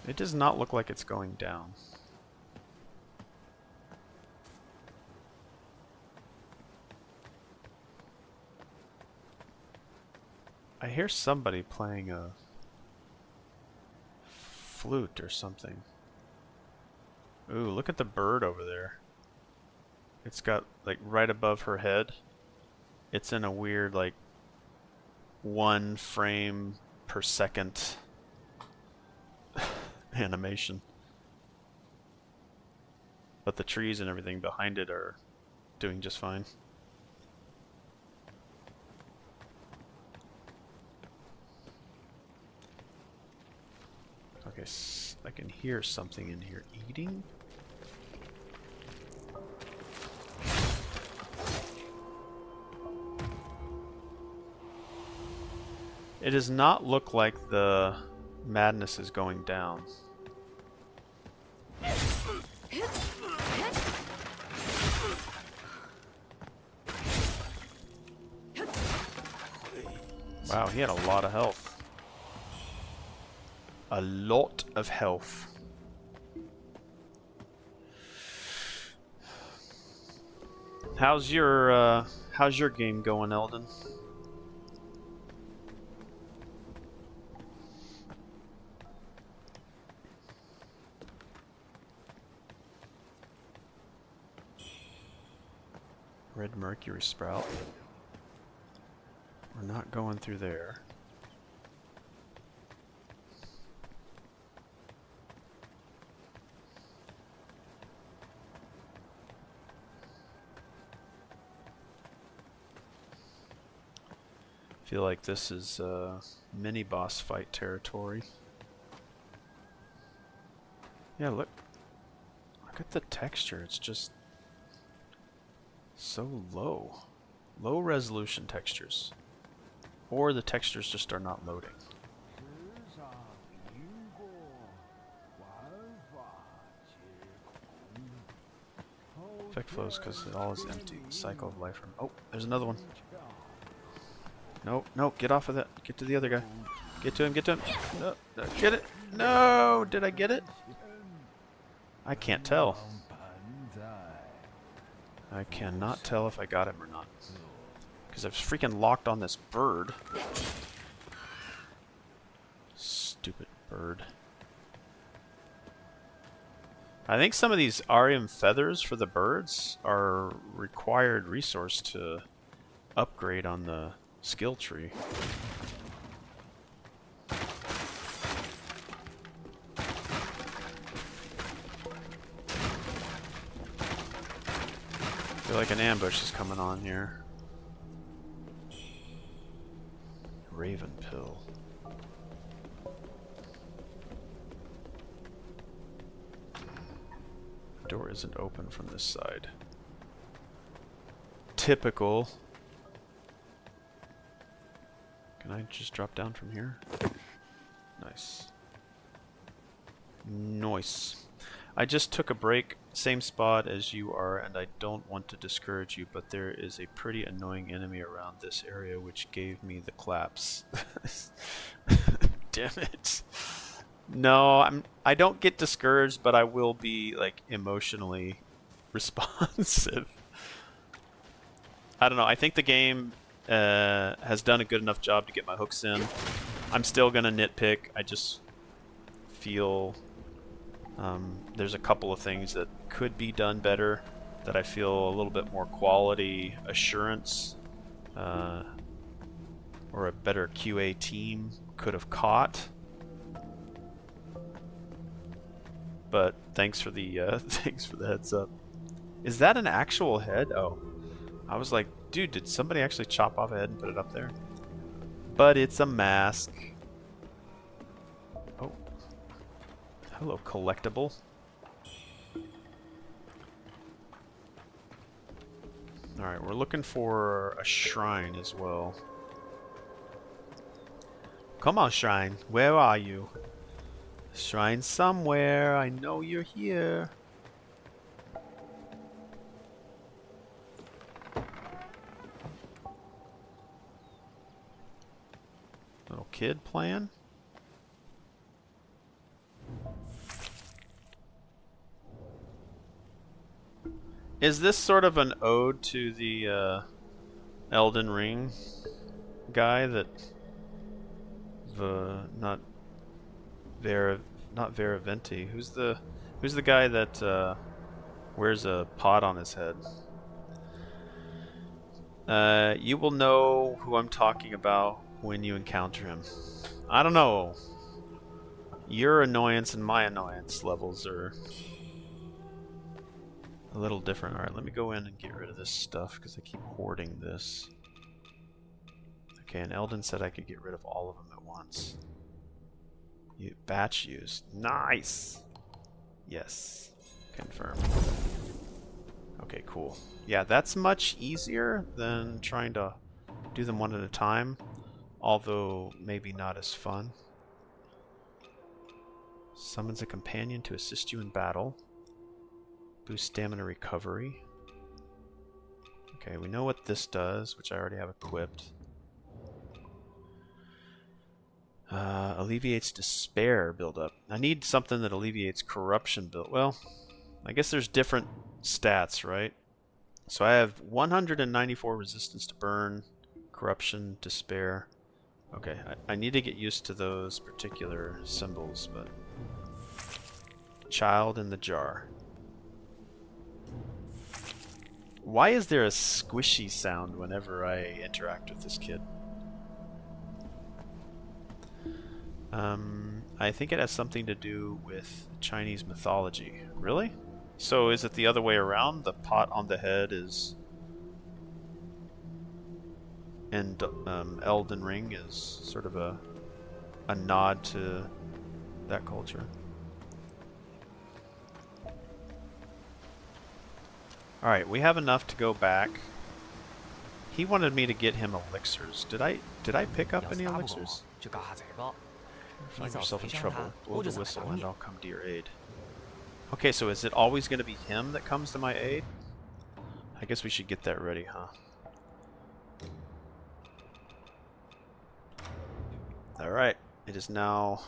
It does not look like it's going down. I hear somebody playing a flute or something. Ooh, look at the bird over there. It's got, like, right above her head. It's in a weird, like, 1 frame per second animation. But the trees and everything behind it are doing just fine. Okay, I can hear something in here eating. It does not look like the madness is going down. Wow, he had a lot of health. A lot of health. How's your game going, Eldon? Red Mercury Sprout. We're not going through there. Feel like this is mini boss fight territory. Yeah, look at the texture. It's just so low. Low resolution textures. Or the textures just are not loading. Effect flows because it all is empty. The cycle of life from. Oh, there's another one. No, no, get off of that. Get to the other guy. Get to him, get to him. No, no, get it. No, did I get it? I can't tell. I cannot tell if I got him or not. Because I've freaking locked on this bird. Stupid bird. I think some of these Arium feathers for the birds are required resource to upgrade on the skill tree. I feel like an ambush is coming on here. Raven pill. The door isn't open from this side. Typical. Can I just drop down from here? Nice. Nice. I just took a break, same spot as you are, and I don't want to discourage you, but there is a pretty annoying enemy around this area which gave me the claps. Damn it. No, I don't get discouraged, but I will be like emotionally responsive. I don't know, I think the game has done a good enough job to get my hooks in. I'm still gonna nitpick. I just feel there's a couple of things that could be done better, that I feel a little bit more quality assurance or a better QA team could have caught. But thanks for the heads up. Is that an actual head? Oh, I was like, dude, did somebody actually chop off a head and put it up there? But it's a mask. Oh. Hello, collectible. Alright, we're looking for a shrine as well. Come on, shrine. Where are you? Shrine somewhere. I know you're here. Little kid playing. Is this sort of an ode to the Elden Ring guy that not Veraventi? Who's the guy that wears a pot on his head? You will know who I'm talking about when you encounter him. I don't know. Your annoyance and my annoyance levels are a little different. Alright, let me go in and get rid of this stuff because I keep hoarding this. Okay, and Eldon said I could get rid of all of them at once. Batch use. Nice! Yes. Confirm. Okay, cool. Yeah, that's much easier than trying to do them one at a time, although maybe not as fun. Summons a companion to assist you in battle. Boost stamina recovery. Okay, we know what this does, which I already have equipped. Alleviates despair buildup. I need something that alleviates corruption build. Well, I guess there's different stats, right? So I have 194 resistance to burn, corruption, despair. Okay, I need to get used to those particular symbols, but... Child in the jar. Why is there a squishy sound whenever I interact with this kid? I think it has something to do with Chinese mythology. Really? So is it the other way around? The pot on the head is in Elden Ring is sort of a nod to that culture. Alright, we have enough to go back. He wanted me to get him elixirs. Did I pick up 要是 any 打不过 elixirs? 就搞下这个。 Find 你只要 yourself 推 in 向 trouble. 他， Blow 我 the 就是在 whistle 帮 and 你。 I'll come to your aid. Okay, so is it always going to be him that comes to my aid? I guess we should get that ready, huh? Alright, it is now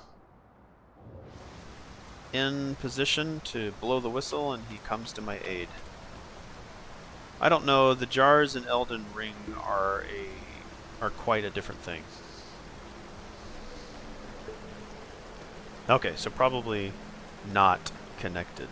in position to blow the whistle and he comes to my aid. I don't know, the jars in Elden Ring are quite a different thing. Okay, so probably not connected.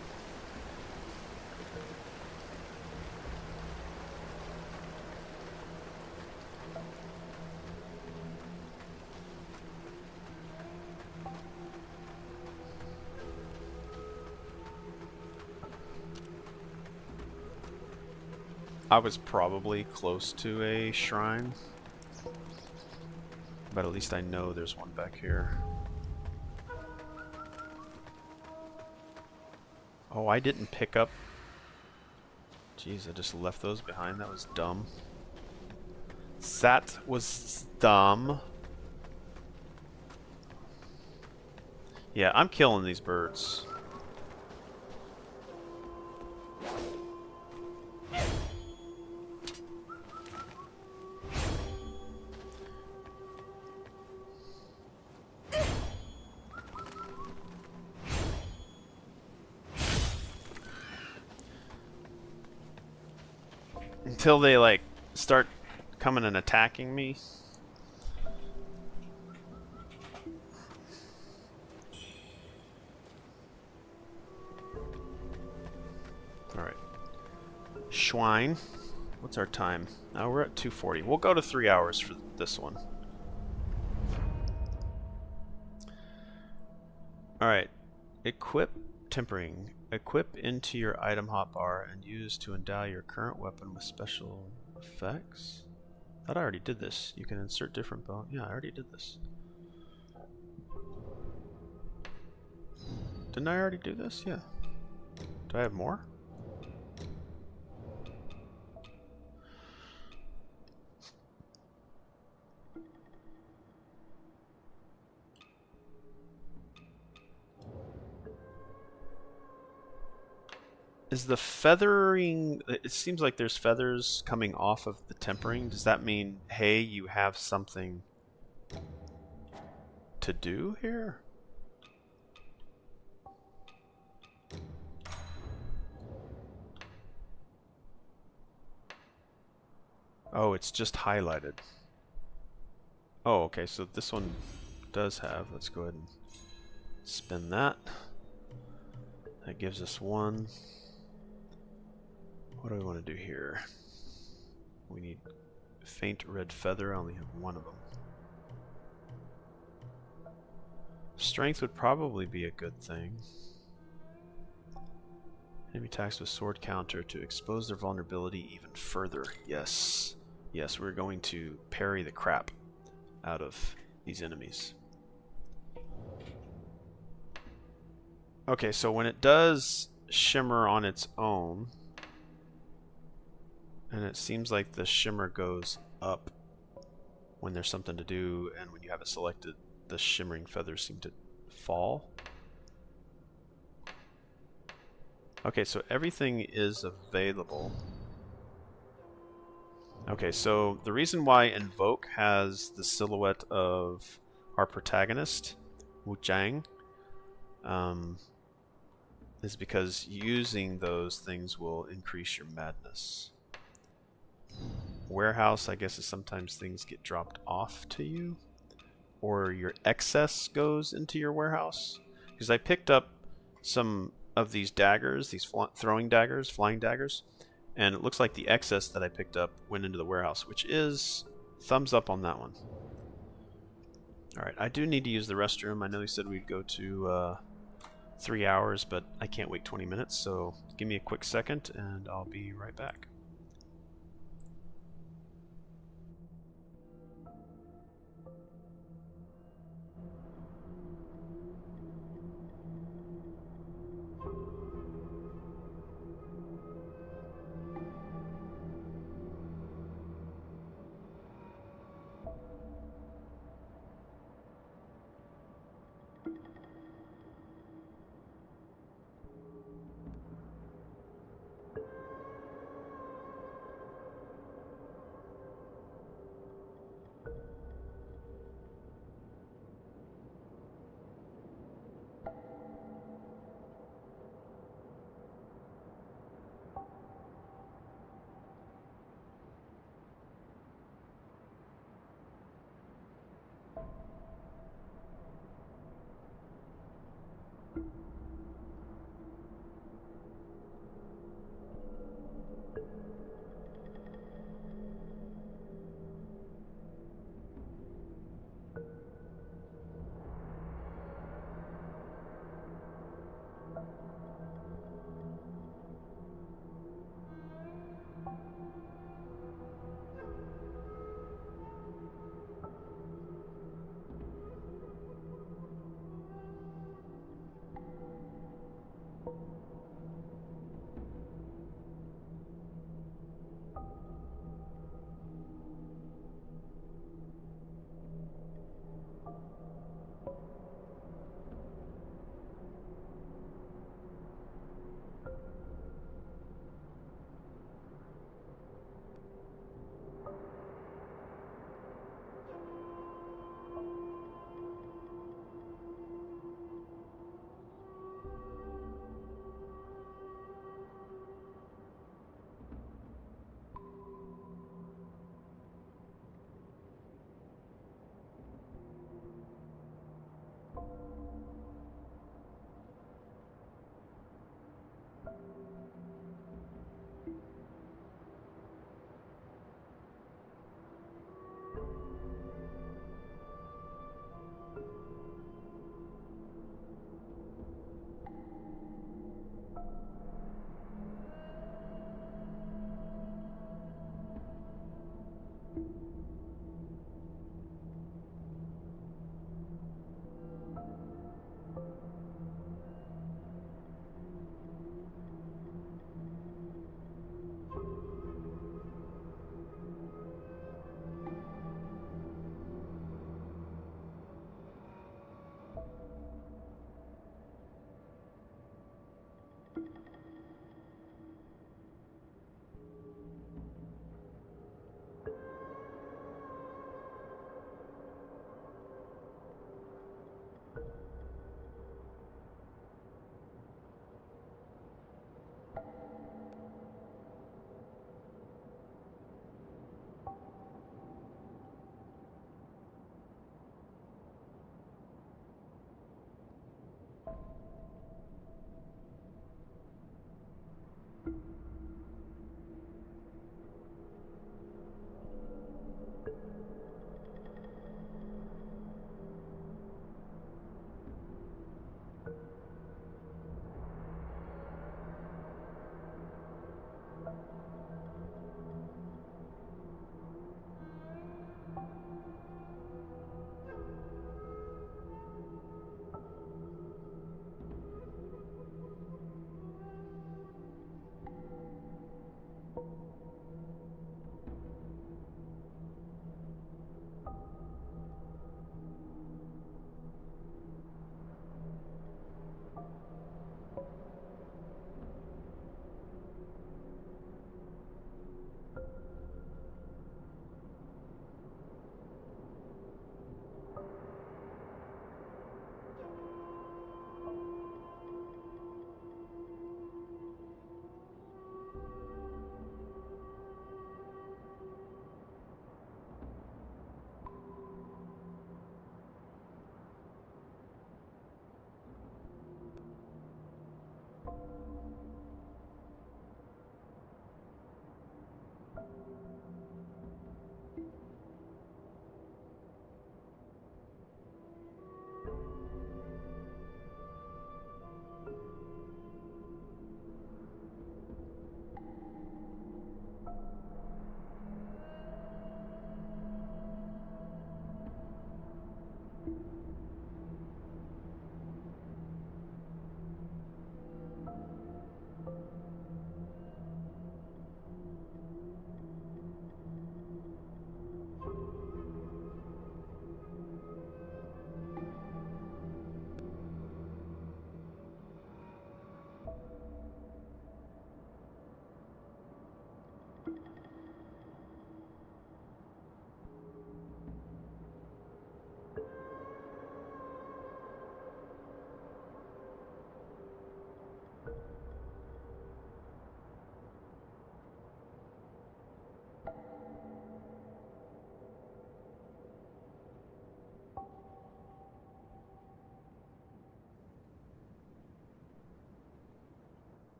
I was probably close to a shrine, but at least I know there's one back here. Oh, I didn't pick up. Jeez, I just left those behind. That was dumb. That was dumb. Yeah, I'm killing these birds. Until they like start coming and attacking me. Alright. Schwein. What's our time? Now we're at 2:40. We'll go to 3 hours for this one. Alright. Equip tempering. Equip into your item hotbar and use to endow your current weapon with special effects. I thought I already did this. You can insert different bone. Yeah, I already did this. Didn't I already do this? Yeah. Do I have more? Is the feathering... It seems like there's feathers coming off of the tempering. Does that mean, hey, you have something to do here? Oh, it's just highlighted. Oh, okay, so this one does have... Let's go ahead and spin that. That gives us one. What do we want to do here? We need faint red feather. I only have one of them. Strength would probably be a good thing. Enemy attacks with sword counter to expose their vulnerability even further. Yes. Yes, we're going to parry the crap out of these enemies. Okay, so when it does shimmer on its own, and it seems like the shimmer goes up when there's something to do, and when you have it selected, the shimmering feathers seem to fall. Okay, so everything is available. Okay, so the reason why Invoke has the silhouette of our protagonist, Wu Jiang, is because using those things will increase your madness. Warehouse, I guess, is sometimes things get dropped off to you, or your excess goes into your warehouse. Because I picked up some of these daggers, these throwing daggers, flying daggers, and it looks like the excess that I picked up went into the warehouse, which is thumbs up on that one. Alright, I do need to use the restroom. I know we said we'd go to 3 hours, but I can't wait 20 minutes, so give me a quick second and I'll be right back.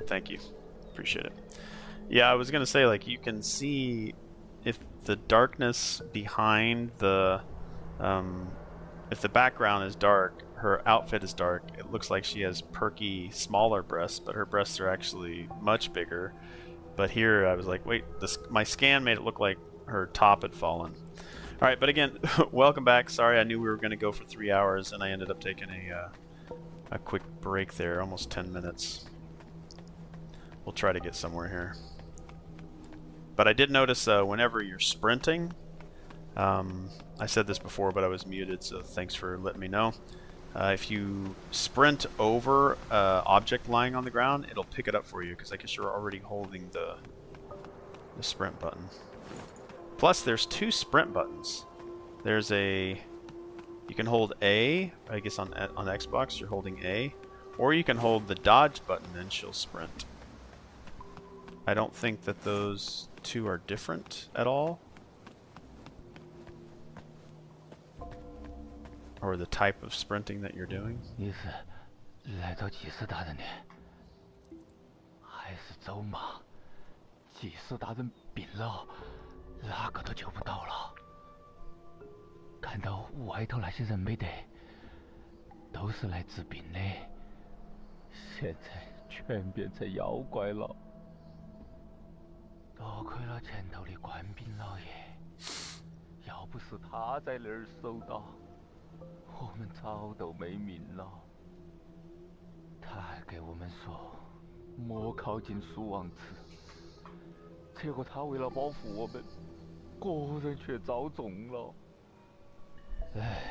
Thank you. Appreciate it. Yeah, I was gonna say, like, you can see if the darkness behind the if the background is dark, her outfit is dark, it looks like she has perky, smaller breasts, but her breasts are actually much bigger. But here I was like, wait, my scan made it look like her top had fallen. Alright, but again, welcome back. Sorry, I knew we were going to go for 3 hours, and I ended up taking a quick break there, almost 10 minutes. We'll try to get somewhere here. But I did notice whenever you're sprinting, I said this before, but I was muted, so thanks for letting me know. If you sprint over an object lying on the ground, it'll pick it up for you, because I guess you're already holding the sprint button. Plus, there's 2 sprint buttons. There's you can hold A, I guess on Xbox you're holding A, or you can hold the dodge button and she'll sprint. I don't think that those 2 are different at all. Or the type of sprinting that you're doing. 你是来找祭司大人的，还是走马？祭司大人病了，哪个都救不到了。看到外头那些人没得，都是来治病的，现在全变成妖怪了。多亏了前头的官兵老爷，要不是他在那儿守到。 我们早都没命了。他还给我们说，莫靠近蜀王祠。结果他为了保护我们，个人却遭中了。唉，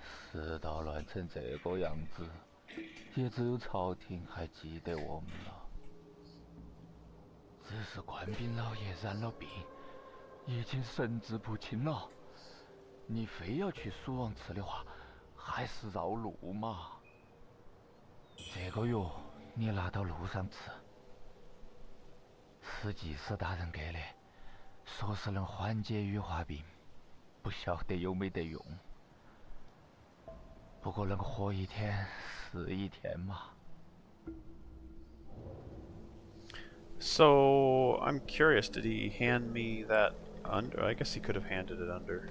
世道乱成这个样子，也只有朝廷还记得我们了。只是官兵老爷染了病，已经神志不清了。你非要去蜀王祠的话， 还是绕路嘛。这个药你拿到路上吃，是祭司大人给的，说是能缓解羽化病，不晓得有没得用。不过能活1天是1天嘛。So I'm curious, did he hand me that under? I guess he could have handed it under.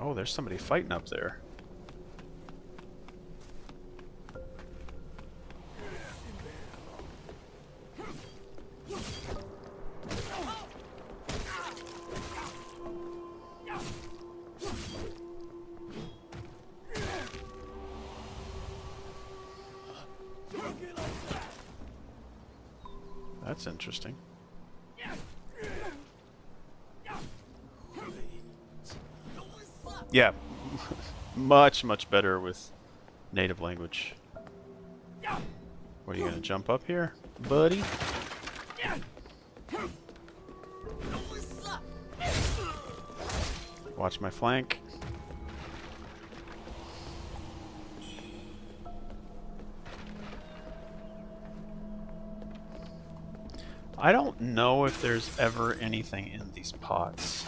Oh, there's somebody fighting up there. That's interesting. Yeah, much better with native language. What, are you gonna jump up here, buddy? Watch my flank. I don't know if there's ever anything in these pots.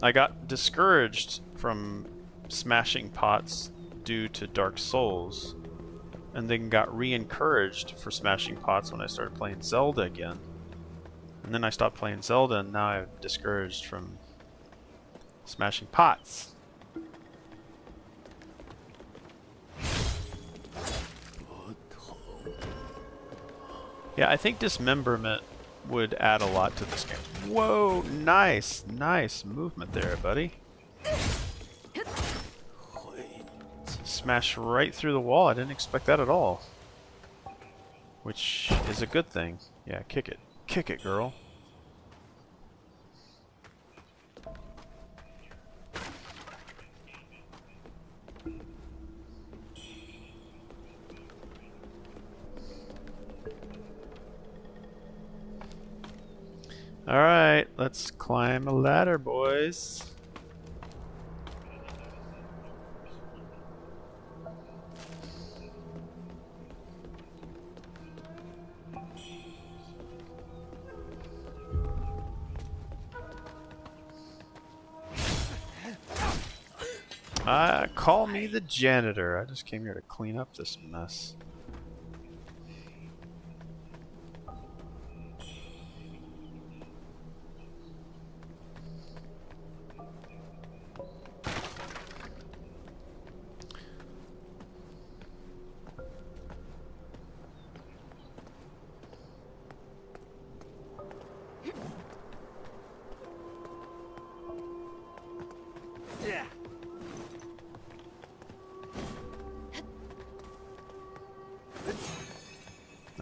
I got discouraged from smashing pots due to Dark Souls, and then got re-encouraged for smashing pots when I started playing Zelda again. And then I stopped playing Zelda, and now I'm discouraged from smashing pots. Yeah, I think Dismemberment would add a lot to this game. Whoa, nice movement there, buddy. Smash right through the wall. I didn't expect that at all. Which is a good thing. Yeah, kick it. Kick it, girl. Alright, let's climb a ladder, boys. Call me the janitor. I just came here to clean up this mess.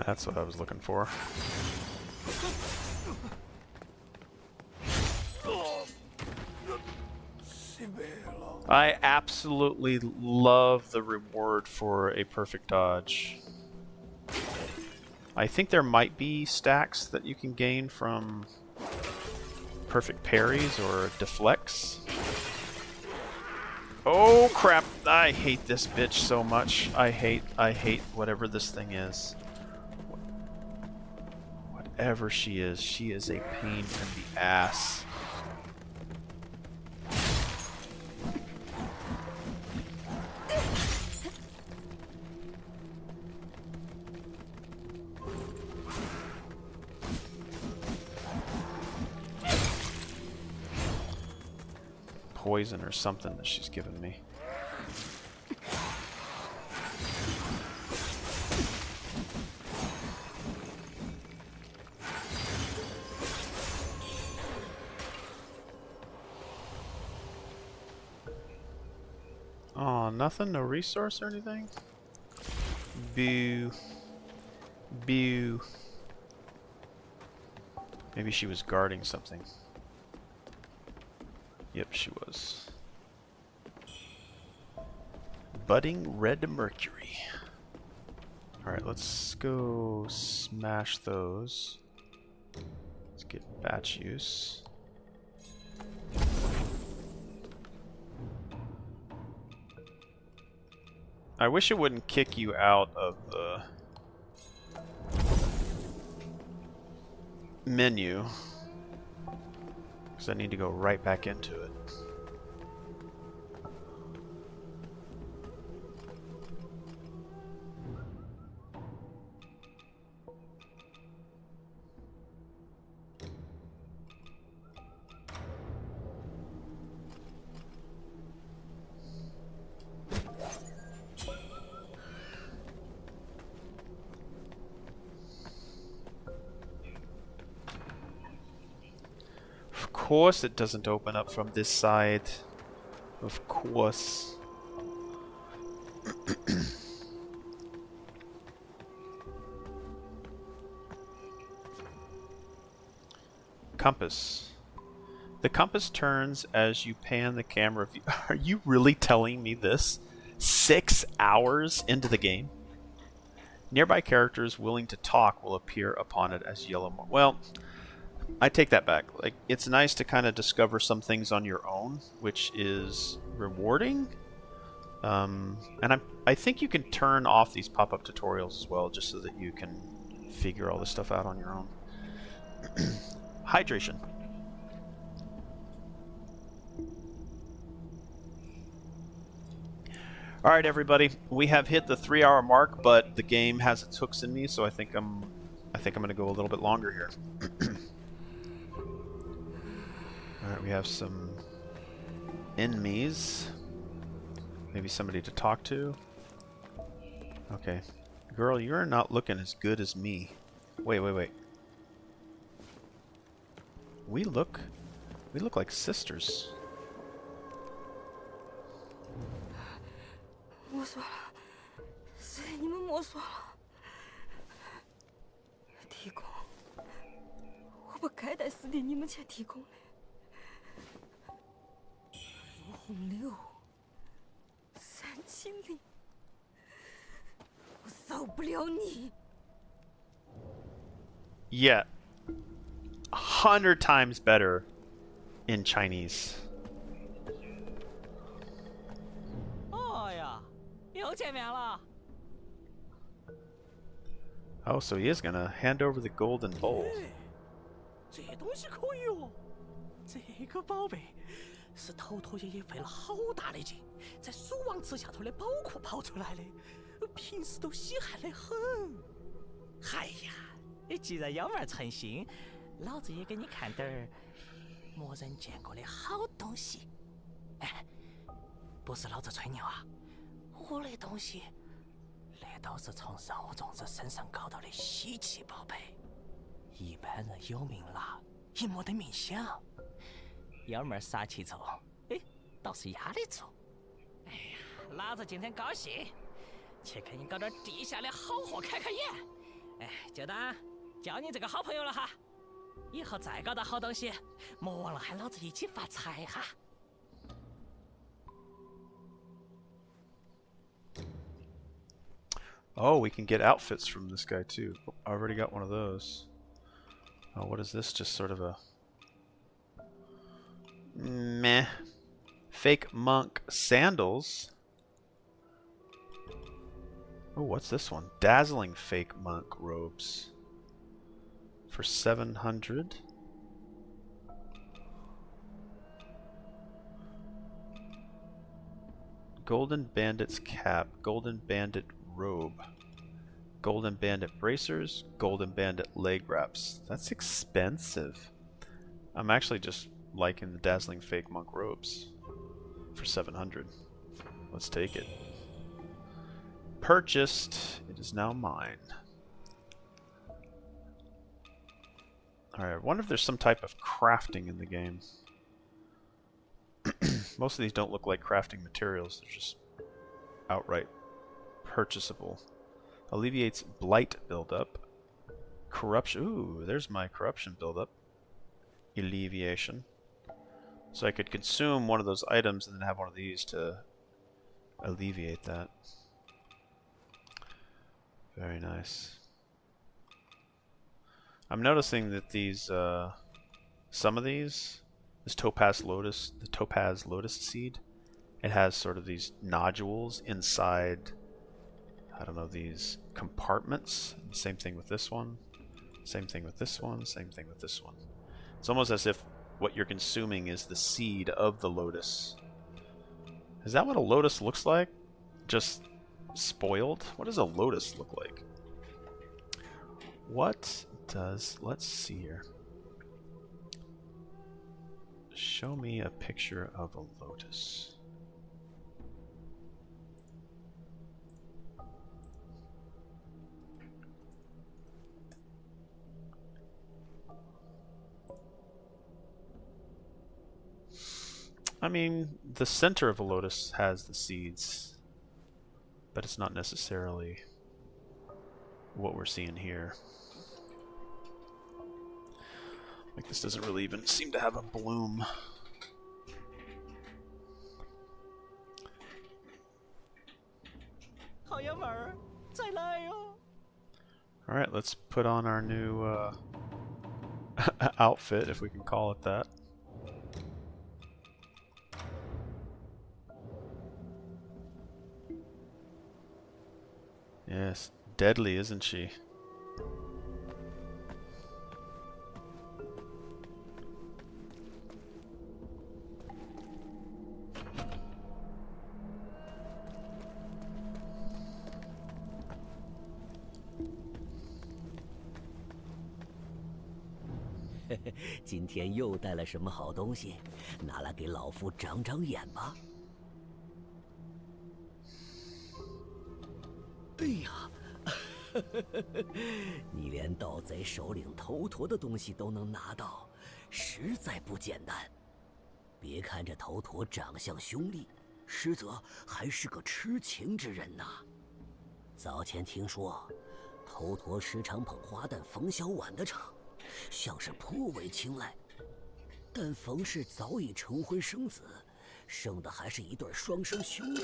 That's what I was looking for. I absolutely love the reward for a perfect dodge. I think there might be stacks that you can gain from perfect parries or deflects. Oh crap, I hate this bitch so much. I hate whatever this thing is. Whatever she is a pain in the ass. Poison or something that she's given me. Oh, nothing? No resource or anything? Boo. Boo. Maybe she was guarding something. Yep, she was. Budding red mercury. Alright, let's go smash those. Let's get batch use. I wish it wouldn't kick you out of the menu, because I need to go right back into it. Of course it doesn't open up from this side. Of course. Compass. The compass turns as you pan the camera view. Are you really telling me this? 6 hours into the game? Nearby characters willing to talk will appear upon it as yellow mark. Well, I take that back. Like, it's nice to kind of discover some things on your own, which is rewarding. And I think you can turn off these pop-up tutorials as well, just so that you can figure all this stuff out on your own. Hydration. Alright everybody, we have hit the 3-hour mark, but the game has its hooks in me, so I think I'm gonna go a little bit longer here. Alright, we have some enemies. Maybe somebody to talk to. Okay. Girl, you're not looking as good as me. Wait. We look like sisters. 摸索了，是你们摸索了。地宫，我不该在死地你们前地宫的。如洪流，三清岭，我饶不了你。Yeah. 100 times better in Chinese. 哎呀，又见面了。 Oh, so he is gonna hand over the golden bowl. 这东西可以哦，这个宝贝是头陀爷爷费了好大的劲，在蜀王祠下头的宝库刨出来的，平时都稀罕得很。哎呀，既然幺妹儿诚心，老子也给你看点儿没人见过的好东西。哎，不是老子吹牛啊，我的东西。 那都是从肉粽子身上搞到的稀奇宝贝，一般人有命拿，也没得命享。幺妹儿傻气重，哎，倒是压得住。哎呀，老子今天高兴，去给你搞点地下的好货开开眼。哎，就当交你这个好朋友了哈。以后再搞到好东西，莫忘了喊老子一起发财哈。 Oh, we can get outfits from this guy too. Oh, I already got one of those. Oh, what is this? Just sort of a meh. Fake monk sandals. Oh, what's this one? Dazzling fake monk robes for 700. Golden Bandit's cap, Golden Bandit robe, Golden Bandit bracers, Golden Bandit leg wraps. That's expensive. I'm actually just liking the Dazzling Fake Monk robes for 700. Let's take it. Purchased. It is now mine. Alright, I wonder if there's some type of crafting in the game. Most of these don't look like crafting materials. They're just outright purchasable. Alleviates blight buildup. Corruption. Ooh, there's my corruption buildup. Alleviation. So I could consume one of those items and then have one of these to alleviate that. Very nice. I'm noticing that these, some of these, this topaz lotus, the topaz lotus seed, it has sort of these nodules inside, I don't know, these compartments. Same thing with this one. Same thing with this one. Same thing with this one. It's almost as if what you're consuming is the seed of the lotus. Is that what a lotus looks like? Just spoiled? What does a lotus look like? What does... Let's see here. Show me a picture of a lotus. I mean, the center of a lotus has the seeds, but it's not necessarily what we're seeing here. Like, this doesn't really even seem to have a bloom. Alright, let's put on our new outfit, if we can call it that. Yes, deadly, isn't she? 今天又带了什么好东西？拿来给老夫长长眼吧。哎呀，你连盗贼首领头陀的东西都能拿到，实在不简单。别看这头陀长相凶厉，实则还是个痴情之人呐。早前听说，头陀时常捧花旦冯小婉的场。 像是颇为青睐，但冯氏早已成婚生子，生的还是一对双生兄弟。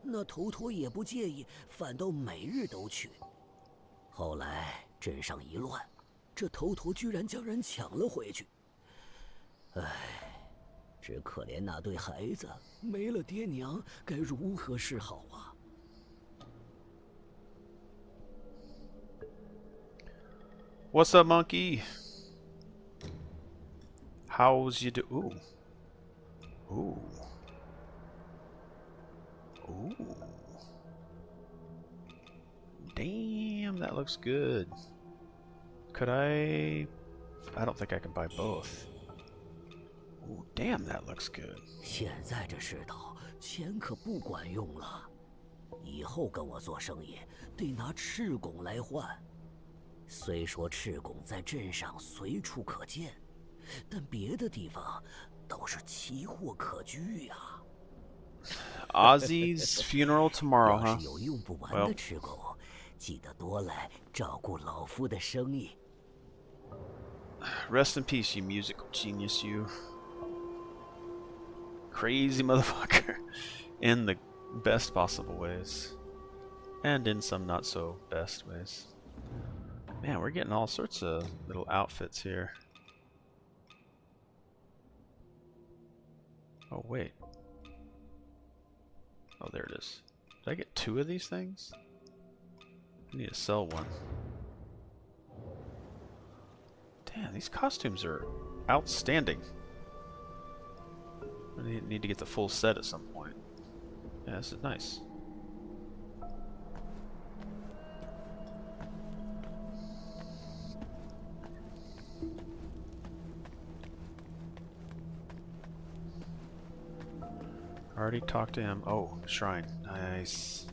那头陀也不介意，反倒每日都去。后来镇上一乱，这头陀居然将人抢了回去。唉，只可怜那对孩子没了爹娘，该如何是好啊？What's up, monkey? How's you do? Ooh. Ooh. Ooh. Damn, that looks good. Could I don't think I can buy both. Ooh, damn, that looks good. 现在这世道，钱可不管用了。以后跟我做生意，得拿赤拱来换。虽说赤拱在镇上随处可见，但别的地方都是奇货可居呀。Ozzy's funeral tomorrow, 要 huh? 是有用不完的赤拱，记得多来照顾老夫的生意。Rest in peace, you musical genius, you. Crazy motherfucker. In the best possible ways. And in some not so best ways. Man, we're getting all sorts of little outfits here. Oh, wait. Oh, there it is. Did I get 2 of these things? I need to sell one. Damn, these costumes are outstanding. I need to get the full set at some point. Yeah, this is nice. Already talked to him. Oh, shrine. Nice.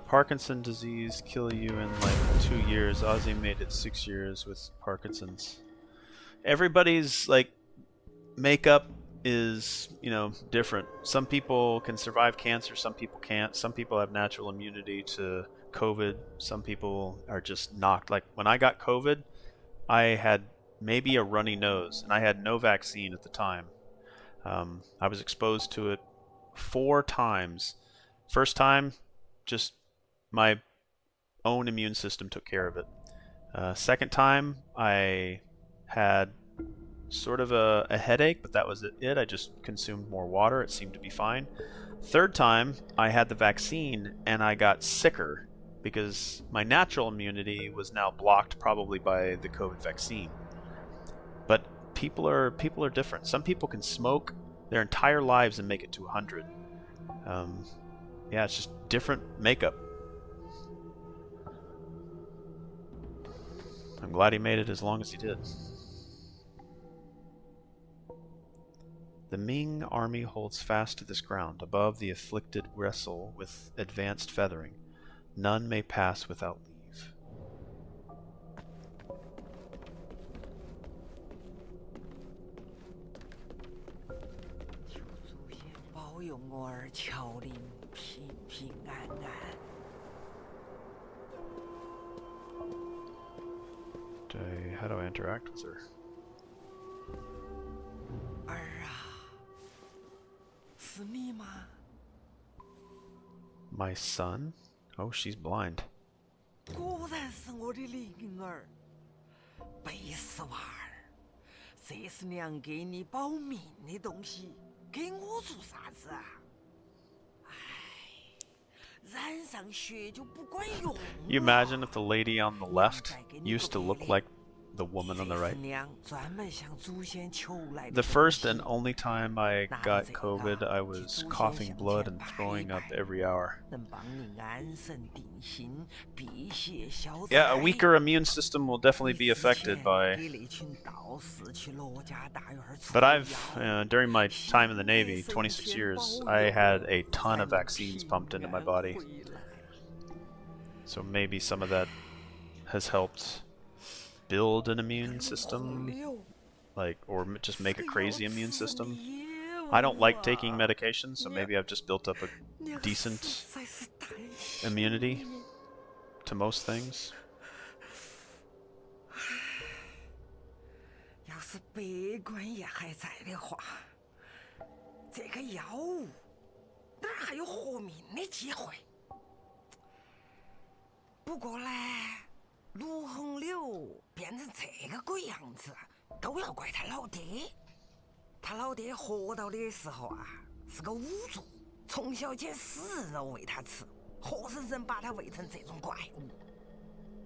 Parkinson's disease kill you in like 2 years. Ozzy made it 6 years with Parkinson's. Everybody's like makeup is, you know, different. Some people can survive cancer, some people can't. Some people have natural immunity to COVID. Some people are just knocked. Like when I got COVID, I had maybe a runny nose, and I had no vaccine at the time. I was exposed to it 4 times. First time, just my own immune system took care of it. Second time, I had sort of a headache, but that was it. I just consumed more water. It seemed to be fine. Third time, I had the vaccine, and I got sicker because my natural immunity was now blocked probably by the COVID vaccine. But people are different. Some people can smoke their entire lives and make it to 100. Yeah, it's just different makeup. I'm glad he made it as long as he did. The Ming army holds fast to this ground. Above, the afflicted wrestle with advanced feathering. None may pass without leave. 求祖先保佑我儿乔林平平安安。 How do I interact with her? 儿啊，是你吗？ My son? Oh, she's blind. 果然是我的灵儿，贝斯瓦尔，这是娘给你保命的东西，给我做啥子啊？唉，染上血就不管用。 You imagine if the lady on the left used to look like the woman on the right. The first and only time I got COVID, I was coughing blood and throwing up every hour. Yeah, a weaker immune system will definitely be affected by... But I've, during my time in the Navy, 26 years, I had a ton of vaccines pumped into my body. So maybe some of that has helped build an immune system, like, or just make a crazy immune system. I don't like taking medication, so maybe I've just built up a decent immunity to most things. 要是北关也还在的话，这个药物哪儿还有活命的机会？不过呢，卢洪柳变成这个鬼样子，都要怪他老爹。他老爹活到的时候啊，是个仵作，从小捡死肉喂他吃，活生生把他喂成这种怪物。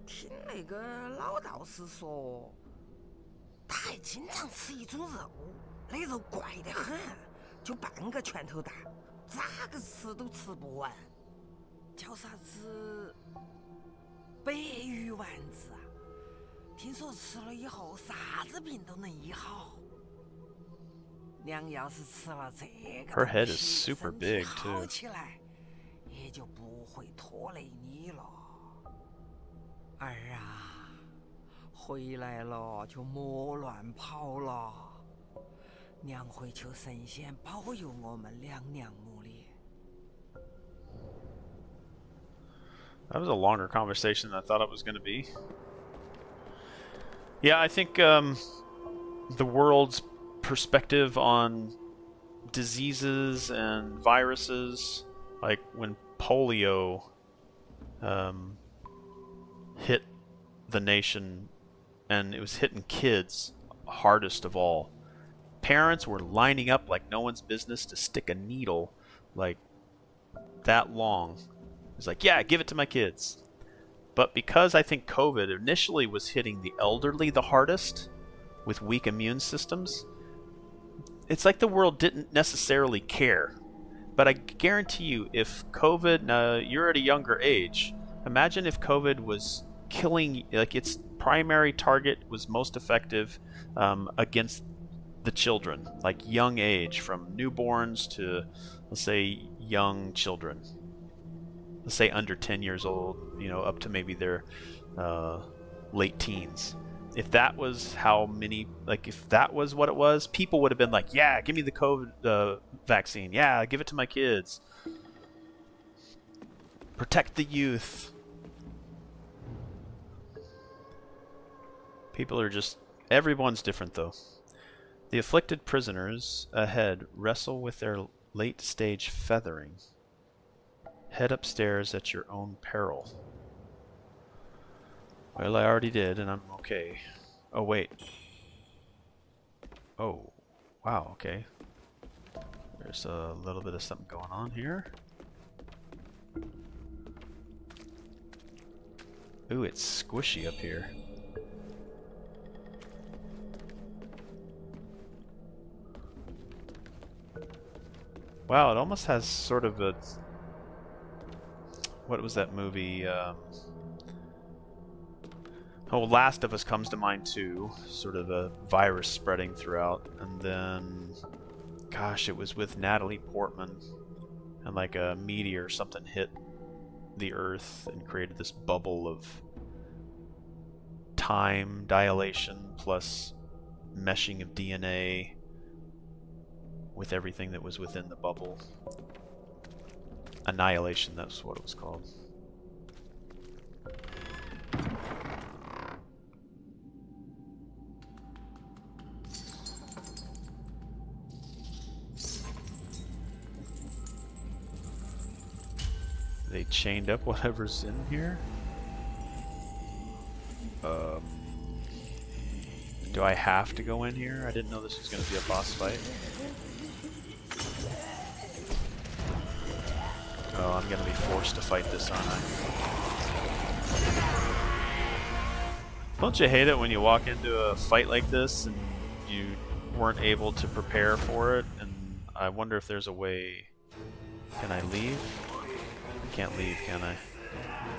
听那个老道士说，他还经常吃一种肉，那肉怪得很，就半个拳头大，咋个吃都吃不完。叫啥子白玉丸子啊？听说吃了以后啥子病都能医好。娘要是吃了这个， Her head is super big, too. 好起来也就不会拖累你了。儿啊，回来了就莫乱跑了。娘会求神仙保佑我们两娘母的。 That was a longer conversation than I thought it was going to be. Yeah, I think the world's perspective on diseases and viruses, like when polio hit the nation, and it was hitting kids hardest of all. Parents were lining up like no one's business to stick a needle like that long. It's like, yeah, give it to my kids. But because I think COVID initially was hitting the elderly the hardest with weak immune systems, it's like the world didn't necessarily care. But I guarantee you, if COVID, you're at a younger age, imagine if COVID was killing, like its primary target was most effective against the children, like young age, from newborns to, let's say, young children. Let's say under 10 years old, you know, up to maybe their late teens. If that was how many, like if that was what it was, people would have been like, yeah, give me the COVID vaccine. Yeah, give it to my kids. Protect the youth. People are just, everyone's different though. The afflicted prisoners ahead wrestle with their late-stage feathering. Head upstairs at your own peril. Well, I already did, and I'm okay. Oh, wait. Oh, wow, okay. There's a little bit of something going on here. Ooh, it's squishy up here. Wow, it almost has sort of a... What was that movie? Oh, Last of Us comes to mind too. Sort of a virus spreading throughout. And then... Gosh, it was with Natalie Portman. And like a meteor or something hit the Earth and created this bubble of time dilation plus meshing of DNA with everything that was within the bubble. Annihilation, that's what it was called. They chained up whatever's in here? Do I have to go in here? I didn't know this was going to be a boss fight. Oh, I'm gonna be forced to fight this, aren't I? Don't you hate it when you walk into a fight like this and you weren't able to prepare for it? And I wonder if there's a way... Can I leave? I can't leave, can I?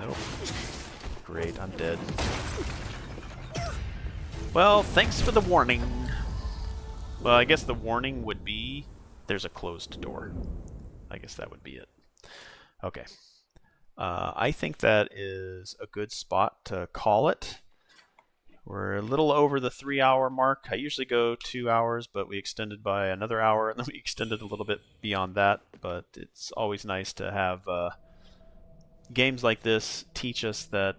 Nope. Great, I'm dead. Well, thanks for the warning. Well, I guess the warning would be there's a closed door. I guess that would be it. Okay. I think that is a good spot to call it. We're a little over the 3-hour mark. I usually go 2 hours, but we extended by another hour, and then we extended a little bit beyond that. But it's always nice to have games like this teach us that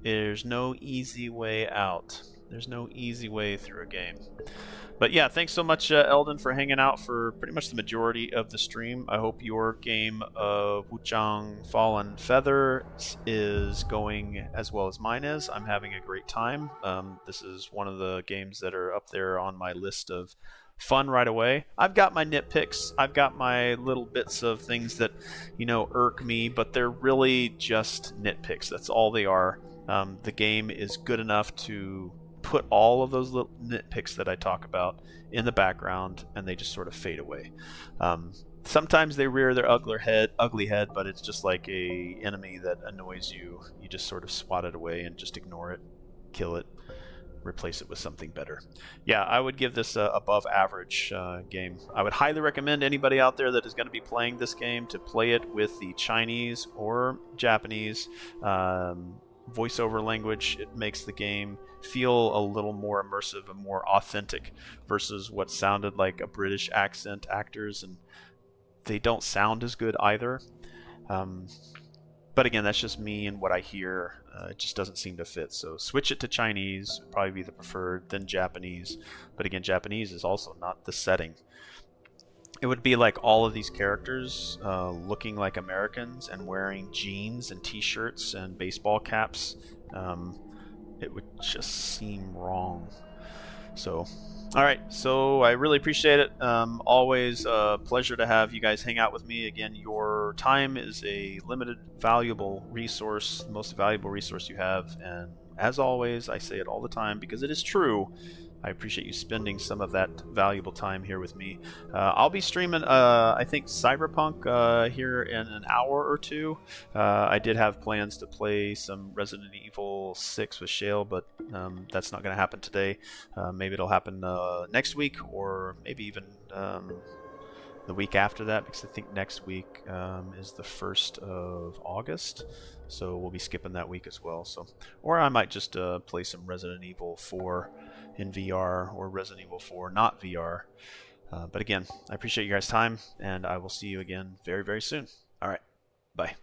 there's no easy way out. There's no easy way through a game. But yeah, thanks so much, Eldon, for hanging out for pretty much the majority of the stream. I hope your game of Wuchang Fallen Feather is going as well as mine is. I'm having a great time. This is one of the games that are up there on my list of fun right away. I've got my nitpicks. I've got my little bits of things that, you know, irk me, but they're really just nitpicks. That's all they are. The game is good enough to put all of those little nitpicks that I talk about in the background, and they just sort of fade away. Sometimes they rear their ugly head, but it's just like a enemy that annoys you. You just sort of swat it away and just ignore it, kill it, replace it with something better. Yeah, I would give this a above average game. I would highly recommend anybody out there that is going to be playing this game to play it with the Chinese or Japanese voiceover language. It makes the game feel a little more immersive and more authentic versus what sounded like a British accent actors, and they don't sound as good either. But again, that's just me and what I hear. It just doesn't seem to fit. So switch it to Chinese, would probably be the preferred, then Japanese. But again, Japanese is also not the setting. It would be like all of these characters looking like Americans and wearing jeans and t-shirts and baseball caps. It would just seem wrong. So, all right. So I really appreciate it. Always a pleasure to have you guys hang out with me. Again, your time is a limited, valuable resource, the most valuable resource you have. And as always, I say it all the time because it is true. I appreciate you spending some of that valuable time here with me. I'll be streaming, I think, Cyberpunk here in an hour or two. I did have plans to play some Resident Evil 6 with Shale, but that's not going to happen today. Maybe it'll happen next week, or maybe even the week after that, because I think next week is the 1st of August. So we'll be skipping that week as well. So, or I might just play some Resident Evil 4 in VR, or Resident Evil 4 not VR. But again, I appreciate you guys' time, and I will see you again very, very soon. All right, bye.